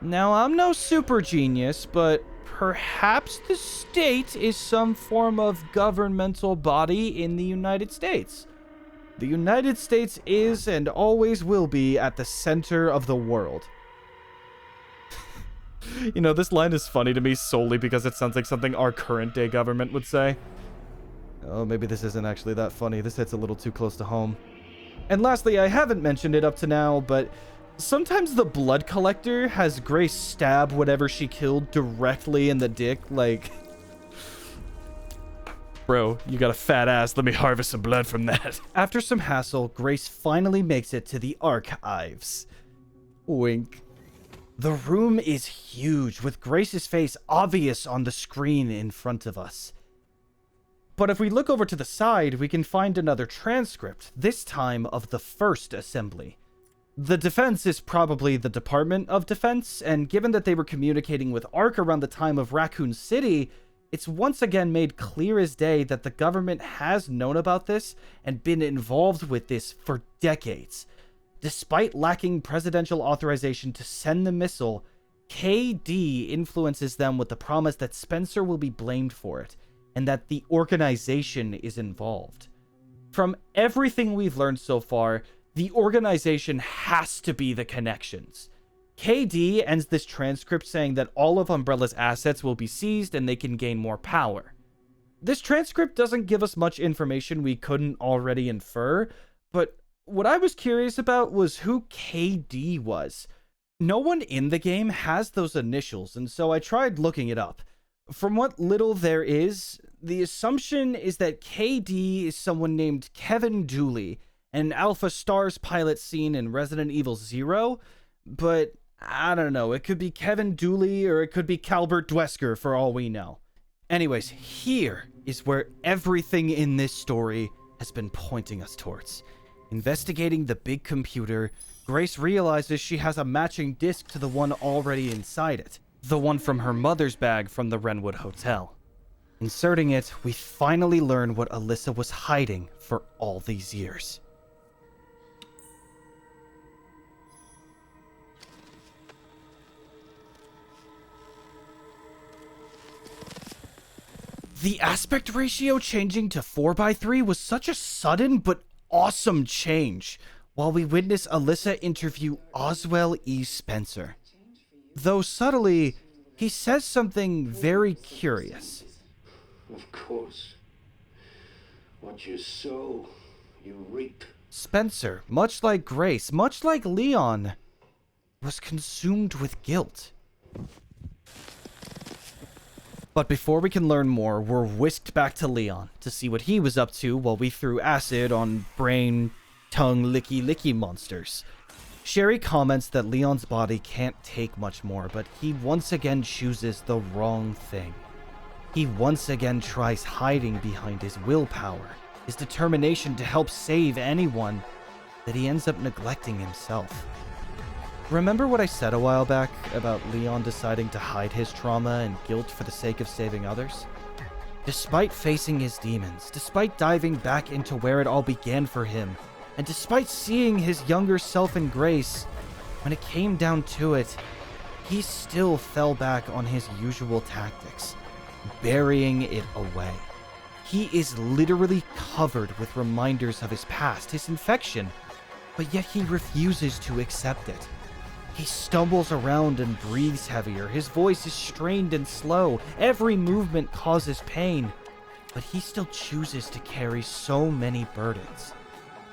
Now, I'm no super genius, but perhaps the State is some form of governmental body in the United States. The United States is and always will be at the center of the world. You know, this line is funny to me solely because it sounds like something our current day government would say. Oh, maybe this isn't actually that funny. This hits a little too close to home. And lastly, I haven't mentioned it up to now, but sometimes the blood collector has Grace stab whatever she killed directly in the dick, like... Bro, you got a fat ass, let me harvest some blood from that. After some hassle, Grace finally makes it to the archives. Wink. The room is huge, with Grace's face obvious on the screen in front of us. But if we look over to the side, we can find another transcript, this time of the first assembly. The defense is probably the Department of Defense, and given that they were communicating with Ark around the time of Raccoon City, it's once again made clear as day that the government has known about this and been involved with this for decades. Despite lacking presidential authorization to send the missile, KD influences them with the promise that Spencer will be blamed for it, and that the organization is involved. From everything we've learned so far, the organization has to be the connections. KD ends this transcript saying that all of Umbrella's assets will be seized and they can gain more power. This transcript doesn't give us much information we couldn't already infer, but what I was curious about was who KD was. No one in the game has those initials, and so I tried looking it up. From what little there is, the assumption is that KD is someone named Kevin Dooley, an Alpha Stars pilot seen in Resident Evil 0, but I don't know, it could be Kevin Dooley or it could be Calbert Dwesker for all we know. Anyways, here is where everything in this story has been pointing us towards. Investigating the big computer, Grace realizes she has a matching disc to the one already inside it. The one from her mother's bag from the Renwood Hotel. Inserting it, we finally learn what Alyssa was hiding for all these years. The aspect ratio changing to 4:3 was such a sudden but awesome change, while we witness Alyssa interview Oswell E. Spencer. Though subtly, he says something very curious. Of course. What you sow, you reap. Spencer, much like Grace, much like Leon, was consumed with guilt. But before we can learn more, we're whisked back to Leon to see what he was up to while we threw acid on brain, tongue, licky monsters. Sherry comments that Leon's body can't take much more, but he once again chooses the wrong thing. He once again tries hiding behind his willpower, his determination to help save anyone, that he ends up neglecting himself. Remember what I said a while back about Leon deciding to hide his trauma and guilt for the sake of saving others? Despite facing his demons, despite diving back into where it all began for him, and despite seeing his younger self in Grace, when it came down to it, he still fell back on his usual tactics, burying it away. He is literally covered with reminders of his past, his infection, but yet he refuses to accept it. He stumbles around and breathes heavier. His voice is strained and slow. Every movement causes pain, but he still chooses to carry so many burdens.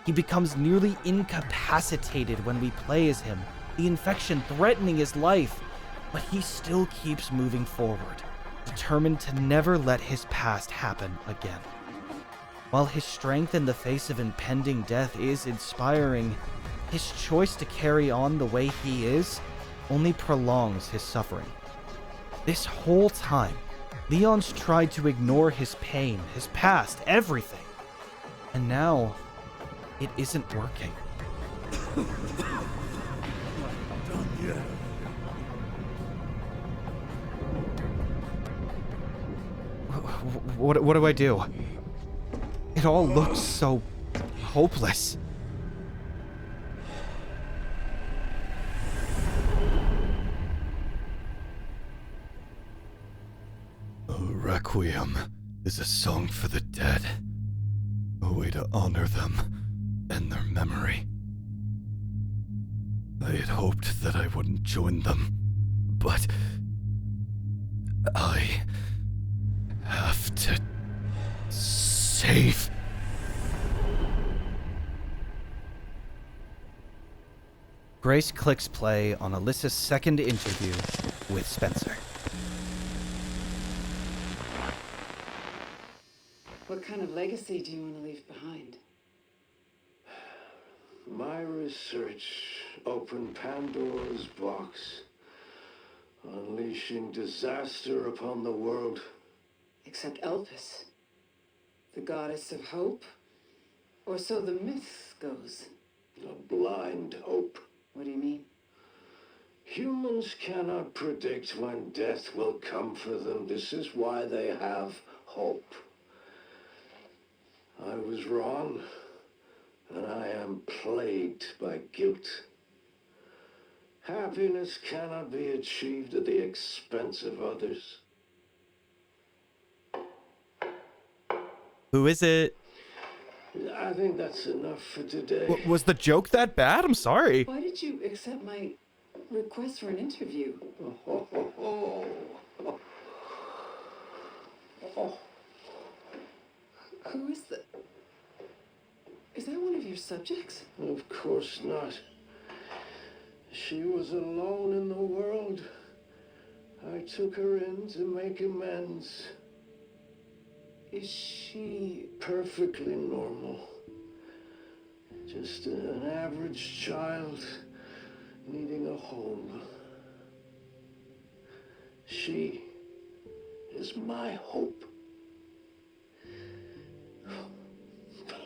He becomes nearly incapacitated when we play as him, the infection threatening his life, but he still keeps moving forward, determined to never let his past happen again. While his strength in the face of impending death is inspiring, his choice to carry on the way he is only prolongs his suffering. This whole time, Leon's tried to ignore his pain, his past, everything. And now, it isn't working. What do I do? It all looks so hopeless. Requiem is a song for the dead. A way to honor them and their memory. I had hoped that I wouldn't join them, but I have to save. Grace clicks play on Alyssa's second interview with Spencer. What kind of legacy do you want to leave behind? My research opened Pandora's box, unleashing disaster upon the world. Except Elpis, the goddess of hope? Or so the myth goes. A blind hope. What do you mean? Humans cannot predict when death will come for them. This is why they have hope. I was wrong, and I am plagued by guilt. Happiness cannot be achieved at the expense of others. Who is it? I think that's enough for today. Was the joke that bad? I'm sorry. Why did you accept my request for an interview? Who is that? Is that one of your subjects? Of course not. She was alone in the world. I took her in to make amends. Is she perfectly normal? Just an average child needing a home. She is my hope.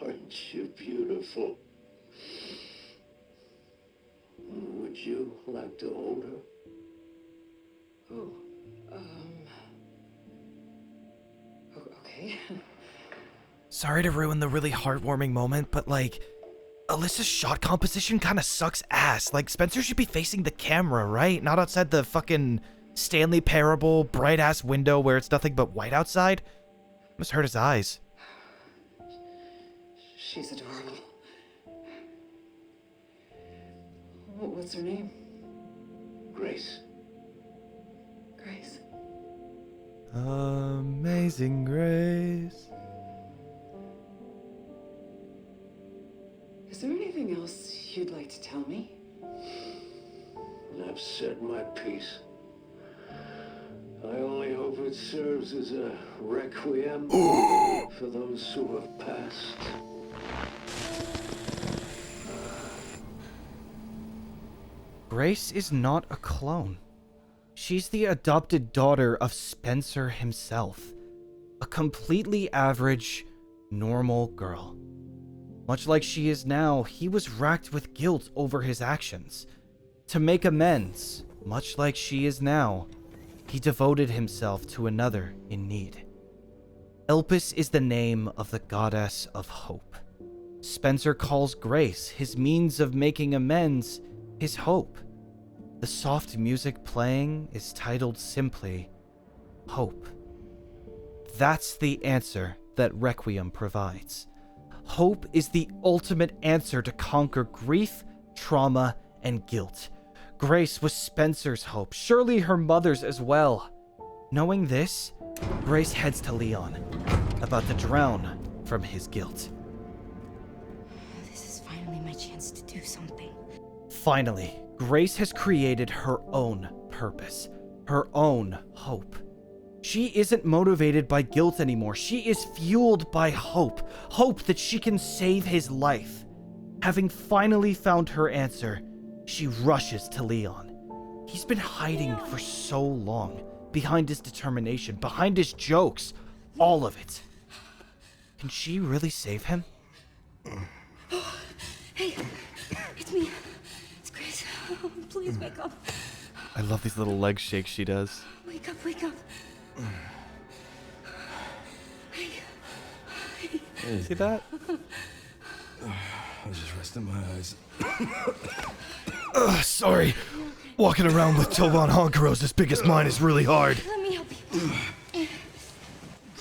Aren't you beautiful? Would you like to hold her? Okay. Sorry to ruin the really heartwarming moment, but like, Alyssa's shot composition kind of sucks ass. Like, Spencer should be facing the camera, right? Not outside the fucking Stanley Parable bright ass window where it's nothing but white outside. Must hurt his eyes. She's adorable. What's her name? Grace. Grace. Amazing Grace. Is there anything else you'd like to tell me? I've said my piece. I only hope it serves as a requiem for those who have passed. Grace is not a clone. She's the adopted daughter of Spencer himself. A completely average, normal girl. Much like she is now, he was racked with guilt over his actions. To make amends, much like she is now, he devoted himself to another in need. Elpis is the name of the goddess of hope. Spencer calls Grace, his means of making amends, his hope. The soft music playing is titled simply, Hope. That's the answer that Requiem provides. Hope is the ultimate answer to conquer grief, trauma, and guilt. Grace was Spencer's hope, surely her mother's as well. Knowing this, Grace heads to Leon, about to drown from his guilt. This is finally my chance to do something. Finally, Grace has created her own purpose, her own hope. She isn't motivated by guilt anymore. She is fueled by hope. Hope that she can save his life. Having finally found her answer, she rushes to Leon. He's been hiding for so long, behind his determination, behind his jokes, all of it. Can she really save him? Hey, it's me. Please wake up. I love these little leg shakes she does. Wake up, wake up. See that? I was just resting my eyes. Sorry. Walking around with Toban Honkaros as big as mine is really hard. Let me help you.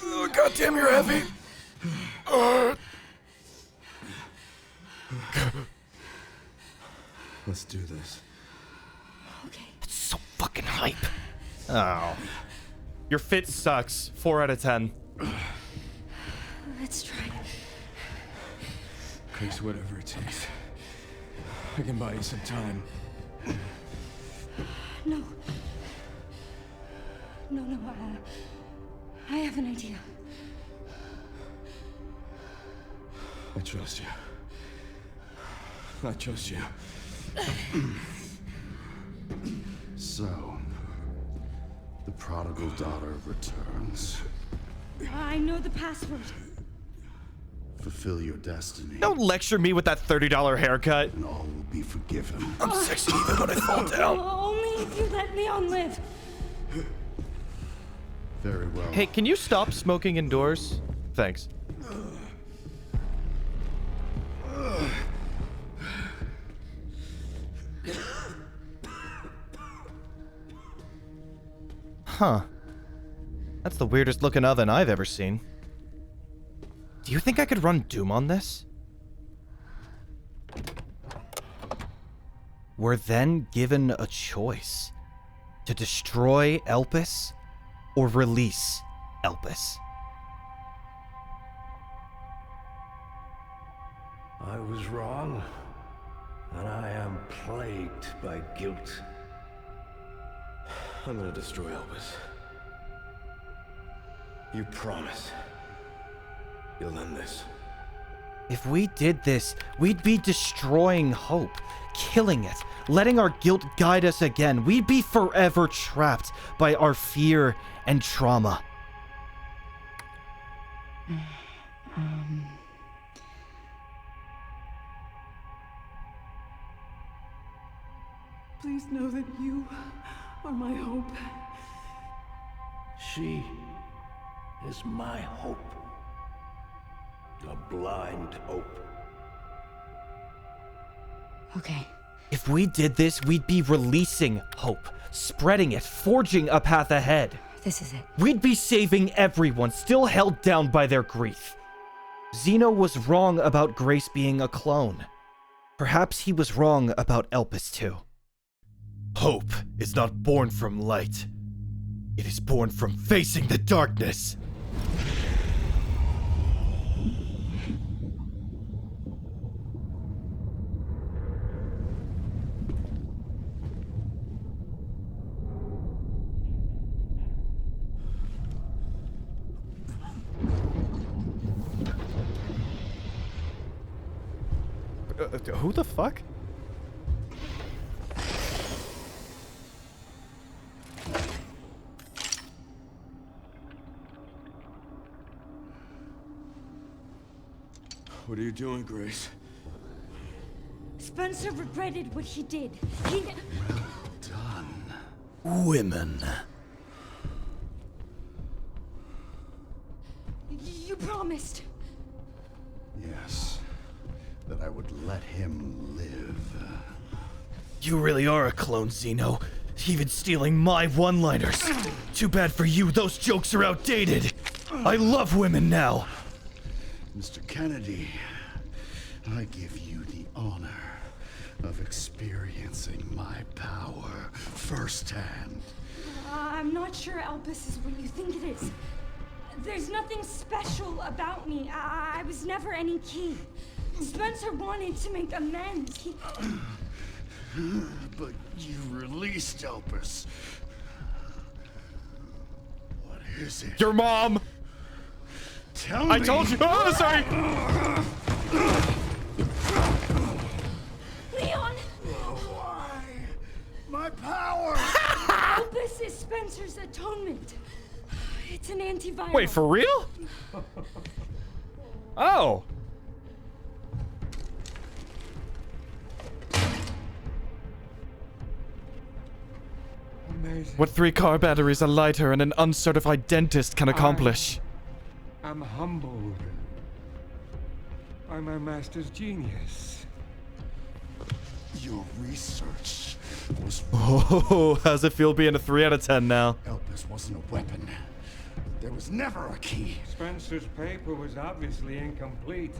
Oh, goddamn, you're heavy. Let's do this. Okay. It's so fucking hype. Oh. Your fit sucks. 4 out of 10. Let's try. Takes whatever it takes. I can buy you some time. No. No, I have an idea. I trust you. I trust you. So, the prodigal daughter returns. I know the password. Fulfill your destiny. Don't lecture me with that $30 haircut. And all will be forgiven. I'm sexy even when I fall down. Only if you let Leon live. Very well. Hey, can you stop smoking indoors? Thanks. Huh. That's the weirdest looking oven I've ever seen. Do you think I could run Doom on this? We're then given a choice to destroy Elpis or release Elpis. I was wrong, and I am plagued by guilt. I'm gonna destroy Elvis. You promise you'll end this. If we did this, we'd be destroying hope, killing it, letting our guilt guide us again. We'd be forever trapped by our fear and trauma. Please know that you are my hope. She is my hope. A blind hope. Okay. If we did this, we'd be releasing hope, spreading it, forging a path ahead. This is it. We'd be saving everyone still held down by their grief. Zeno was wrong about Grace being a clone. Perhaps he was wrong about Elpis too. Hope is not born from light. It is born from facing the darkness. Who the fuck? What are you doing, Grace? Spencer regretted what he did. Women. You promised. Yes. That I would let him live. You really are a clone, Zeno. Even stealing my one-liners. Too bad for you, those jokes are outdated. I love women now. Mr. Kennedy, I give you the honor of experiencing my power firsthand. I'm not sure Elpis is what you think it is. There's nothing special about me. I was never any key. Spencer wanted to make amends. But you released Elpis. What is it? Your mom! Tell me! I told you! Oh, sorry! Leon! Why? My power! Elpis is Spencer's atonement. It's an antiviral. Wait, for real? Oh. What 3 car batteries, a lighter, and an uncertified dentist can accomplish. I'm humbled by my master's genius. Your research was... Oh, how's it feel being a 3 out of 10 now? Elpis wasn't a weapon. There was never a key. Spencer's paper was obviously incomplete.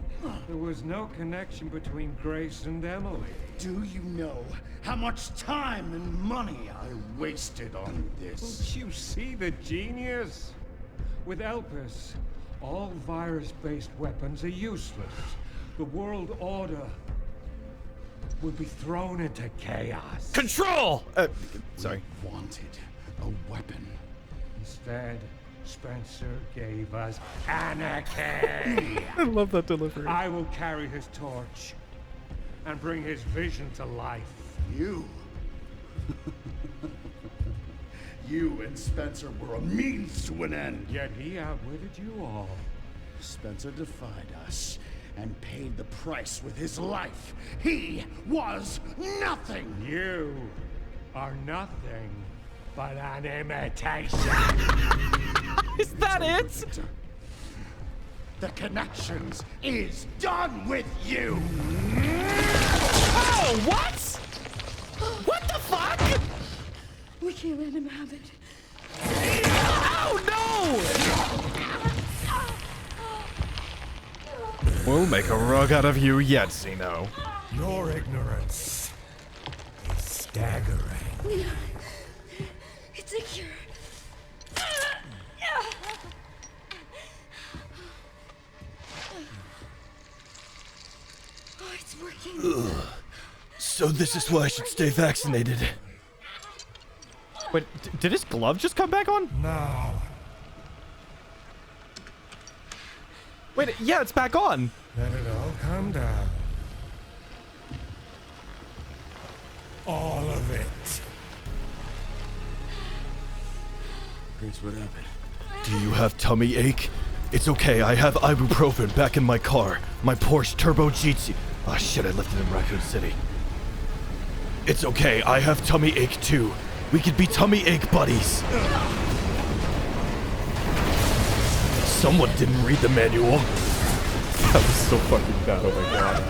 There was no connection between Grace and Emily. Do you know how much time and money I wasted on this? Don't you see the genius? With Elpis, all virus-based weapons are useless. The world order would be thrown into chaos. Control! Sorry. We wanted a weapon. Instead, Spencer gave us anarchy. I love that delivery. I will carry his torch and bring his vision to life. You? You and Spencer were a means to an end. Yet he outwitted you all. Spencer defied us and paid the price with his life. He was nothing. You are nothing but an imitation. Is that it? The connections is done with you. Oh, what? What the fuck? We can't let him have it. Oh, no! We'll make a rug out of you yet, Zeno. Your ignorance is staggering. It's a cure. Oh, it's working. So this is why I should stay vaccinated. Wait, did his glove just come back on? No. Wait, yeah, it's back on. Let it all come down. All of it. Grace, what happened? Do you have tummy ache? It's okay, I have ibuprofen back in my car. My Porsche Turbo GT. Oh shit, I left it in Raccoon City. It's okay, I have tummy ache too. We could be tummy ache buddies. Someone didn't read the manual. That was so fucking bad, oh my god.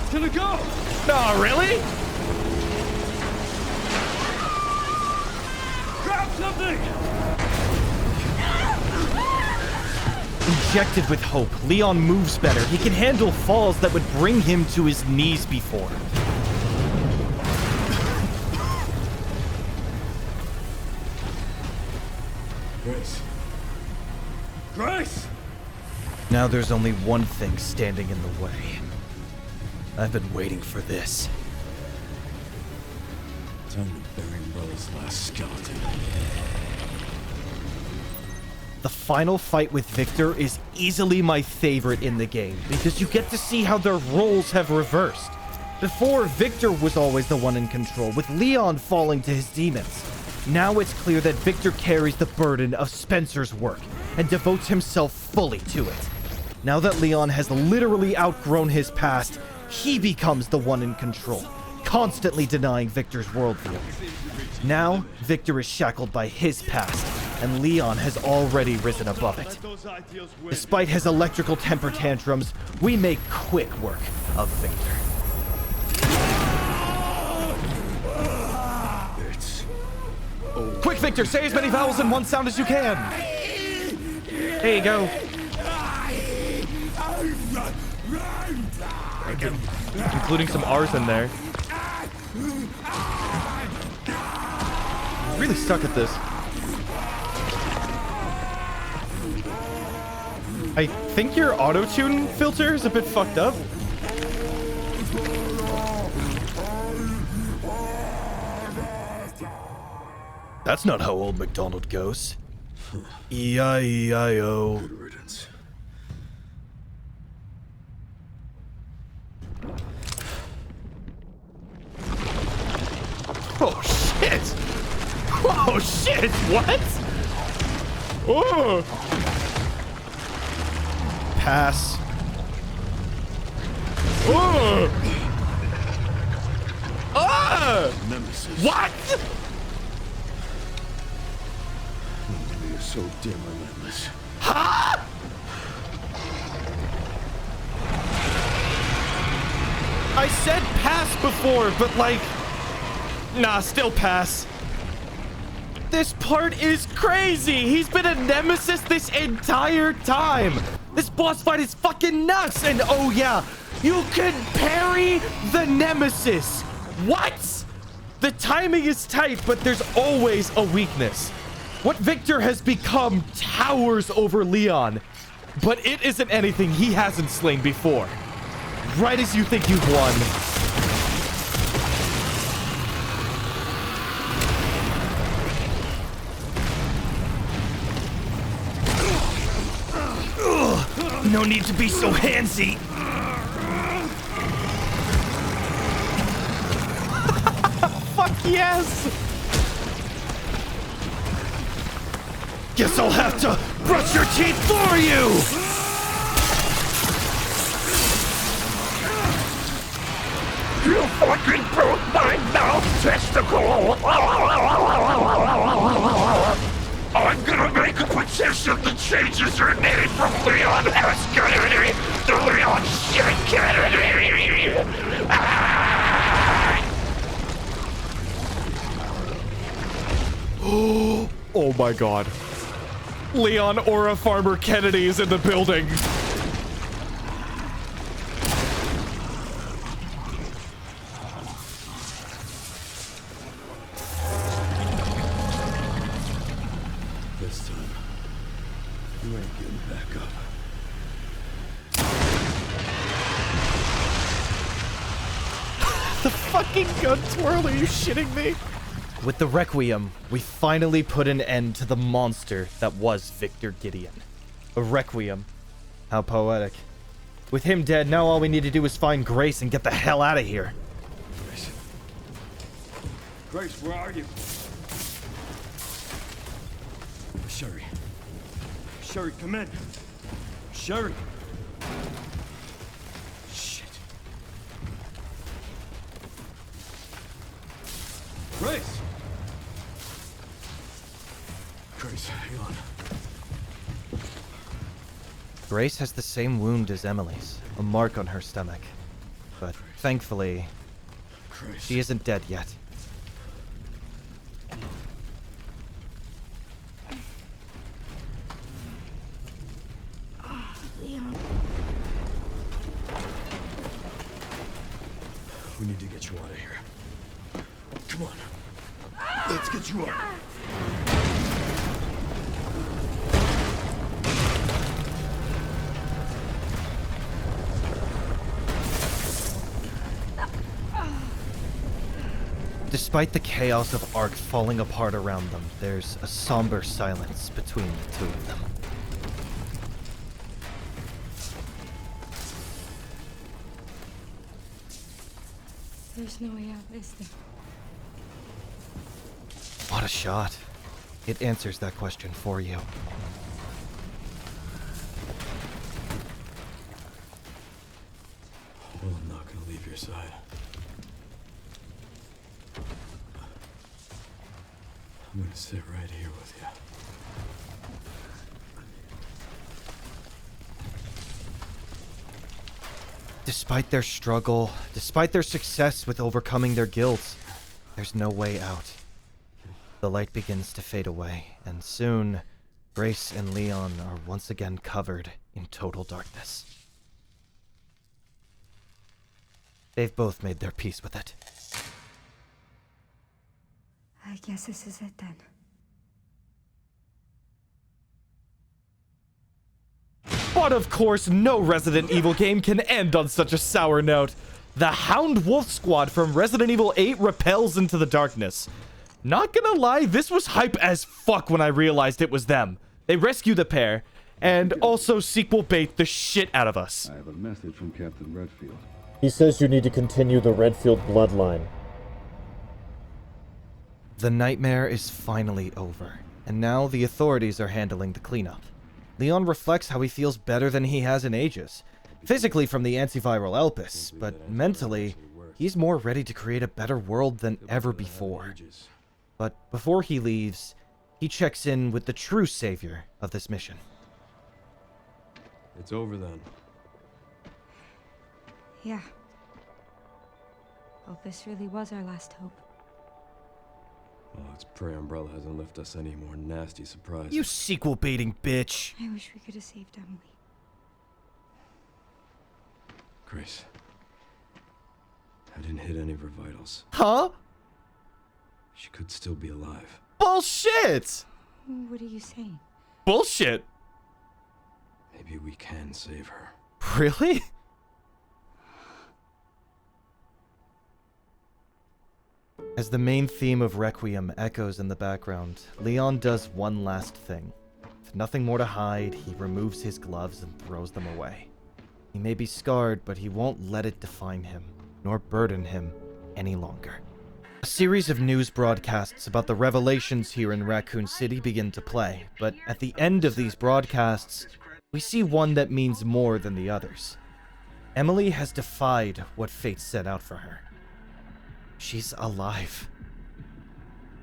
It's gonna go! No, really? Grab something! Injected with hope, Leon moves better. He can handle falls that would bring him to his knees before. Grace. Grace! Now there's only one thing standing in the way. I've been waiting for this. Time to bury Brother's last skeleton. The final fight with Victor is easily my favorite in the game, because you get to see how their roles have reversed. Before, Victor was always the one in control, with Leon falling to his demons. Now it's clear that Victor carries the burden of Spencer's work, and devotes himself fully to it. Now that Leon has literally outgrown his past, he becomes the one in control, constantly denying Victor's worldview. Now, Victor is shackled by his past, and Leon has already risen above it. Despite his electrical temper tantrums, we make quick work of Victor. Quick, Victor, say as many vowels in one sound as you can. There you go. Including some R's in there. Really stuck at this. I think your auto-tune filter is a bit fucked up. That's not how old MacDonald goes. E-I-E-I-O. Good riddance. Oh shit! Oh shit! What? Oh! Pass. Oh! Nemesis. What? You're so damn relentless. Huh? I said pass before, but like... Nah, still pass. This part is crazy. He's been a nemesis this entire time. This boss fight is fucking nuts. And oh yeah, you can parry the nemesis. What? The timing is tight, but there's always a weakness. What Victor has become towers over Leon, but it isn't anything he hasn't slain before. Right as you think you've won. Ugh, no need to be so handsy. Fuck yes! Guess I'll have to brush your teeth for you! You fucking broke my mouth testicle! I'm gonna make a petition that changes your name from Leon S. Kennedy to Leon Shit Kennedy! Oh my god. Leon Aura Farmer Kennedy is in the building. This time, you ain't getting back up. The fucking gun twirl, are you shitting me? With the Requiem, we finally put an end to the monster that was Victor Gideon. A Requiem. How poetic. With him dead, now all we need to do is find Grace and get the hell out of here. Grace. Grace, where are you? Sherry. Sherry, come in. Sherry. Shit. Grace! Grace, hang on. Grace has the same wound as Emily's, a mark on her stomach. But thankfully, Grace. she isn't dead yet. Leon. We need to get you out of here. Come on. Let's get you out. Despite the chaos of Ark falling apart around them, there's a somber silence between the two of them. There's no way out, is there? What a shot. It answers that question for you. Well, I'm not gonna leave your side. I'm gonna sit right here with you. Despite their struggle, despite their success with overcoming their guilt, there's no way out. The light begins to fade away, and soon, Grace and Leon are once again covered in total darkness. They've both made their peace with it. I guess this is it then. But of course, no Resident Evil game can end on such a sour note. The Hound Wolf Squad from Resident Evil 8 repels into the darkness. Not gonna lie, this was hype as fuck when I realized it was them. They rescue the pair, and also sequel bait the shit out of us. I have a message from Captain Redfield. He says you need to continue the Redfield bloodline. The nightmare is finally over, and now the authorities are handling the cleanup. Leon reflects how he feels better than he has in ages. Physically from the antiviral Elpis, but mentally, he's more ready to create a better world than ever before. But before he leaves, he checks in with the true savior of this mission. It's over then. Yeah. Opus really was our last hope. Oh, let's pray Umbrella hasn't left us any more nasty surprises. You sequel baiting bitch. I wish we could have saved Emily. Grace. I didn't hit any of her vitals. Huh? She could still be alive. Bullshit! What are you saying? Bullshit! Maybe we can save her. Really? As the main theme of Requiem echoes in the background, Leon does one last thing. With nothing more to hide, he removes his gloves and throws them away. He may be scarred, but he won't let it define him, nor burden him any longer. A series of news broadcasts about the revelations here in Raccoon City begin to play, but at the end of these broadcasts, we see one that means more than the others. Emily has defied what fate set out for her. She's alive.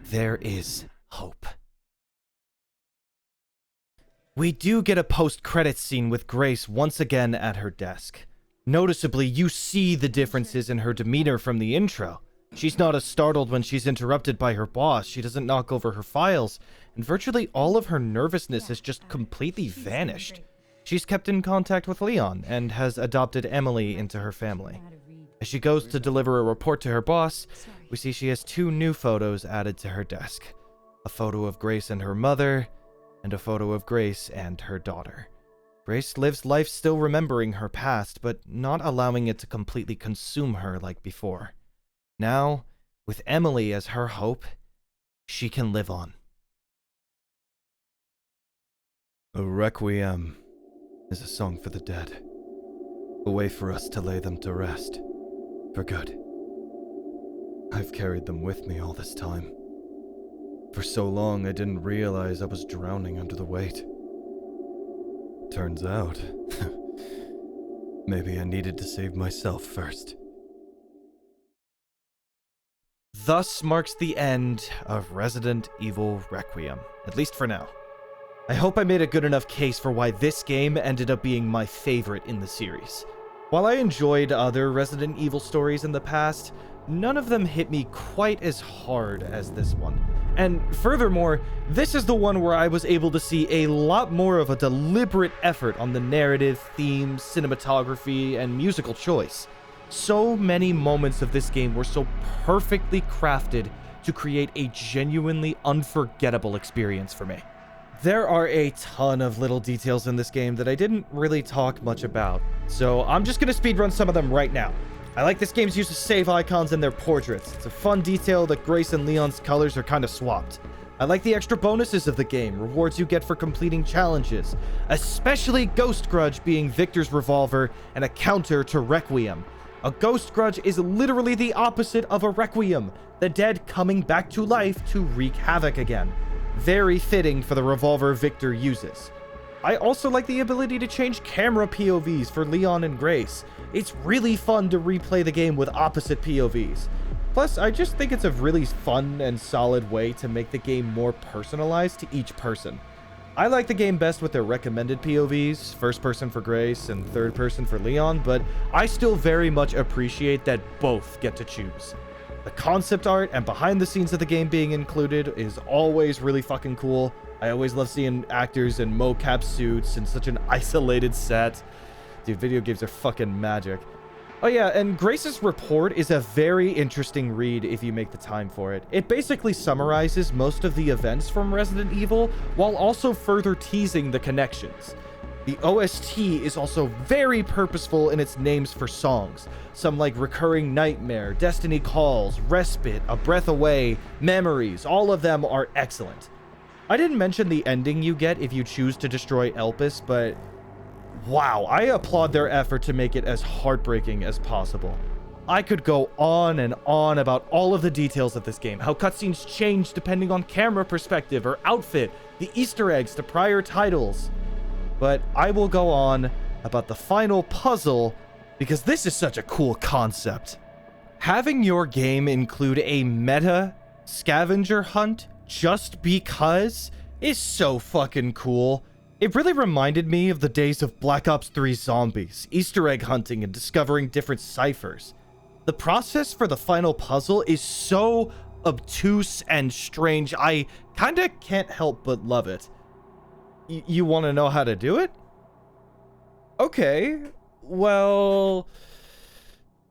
There is hope. We do get a post-credits scene with Grace once again at her desk. Noticeably, you see the differences in her demeanor from the intro. She's not as startled when she's interrupted by her boss, she doesn't knock over her files, and virtually all of her nervousness has just completely vanished. She's kept in contact with Leon, and has adopted Emily into her family. As she goes to deliver a report to her boss, we see she has 2 new photos added to her desk. A photo of Grace and her mother, and a photo of Grace and her daughter. Grace lives life still remembering her past, but not allowing it to completely consume her like before. Now, with Emily as her hope, she can live on. A Requiem is a song for the dead. A way for us to lay them to rest. For good. I've carried them with me all this time. For so long, I didn't realize I was drowning under the weight. Turns out, maybe I needed to save myself first. Thus marks the end of Resident Evil Requiem, at least for now. I hope I made a good enough case for why this game ended up being my favorite in the series. While I enjoyed other Resident Evil stories in the past, none of them hit me quite as hard as this one. And furthermore, this is the one where I was able to see a lot more of a deliberate effort on the narrative, themes, cinematography, and musical choice. So many moments of this game were so perfectly crafted to create a genuinely unforgettable experience for me. There are a ton of little details in this game that I didn't really talk much about, so I'm just gonna speedrun some of them right now. I like this game's use of save icons in their portraits. It's a fun detail that Grace and Leon's colors are kind of swapped. I like the extra bonuses of the game, rewards you get for completing challenges, especially Ghost Grudge being Victor's revolver and a counter to Requiem. A Ghost Grudge is literally the opposite of a Requiem, the dead coming back to life to wreak havoc again. Very fitting for the revolver Victor uses. I also like the ability to change camera POVs for Leon and Grace. It's really fun to replay the game with opposite POVs. Plus, I just think it's a really fun and solid way to make the game more personalized to each person. I like the game best with their recommended POVs, first person for Grace and third person for Leon, but I still very much appreciate that both get to choose. The concept art and behind the scenes of the game being included is always really fucking cool. I always love seeing actors in mocap suits in such an isolated set. Dude, video games are fucking magic. Oh yeah, and Grace's report is a very interesting read if you make the time for it. It basically summarizes most of the events from Resident Evil while also further teasing the connections. The OST is also very purposeful in its names for songs. Some like Recurring Nightmare, Destiny Calls, Respite, A Breath Away, Memories, all of them are excellent. I didn't mention the ending you get if you choose to destroy Elpis, but wow, I applaud their effort to make it as heartbreaking as possible. I could go on and on about all of the details of this game, how cutscenes change depending on camera perspective or outfit, the Easter eggs to prior titles. But I will go on about the final puzzle because this is such a cool concept. Having your game include a meta scavenger hunt just because is so fucking cool. It really reminded me of the days of Black Ops 3 Zombies, Easter egg hunting, and discovering different ciphers. The process for the final puzzle is so obtuse and strange, I kinda can't help but love it. You want to know how to do it? Okay, well...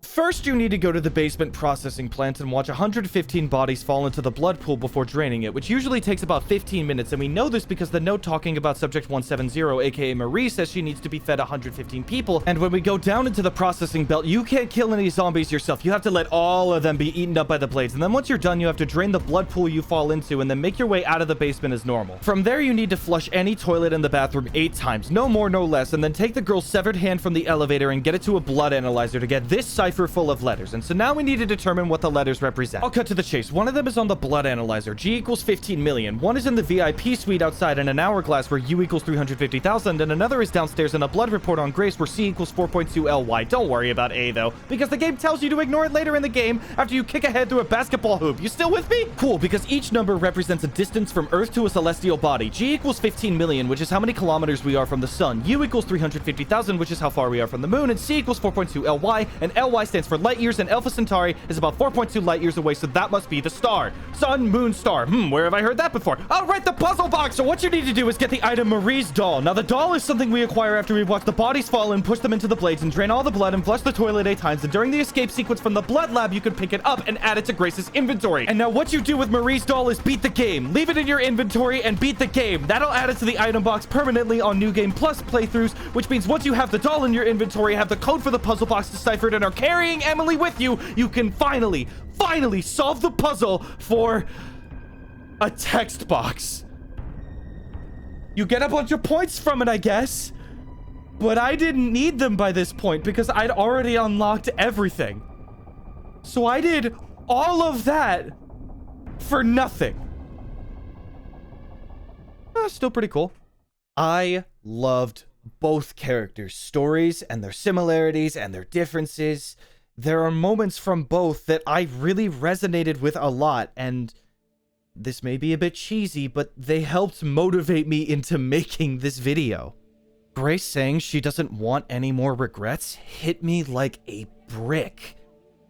First, you need to go to the basement processing plant and watch 115 bodies fall into the blood pool before draining it, which usually takes about 15 minutes, and we know this because the note talking about Subject 170, aka Marie, says she needs to be fed 115 people, and when we go down into the processing belt, you can't kill any zombies yourself. You have to let all of them be eaten up by the blades, and then once you're done, you have to drain the blood pool you fall into, and then make your way out of the basement as normal. From there, you need to flush any toilet in the bathroom 8 times, no more, no less, and then take the girl's severed hand from the elevator and get it to a blood analyzer to get this cipher full of letters. And so now we need to determine what the letters represent. I'll cut to the chase. One of them is on the blood analyzer. G equals 15 million. One is in the VIP suite outside in an hourglass where U equals 350,000. And another is downstairs in a blood report on Grace where C equals 4.2 LY. Don't worry about A though, because the game tells you to ignore it later in the game after you kick a head through a basketball hoop. You still with me? Cool, because each number represents a distance from Earth to a celestial body. G equals 15 million, which is how many kilometers we are from the sun. U equals 350,000, which is how far we are from the moon. And C equals 4.2 LY, and LY stands for light years, and Alpha Centauri is about 4.2 light years away, so that must be the star. Sun, moon, star. Where have I heard that before? Oh, right, the puzzle box. So what you need to do is get the item Marie's doll. Now, the doll is something we acquire after we watch the bodies fall and push them into the blades and drain all the blood and flush the toilet 8 times. And during the escape sequence from the blood lab, you can pick it up and add it to Grace's inventory. And now what you do with Marie's doll is beat the game. Leave it in your inventory and beat the game. That'll add it to the item box permanently on New Game Plus playthroughs, which means once you have the doll in your inventory, have the code for the puzzle box deciphered, and are carrying Emily with you, you can finally solve the puzzle for a text box. You get a bunch of points from it, I guess, but I didn't need them by this point because I'd already unlocked everything. So I did all of that for nothing. Still pretty cool. I loved both characters' stories and their similarities and their differences. There are moments from both that I really resonated with a lot, and this may be a bit cheesy, but they helped motivate me into making this video. Grace saying she doesn't want any more regrets hit me like a brick.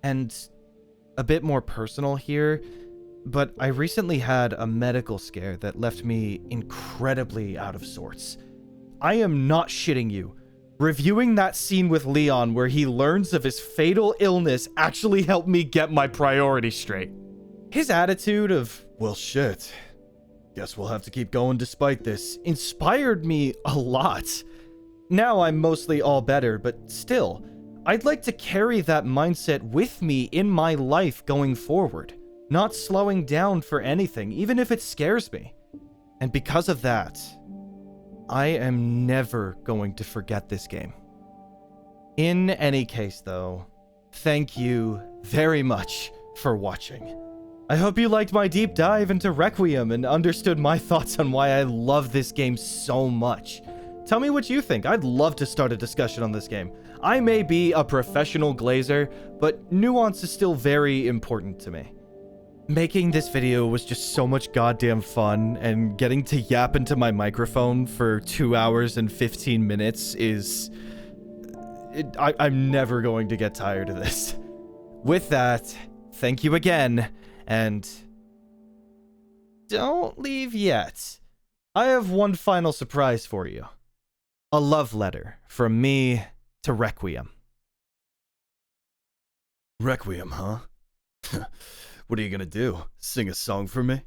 And a bit more personal here, but I recently had a medical scare that left me incredibly out of sorts. I am not shitting you. Reviewing that scene with Leon where he learns of his fatal illness actually helped me get my priorities straight. His attitude of, well shit, guess we'll have to keep going despite this, inspired me a lot. Now I'm mostly all better, but still, I'd like to carry that mindset with me in my life going forward, not slowing down for anything, even if it scares me. And because of that, I am never going to forget this game. In any case, though, thank you very much for watching. I hope you liked my deep dive into Requiem and understood my thoughts on why I love this game so much. Tell me what you think. I'd love to start a discussion on this game. I may be a professional glazer, but nuance is still very important to me. Making this video was just so much goddamn fun, and getting to yap into my microphone for 2 hours and 15 minutes is... I'm never going to get tired of this. With that, thank you again, and... don't leave yet. I have one final surprise for you. A love letter from me to Requiem. Requiem, huh? What are you gonna do? Sing a song for me?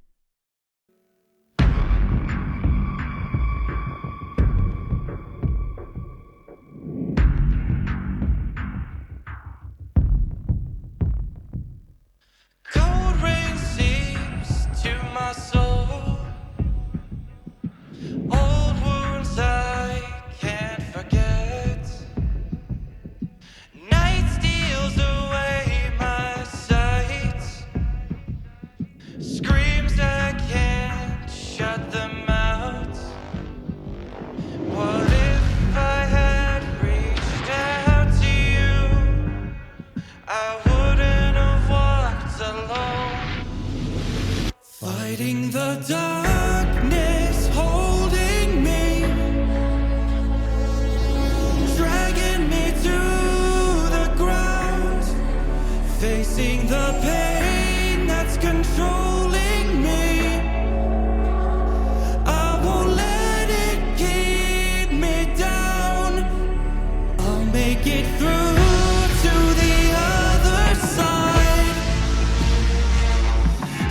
Cold rain seeps to my soul. Old wounds I can't forget. Night steals away my sight. Screams facing the pain that's controlling me. I won't let it keep me down. I'll make it through to the other side.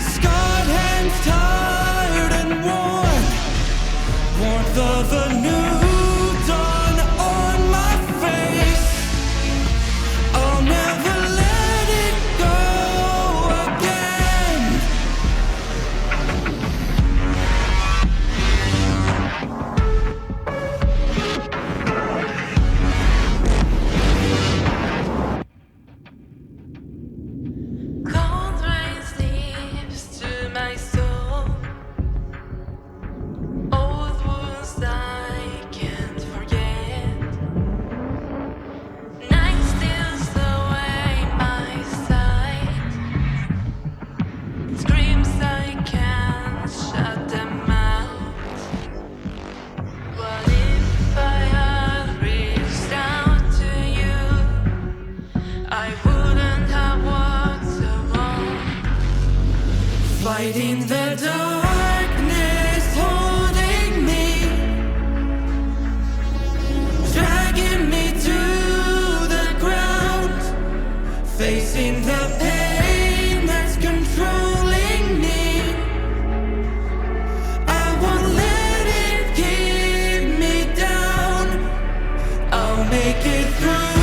Scarred hands, tired and worn, warmth of a new dawn on my face. I'll never let it go again. Cold rain sleeps to my soul. Old wounds I can't forget. Night steals away my sight. Screams I can't shut them out. What if I had reached out to you? I wouldn't have walked so long. Fighting the darkness, holding me, dragging me to the ground, facing the pain that's controlling me. I won't let it keep me down. I'll make it through